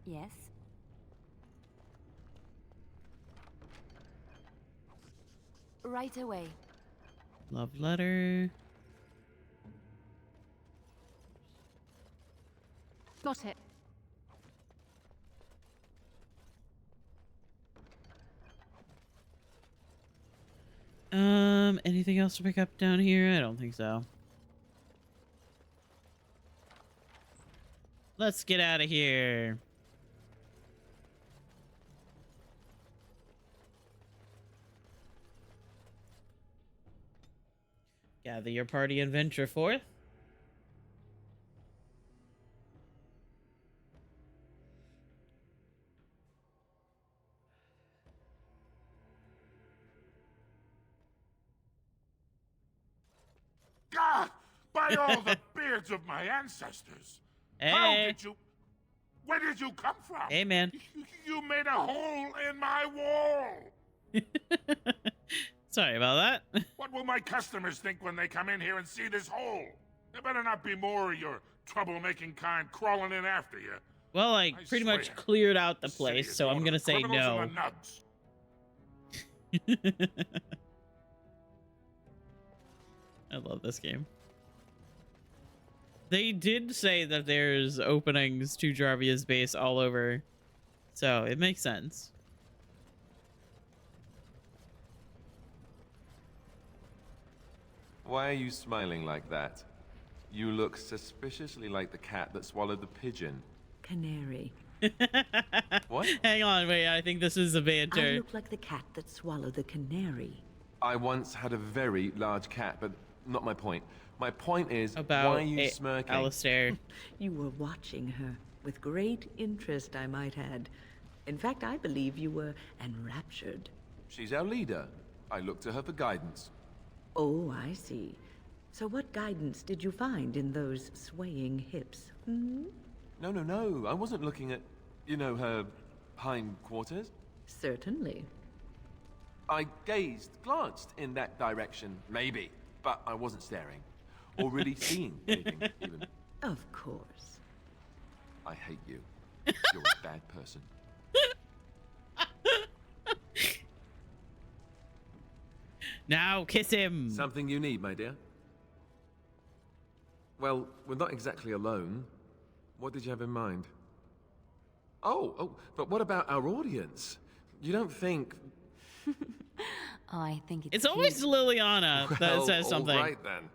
C: Yes. Right away.
A: Love letter.
I: Got it.
A: Anything else to pick up down here? I don't think so. Let's get out of here. Gather your party and venture forth.
F: God! By all the beards of my ancestors! How
A: Hey.
F: did you... Where did you come from?
A: Hey, man.
F: You made a hole in my wall!
A: Sorry about that.
F: What will my customers think when they come in here and see this hole? There better not be more of your troublemaking kind crawling in after you.
A: Well, I pretty much
F: swear,
A: cleared out the
F: city
A: place,
F: is
A: so
F: one
A: I'm
F: of
A: gonna
F: the
A: say
F: criminals
A: no.
F: and the nugs.
A: I love this game. They did say that there's openings to Jarvia's base all over, so it makes sense.
B: Why are you smiling like that? You look suspiciously like the cat that swallowed the pigeon.
E: Canary.
B: What?
A: Hang on, wait, I think this is a
E: I
A: banter.
E: look like the cat that swallowed the canary.
B: I once had a very large cat, but not my point. My point is,
A: About
B: why are you smirking?
A: Alistair.
E: You were watching her with great interest, I might add. In fact, I believe you were enraptured.
B: She's our leader. I look to her for guidance.
E: Oh, I see. So what guidance did you find in those swaying hips? Hmm?
B: No. I wasn't looking at, you know, her hind quarters.
E: Certainly.
B: I glanced in that direction, maybe, but I wasn't staring. Or really seeing anything, even.
E: Of course.
B: I hate you. You're a bad person.
A: Now kiss him.
B: Something you need, my dear? Well, we're not exactly alone. What did you have in mind? Oh, but what about our audience? You don't think...
P: I think
A: It's always Liliana that
B: Well,
A: says something.
B: All right, then.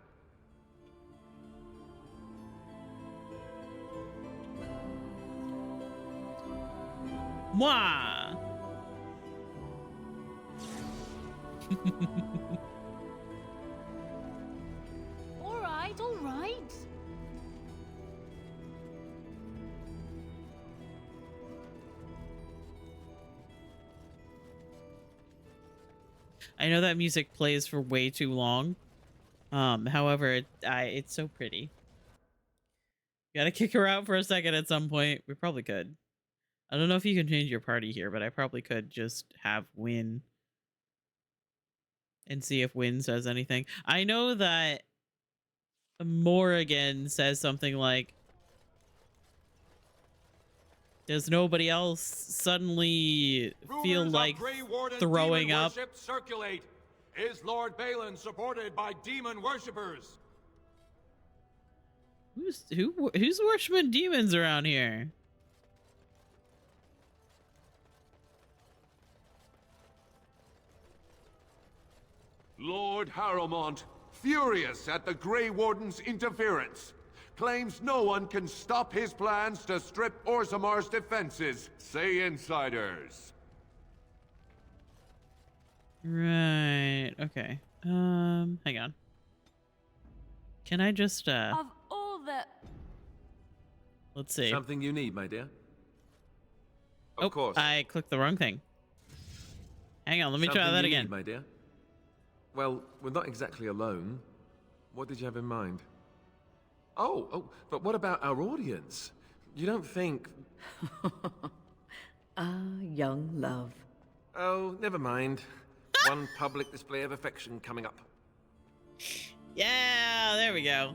A: Mwah!
R: All right.
A: I know that music plays for way too long. However, it's so pretty. Gotta kick her out for a second at some point. We probably could. I don't know if you can change your party here, but I probably could just have Win and see if Win says anything. I know that Morrigan says something like, does nobody else suddenly feel
M: Rumors
A: like
M: of Grey Warden
A: throwing
M: demon
A: up?
M: worship circulate. Is Lord Balin supported by demon worshippers?
A: Who's worshiping demons around here?
T: Lord Harrowmont, furious at the Grey Warden's interference, claims no one can stop his plans to strip Orzamar's defenses, say insiders.
A: Right. Okay. Hang on. Can I just
C: Of all the...
A: let's see.
B: Something you need, my dear? Of course.
A: I clicked the wrong thing. Hang on, let me try
B: Something
A: that
B: you
A: again.
B: need, my dear? Well, we're not exactly alone. What did you have in mind? Oh, but what about our audience? You don't think...
E: Ah, young love.
B: Oh, never mind. One public display of affection coming up.
A: Yeah, there we go.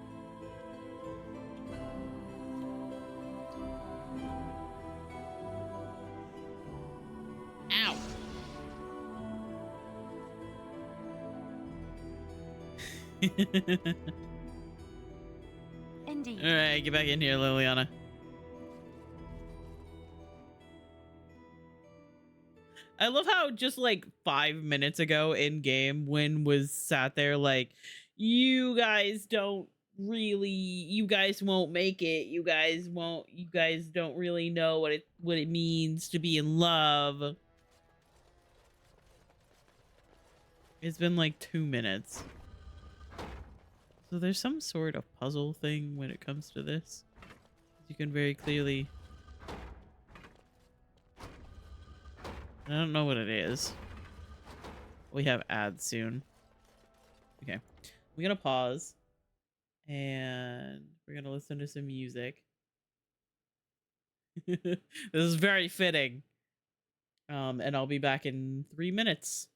A: Ow.
C: Indeed.
A: All right, get back in here, Liliana. I love how just like 5 minutes ago in game, Wynn was sat there like, you guys don't really, you guys won't make it. You guys don't really know what it means to be in love. It's been like 2 minutes. So there's some sort of puzzle thing when it comes to this. You can very clearly... I don't know what it is. We have ads soon. Okay. We're gonna pause. And we're gonna listen to some music. This is very fitting. And I'll be back in 3 minutes.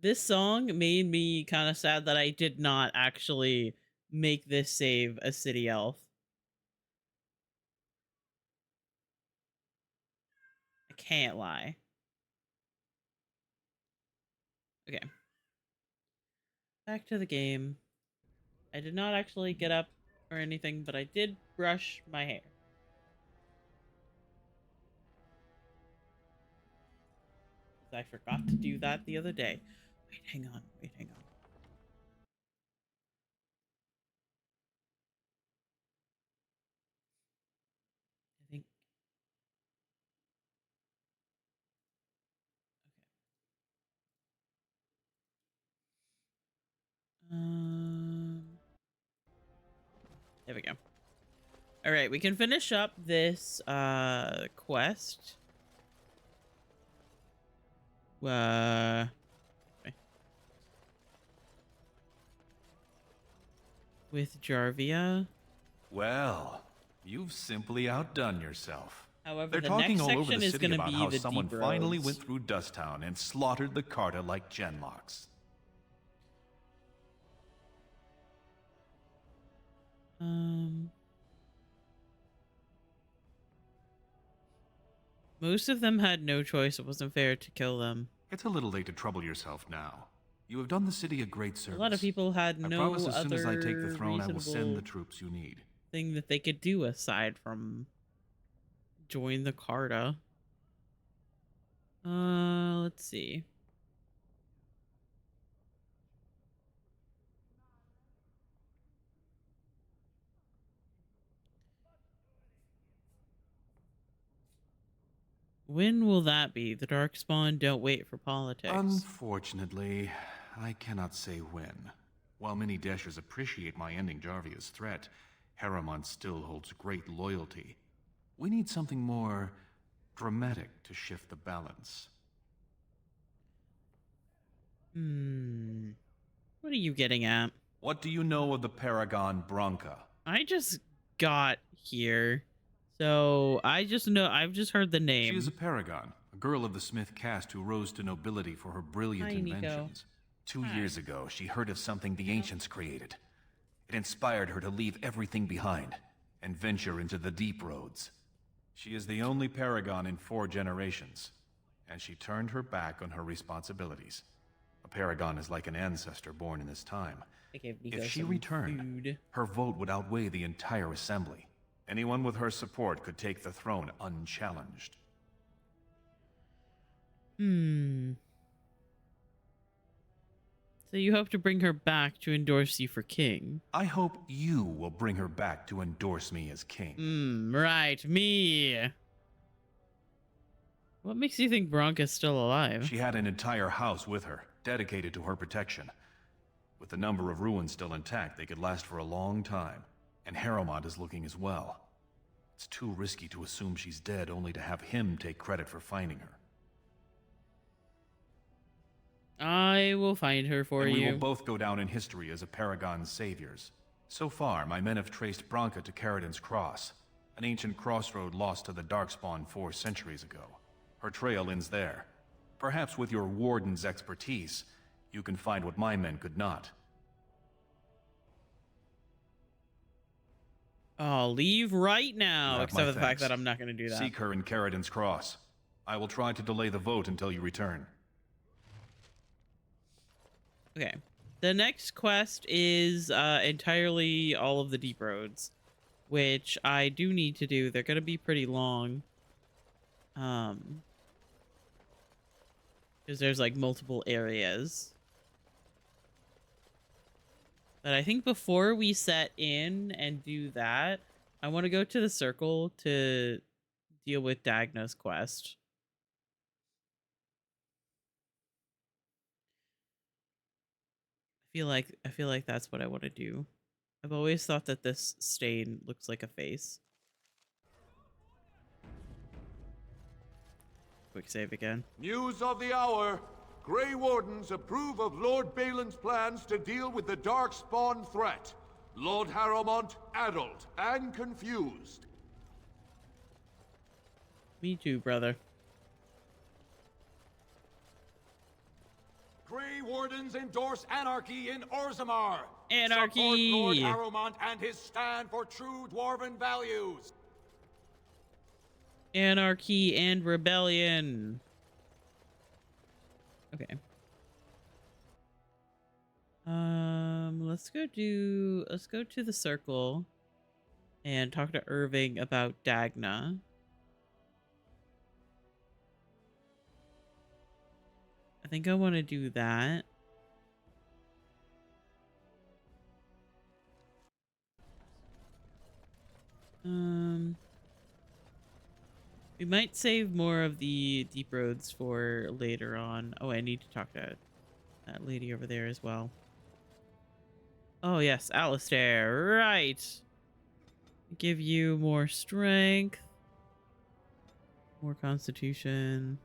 A: This song made me kind of sad that I did not actually make this save a city elf. I can't lie. Okay. Back to the game. I did not actually get up or anything, but I did brush my hair. I forgot to do that the other day. Wait, hang on. Wait, hang on. I think. There we go. All right, we can finish up this quest. Okay. With Jarvia.
N: Well, you've simply outdone yourself.
A: However,
N: They're
A: the
N: talking
A: next
N: all over
A: section
N: the
A: is
N: city
A: going to
N: about
A: be
N: how
A: the
N: someone
A: deep
N: finally
A: roads.
N: went through Dusttown and slaughtered the Carta like genlocks.
A: Most of them had no choice. It wasn't fair to kill them.
N: It's a little late to trouble yourself now. You have done the city a great service.
A: A lot of people had no
N: I promise as soon as I take the
A: other
N: throne, I will send the
A: reasonable
N: troops you need.
A: thing that they could do aside from join the Carta. Let's see. When will that be? The Darkspawn don't wait for politics.
N: Unfortunately, I cannot say when. While many Dashers appreciate my ending Jarvia's threat, Harriman still holds great loyalty. We need something more dramatic to shift the balance.
A: What are you getting at?
N: What do you know of the Paragon Branca?
A: I just got here. So I've just heard the name.
N: She is a paragon, a girl of the Smith caste who rose to nobility for her brilliant
A: Hi, Nico.
N: inventions. 2 years ago, she heard of something the ancients created. It inspired her to leave everything behind and venture into the deep roads. She is the only paragon in 4 generations, and she turned her back on her responsibilities. A paragon is like an ancestor born in this time. If she returned, her vote would outweigh the entire assembly. Anyone with her support could take the throne unchallenged.
A: So you hope to bring her back to endorse you for king?
N: I hope you will bring her back to endorse me as king.
A: Right, me. What makes you think Branca's still alive?
N: She had an entire house with her, dedicated to her protection. With the number of ruins still intact, they could last for a long time. And Harriman is looking as well. It's too risky to assume she's dead only to have him take credit for finding her.
A: I will find her for you.
N: We will both go down in history as a Paragon's saviors. So far, my men have traced Branca to Caridin's Cross, an ancient crossroad lost to the Darkspawn 4 centuries ago. Her trail ends there. Perhaps with your warden's expertise, you can find what my men could not.
A: I'll leave right now,
N: You have
A: except
N: my
A: for the fact
N: thanks.
A: that I'm not going to do that.
N: Seek her in Caridin's Cross. I will try to delay the vote until you return.
A: Okay. The next quest is entirely all of the deep roads, which I do need to do. They're going to be pretty long. Because there's like multiple areas. But I think before we set in and do that, I want to go to the circle to deal with Dagna's quest. I feel like that's what I want to do. I've always thought that this stain looks like a face. Quick save again.
M: News of the hour. Grey Wardens approve of Lord Balin's plans to deal with the Darkspawn threat. Lord Harrowmont addled and confused.
A: Me too, brother.
M: Grey Wardens endorse anarchy in Orzammar.
A: Anarchy!
M: Support Lord Harrowmont and his stand for true dwarven values.
A: Anarchy and rebellion. Okay. Let's go to the circle. and talk to Irving about Dagna. I think I want to do that. We might save more of the deep roads for later on. Oh, I need to talk to that lady over there as well. Oh, yes, Alistair. Right. Give you more strength. More constitution.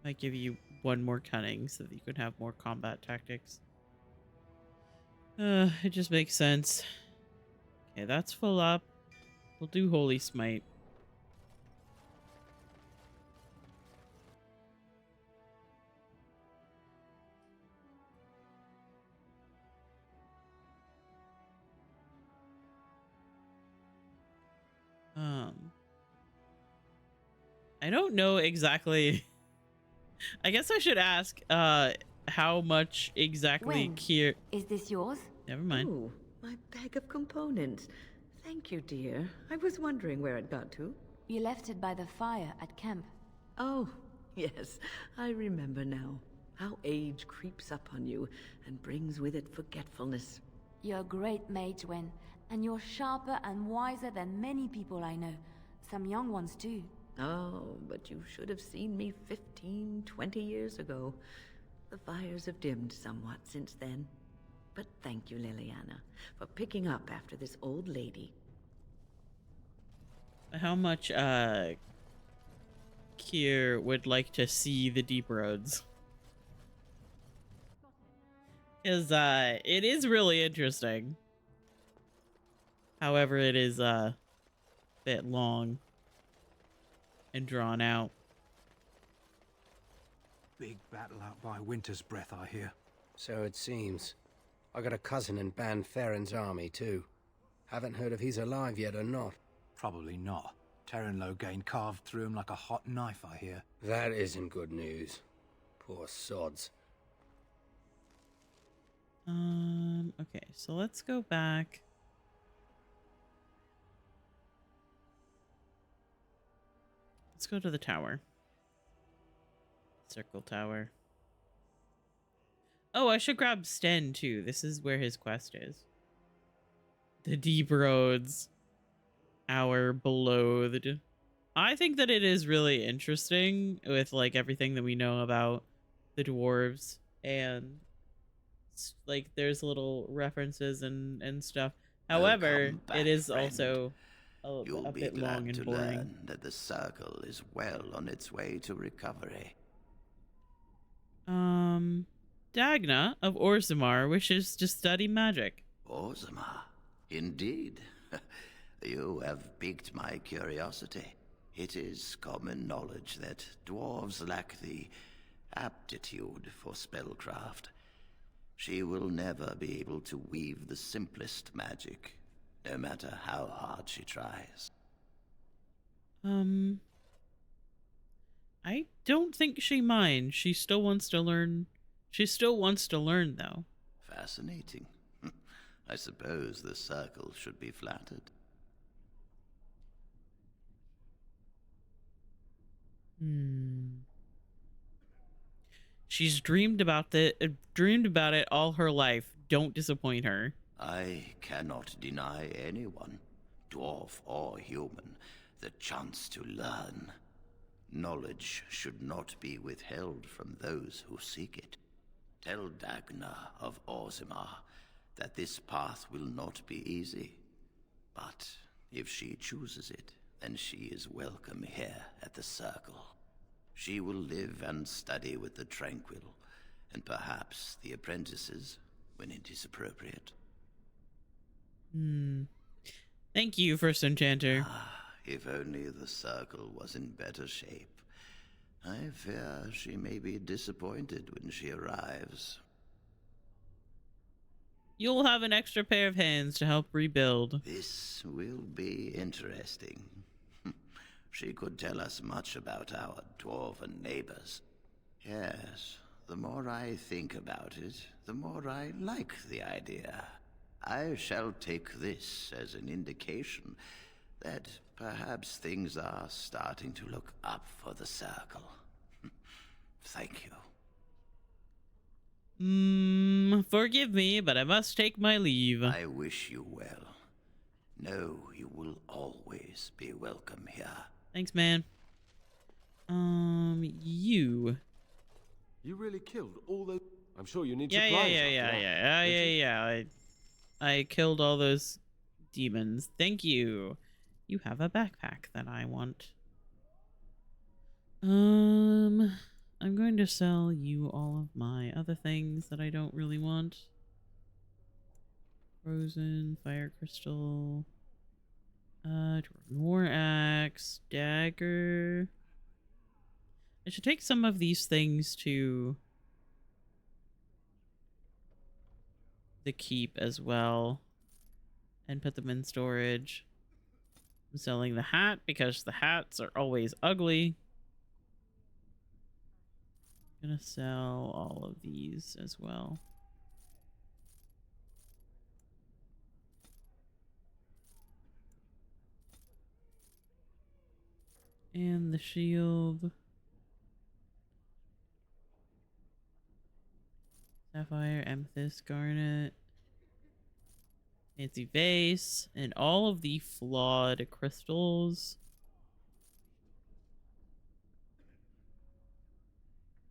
A: Might give you one more cunning so that you can have more combat tactics. It just makes sense. Okay, that's full up. We'll do Holy Smite. I don't know exactly. I guess I should ask how much exactly Kier.
C: Is this yours?
A: Never mind.
E: Oh, my bag of components. Thank you, dear. I was wondering where it got to.
C: You left it by the fire at camp.
E: Oh, yes. I remember now. How age creeps up on you and brings with it forgetfulness.
C: You're a great mage, Wen, and you're sharper and wiser than many people I know. Some young ones too.
E: Oh, but you should have seen me 15, 20 years ago. The fires have dimmed somewhat since then. But thank you, Liliana, for picking up after this old lady.
A: How much Kier would like to see the deep roads? Because it is really interesting. However, it is a bit long and drawn out.
L: Big battle out by Winter's Breath, I hear.
U: So it seems. I got a cousin in Ban Farron's army, too. Haven't heard if he's alive yet or not.
L: Probably not. Terran Loghain carved through him like a hot knife, I hear.
U: That isn't good news. Poor sods.
A: Okay, so let's go back. Let's go to the tower. Circle tower. Oh, I should grab Sten too. This is where his quest is. The deep roads. Our beloathed. I think that it is really interesting with like everything that we know about the dwarves, and like there's little references and stuff. However,
W: back,
A: it is
W: friend.
A: also
W: You'll
A: a
W: be
A: bit
W: glad
A: long and
W: to
A: boring.
W: learn that the circle is well on its way to recovery.
A: Dagna of Orzammar wishes to study magic.
W: Orzammar? Indeed. You have piqued my curiosity. It is common knowledge that dwarves lack the aptitude for spellcraft. She will never be able to weave the simplest magic, no matter how hard she tries.
A: I don't think she minds. She still wants to learn. She still wants to learn, though.
W: Fascinating. I suppose the circle should be flattered.
A: She's dreamed about it all her life. Don't disappoint her.
W: I cannot deny anyone, dwarf or human, the chance to learn. Knowledge should not be withheld from those who seek it. Tell Dagna of Orzammar that this path will not be easy. But if she chooses it, then she is welcome here at the Circle. She will live and study with the Tranquil, and perhaps the apprentices, when it is appropriate.
A: Thank you, First Enchanter.
W: If only the Circle was in better shape. I fear she may be disappointed when she arrives.
A: You'll have an extra pair of hands to help rebuild.
W: This will be interesting. She could tell us much about our dwarven neighbors. Yes, the more I think about it, the more I like the idea. I shall take this as an indication that perhaps things are starting to look up for the Circle. Thank you.
A: Forgive me, but I must take my leave.
W: I wish you well. Know you will always be welcome here.
A: Thanks, man. You.
B: You really killed all those... I'm sure you need
A: Yeah.
B: supplies.
A: I killed all those demons. Thank you. You have a backpack that I want. I'm going to sell you all of my other things that I don't really want. Frozen, fire crystal, Dwarven war axe, dagger. I should take some of these things to the keep as well and put them in storage. I'm selling the hat because the hats are always ugly. I'm gonna sell all of these as well. And the shield. Sapphire, amethyst, garnet. Fancy vase. And all of the flawed crystals.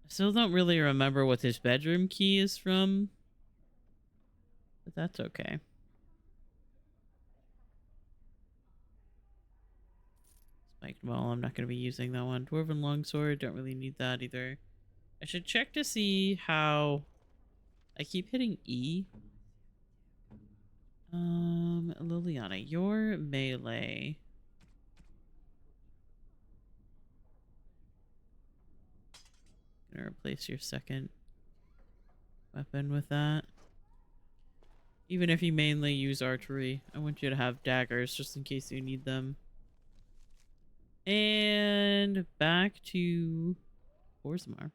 A: I still don't really remember what this bedroom key is from. But that's okay. Spiked maul, I'm not going to be using that one. Dwarven longsword, don't really need that either. I should check to see how... I keep hitting E. Liliana, your melee. Gonna replace your second weapon with that. Even if you mainly use archery, I want you to have daggers just in case you need them. And back to Orzammar.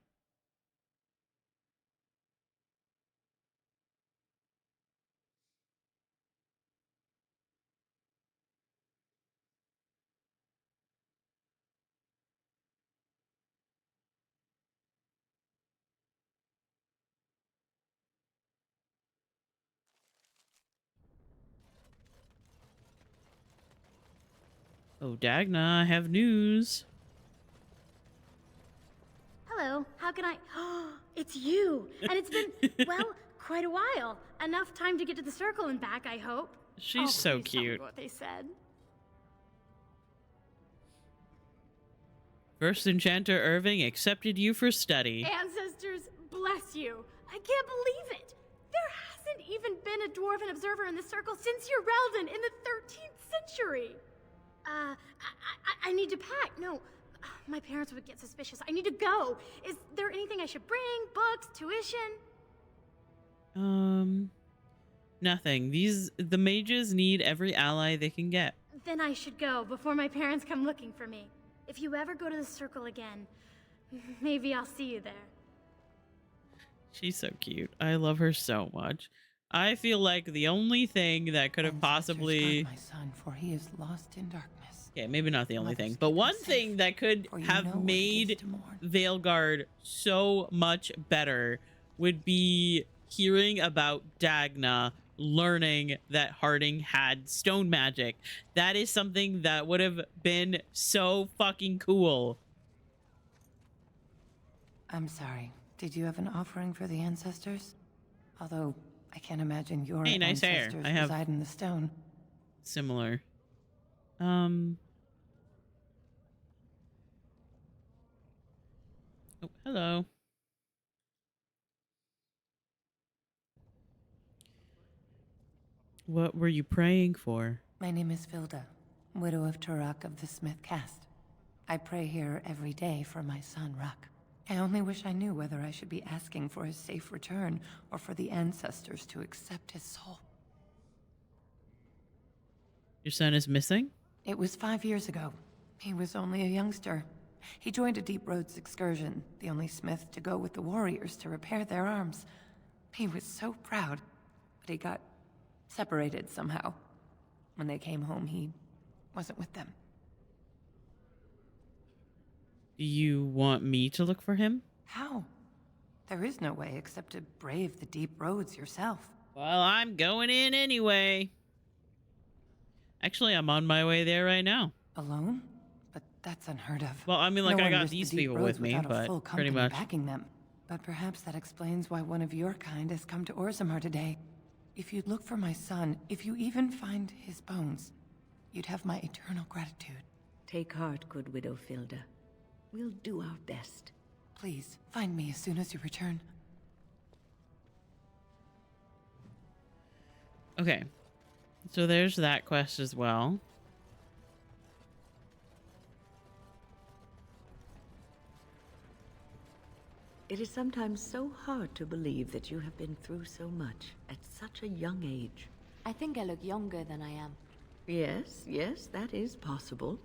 A: Oh, Dagna, I have news.
R: Hello, how can I... It's you! And it's been, well, quite a while. Enough time to get to the Circle and back, I hope.
A: She's so
R: please tell me
A: cute.
R: what they said.
A: First Enchanter Irving accepted you for study.
R: Ancestors, bless you. I can't believe it. There hasn't even been a dwarven observer in the Circle since your Relden in the 13th century. I need to pack. No, my parents would get suspicious. I need to go. Is there anything I should bring? Books, tuition?
A: Nothing. The mages need every ally they can get.
R: Then I should go before my parents come looking for me. If you ever go to the Circle again, maybe I'll see you there.
A: She's so cute. I love her so much. I feel like the only thing that could have possibly...
D: My son, for he is lost in darkness.
A: Okay, maybe not the only thing, but one thing that could have made Veilguard so much better would be hearing about Dagna learning that Harding had stone magic. That is something that would have been so fucking cool.
D: I'm sorry. Did you have an offering for the ancestors? Although I can't imagine your
A: nice hair.
D: ancestors
A: I have
D: reside in the stone.
A: Similar. Oh, hello. What were you praying for?
D: My name is Vilda, widow of Turok of the Smith caste. I pray here every day for my son, Ruck. I only wish I knew whether I should be asking for his safe return or for the ancestors to accept his soul.
A: Your son is missing?
D: It was 5 years ago. He was only a youngster. He joined a Deep Roads excursion, the only smith to go with the warriors to repair their arms. He was so proud, but he got separated somehow. When they came home, he wasn't with them.
A: Do you want me to look for him?
D: How? There is no way except to brave the Deep Roads yourself.
A: Well, I'm going in anyway. Actually, I'm on my way there right now.
D: Alone? But that's unheard of.
A: Well, I mean, like,
D: No
A: I
D: one
A: got
D: risks the
A: these
D: deep
A: people
D: roads
A: with me,
D: without a
A: but
D: full
A: pretty
D: company
A: much.
D: backing them. But perhaps that explains why one of your kind has come to Orzammar today. If you'd look for my son, if you even find his bones, you'd have my eternal gratitude.
E: Take heart, good widow Filda. We'll do our best.
D: Please, find me as soon as you return.
A: Okay. So there's that quest as well.
E: It is sometimes so hard to believe that you have been through so much at such a young age.
C: I think I look younger than I am.
E: Yes, yes, that is possible.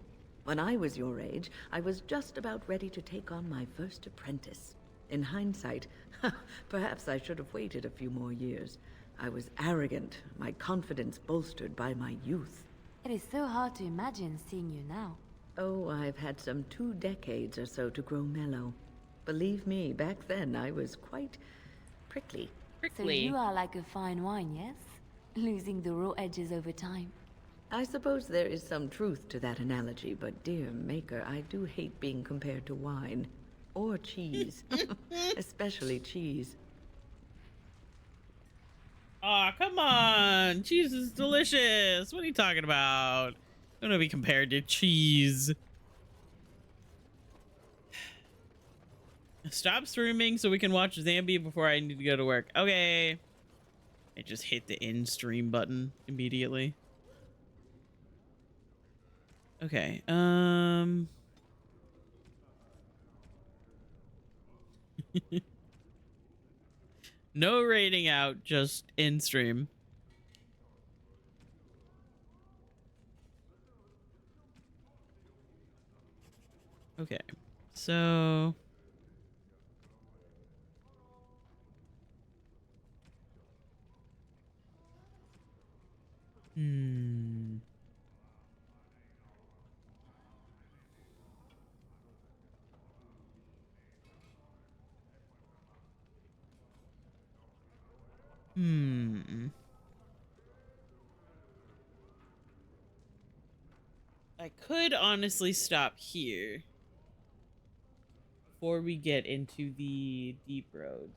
E: When I was your age, I was just about ready to take on my first apprentice. In hindsight, perhaps I should have waited a few more years. I was arrogant, my confidence bolstered by my youth.
C: It is so hard to imagine seeing you now.
E: Oh, I've had some 2 decades or so to grow mellow. Believe me, back then I was quite prickly.
C: So you are like a fine wine, yes? Losing the raw edges over time.
E: I suppose there is some truth to that analogy, but dear Maker, I do hate being compared to wine. Or cheese. Especially cheese.
A: Aw, come on. Cheese is delicious. What are you talking about? I'm gonna be compared to cheese. Stop streaming so we can watch Zambi before I need to go to work. Okay. I just hit the end stream button immediately. Okay. No rating out, just in stream. Okay. So Hmm. I could honestly stop here before we get into the deep roads.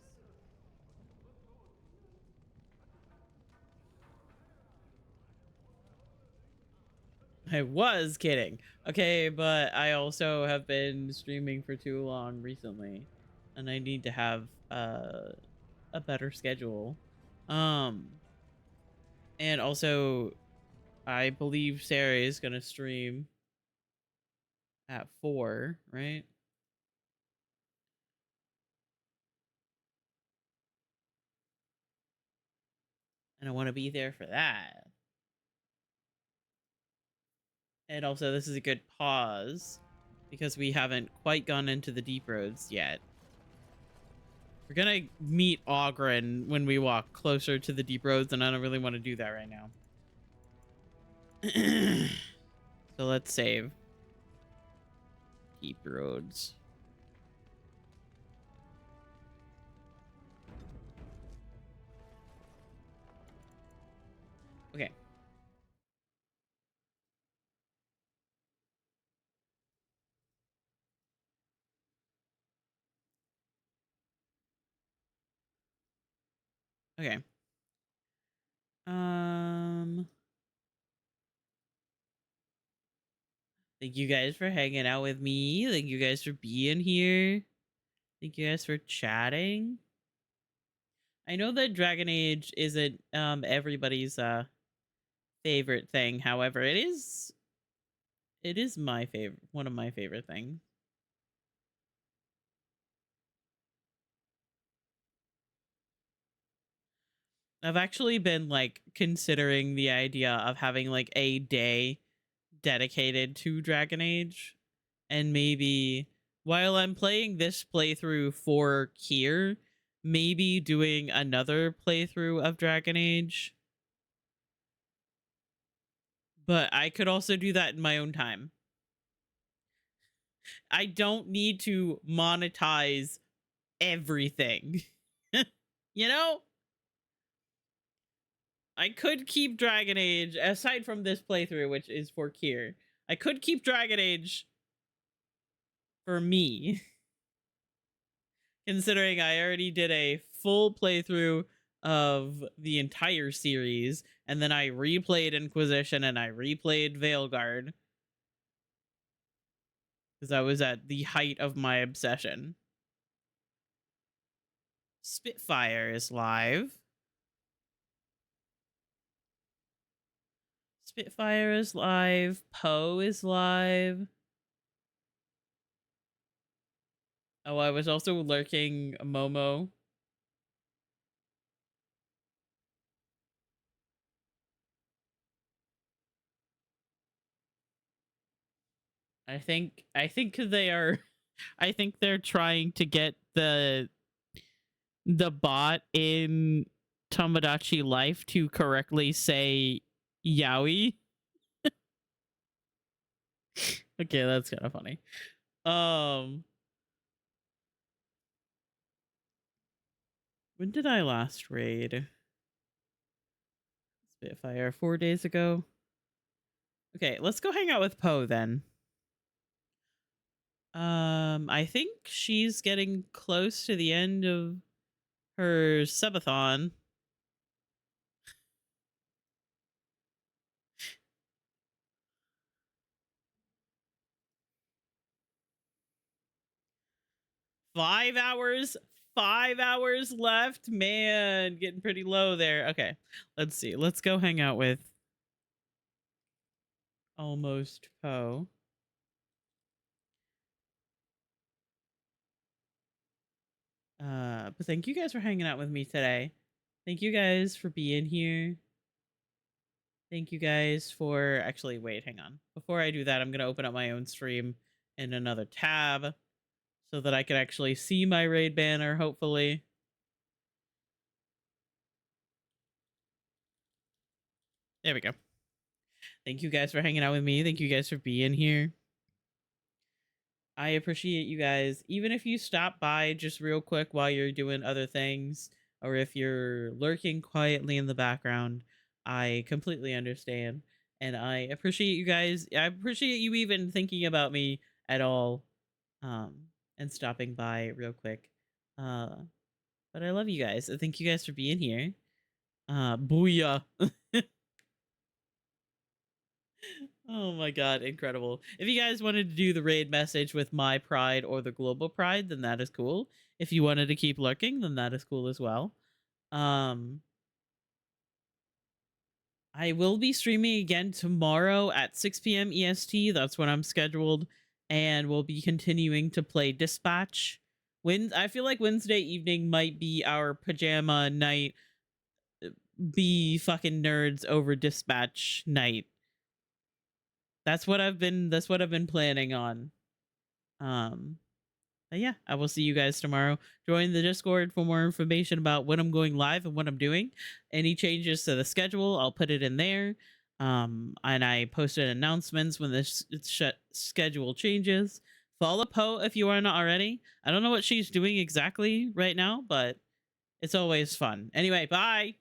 A: I was kidding. Okay, but I also have been streaming for too long recently, and I need to have a better schedule. And also I believe Sarah is going to stream at 4, right? And I want to be there for that. And also, this is a good pause because we haven't quite gone into the deep roads yet. We're gonna meet Ogren when we walk closer to the deep roads, and I don't really want to do that right now. So let's save. Deep roads. Okay. Okay. Thank you guys for hanging out with me. Thank you guys for being here. Thank you guys for chatting. I know that Dragon Age isn't everybody's favorite thing. However, it is my favorite, one of my favorite things. I've actually been like considering the idea of having like a day dedicated to Dragon Age, and maybe while I'm playing this playthrough for Kier, maybe doing another playthrough of Dragon Age. But I could also do that in my own time. I don't need to monetize everything. You know? I could keep Dragon Age, aside from this playthrough, which is for Kier. I could keep Dragon Age for me. Considering I already did a full playthrough of the entire series, and then I replayed Inquisition and I replayed Veilguard. Because I was at the height of my obsession. Spitfire is live. Spitfire is live. Poe is live. Oh, I was also lurking Momo. I think they are I think they're trying to get the bot in Tomodachi Life to correctly say yaoi. Okay, that's kind of funny. When did I last raid Spitfire? 4 days ago. Okay, let's go hang out with Poe then. I think she's getting close to the end of her subathon. Five hours left. Man, getting pretty low there. Okay, let's see. Let's go hang out with Almost Poe. But thank you guys for hanging out with me today. Thank you guys for being here. Thank you guys for actually wait, hang on. Before I do that, I'm gonna open up my own stream in another tab so that I can actually see my raid banner, hopefully. There we go. Thank you guys for hanging out with me. Thank you guys for being here. I appreciate you guys. Even if you stop by just real quick while you're doing other things, or if you're lurking quietly in the background, I completely understand. And I appreciate you guys. I appreciate you even thinking about me at all, and stopping by real quick. But I love you guys. Thank you guys for being here. Booyah. Oh my god, incredible. If you guys wanted to do the raid message with my pride or the global pride, then that is cool. If you wanted to keep lurking, then that is cool as well. I will be streaming again tomorrow at 6 p.m. EST. That's when I'm scheduled. And we'll be continuing to play Dispatch. I feel like Wednesday evening might be our pajama night. Be fucking nerds over Dispatch night. That's what I've been planning on. But yeah, I will see you guys tomorrow. Join the Discord for more information about when I'm going live and what I'm doing. Any changes to the schedule, I'll put it in there. And I posted announcements when this schedule changes. Follow Poe if you are not already. I don't know what she's doing exactly right now, but it's always fun. Anyway, bye.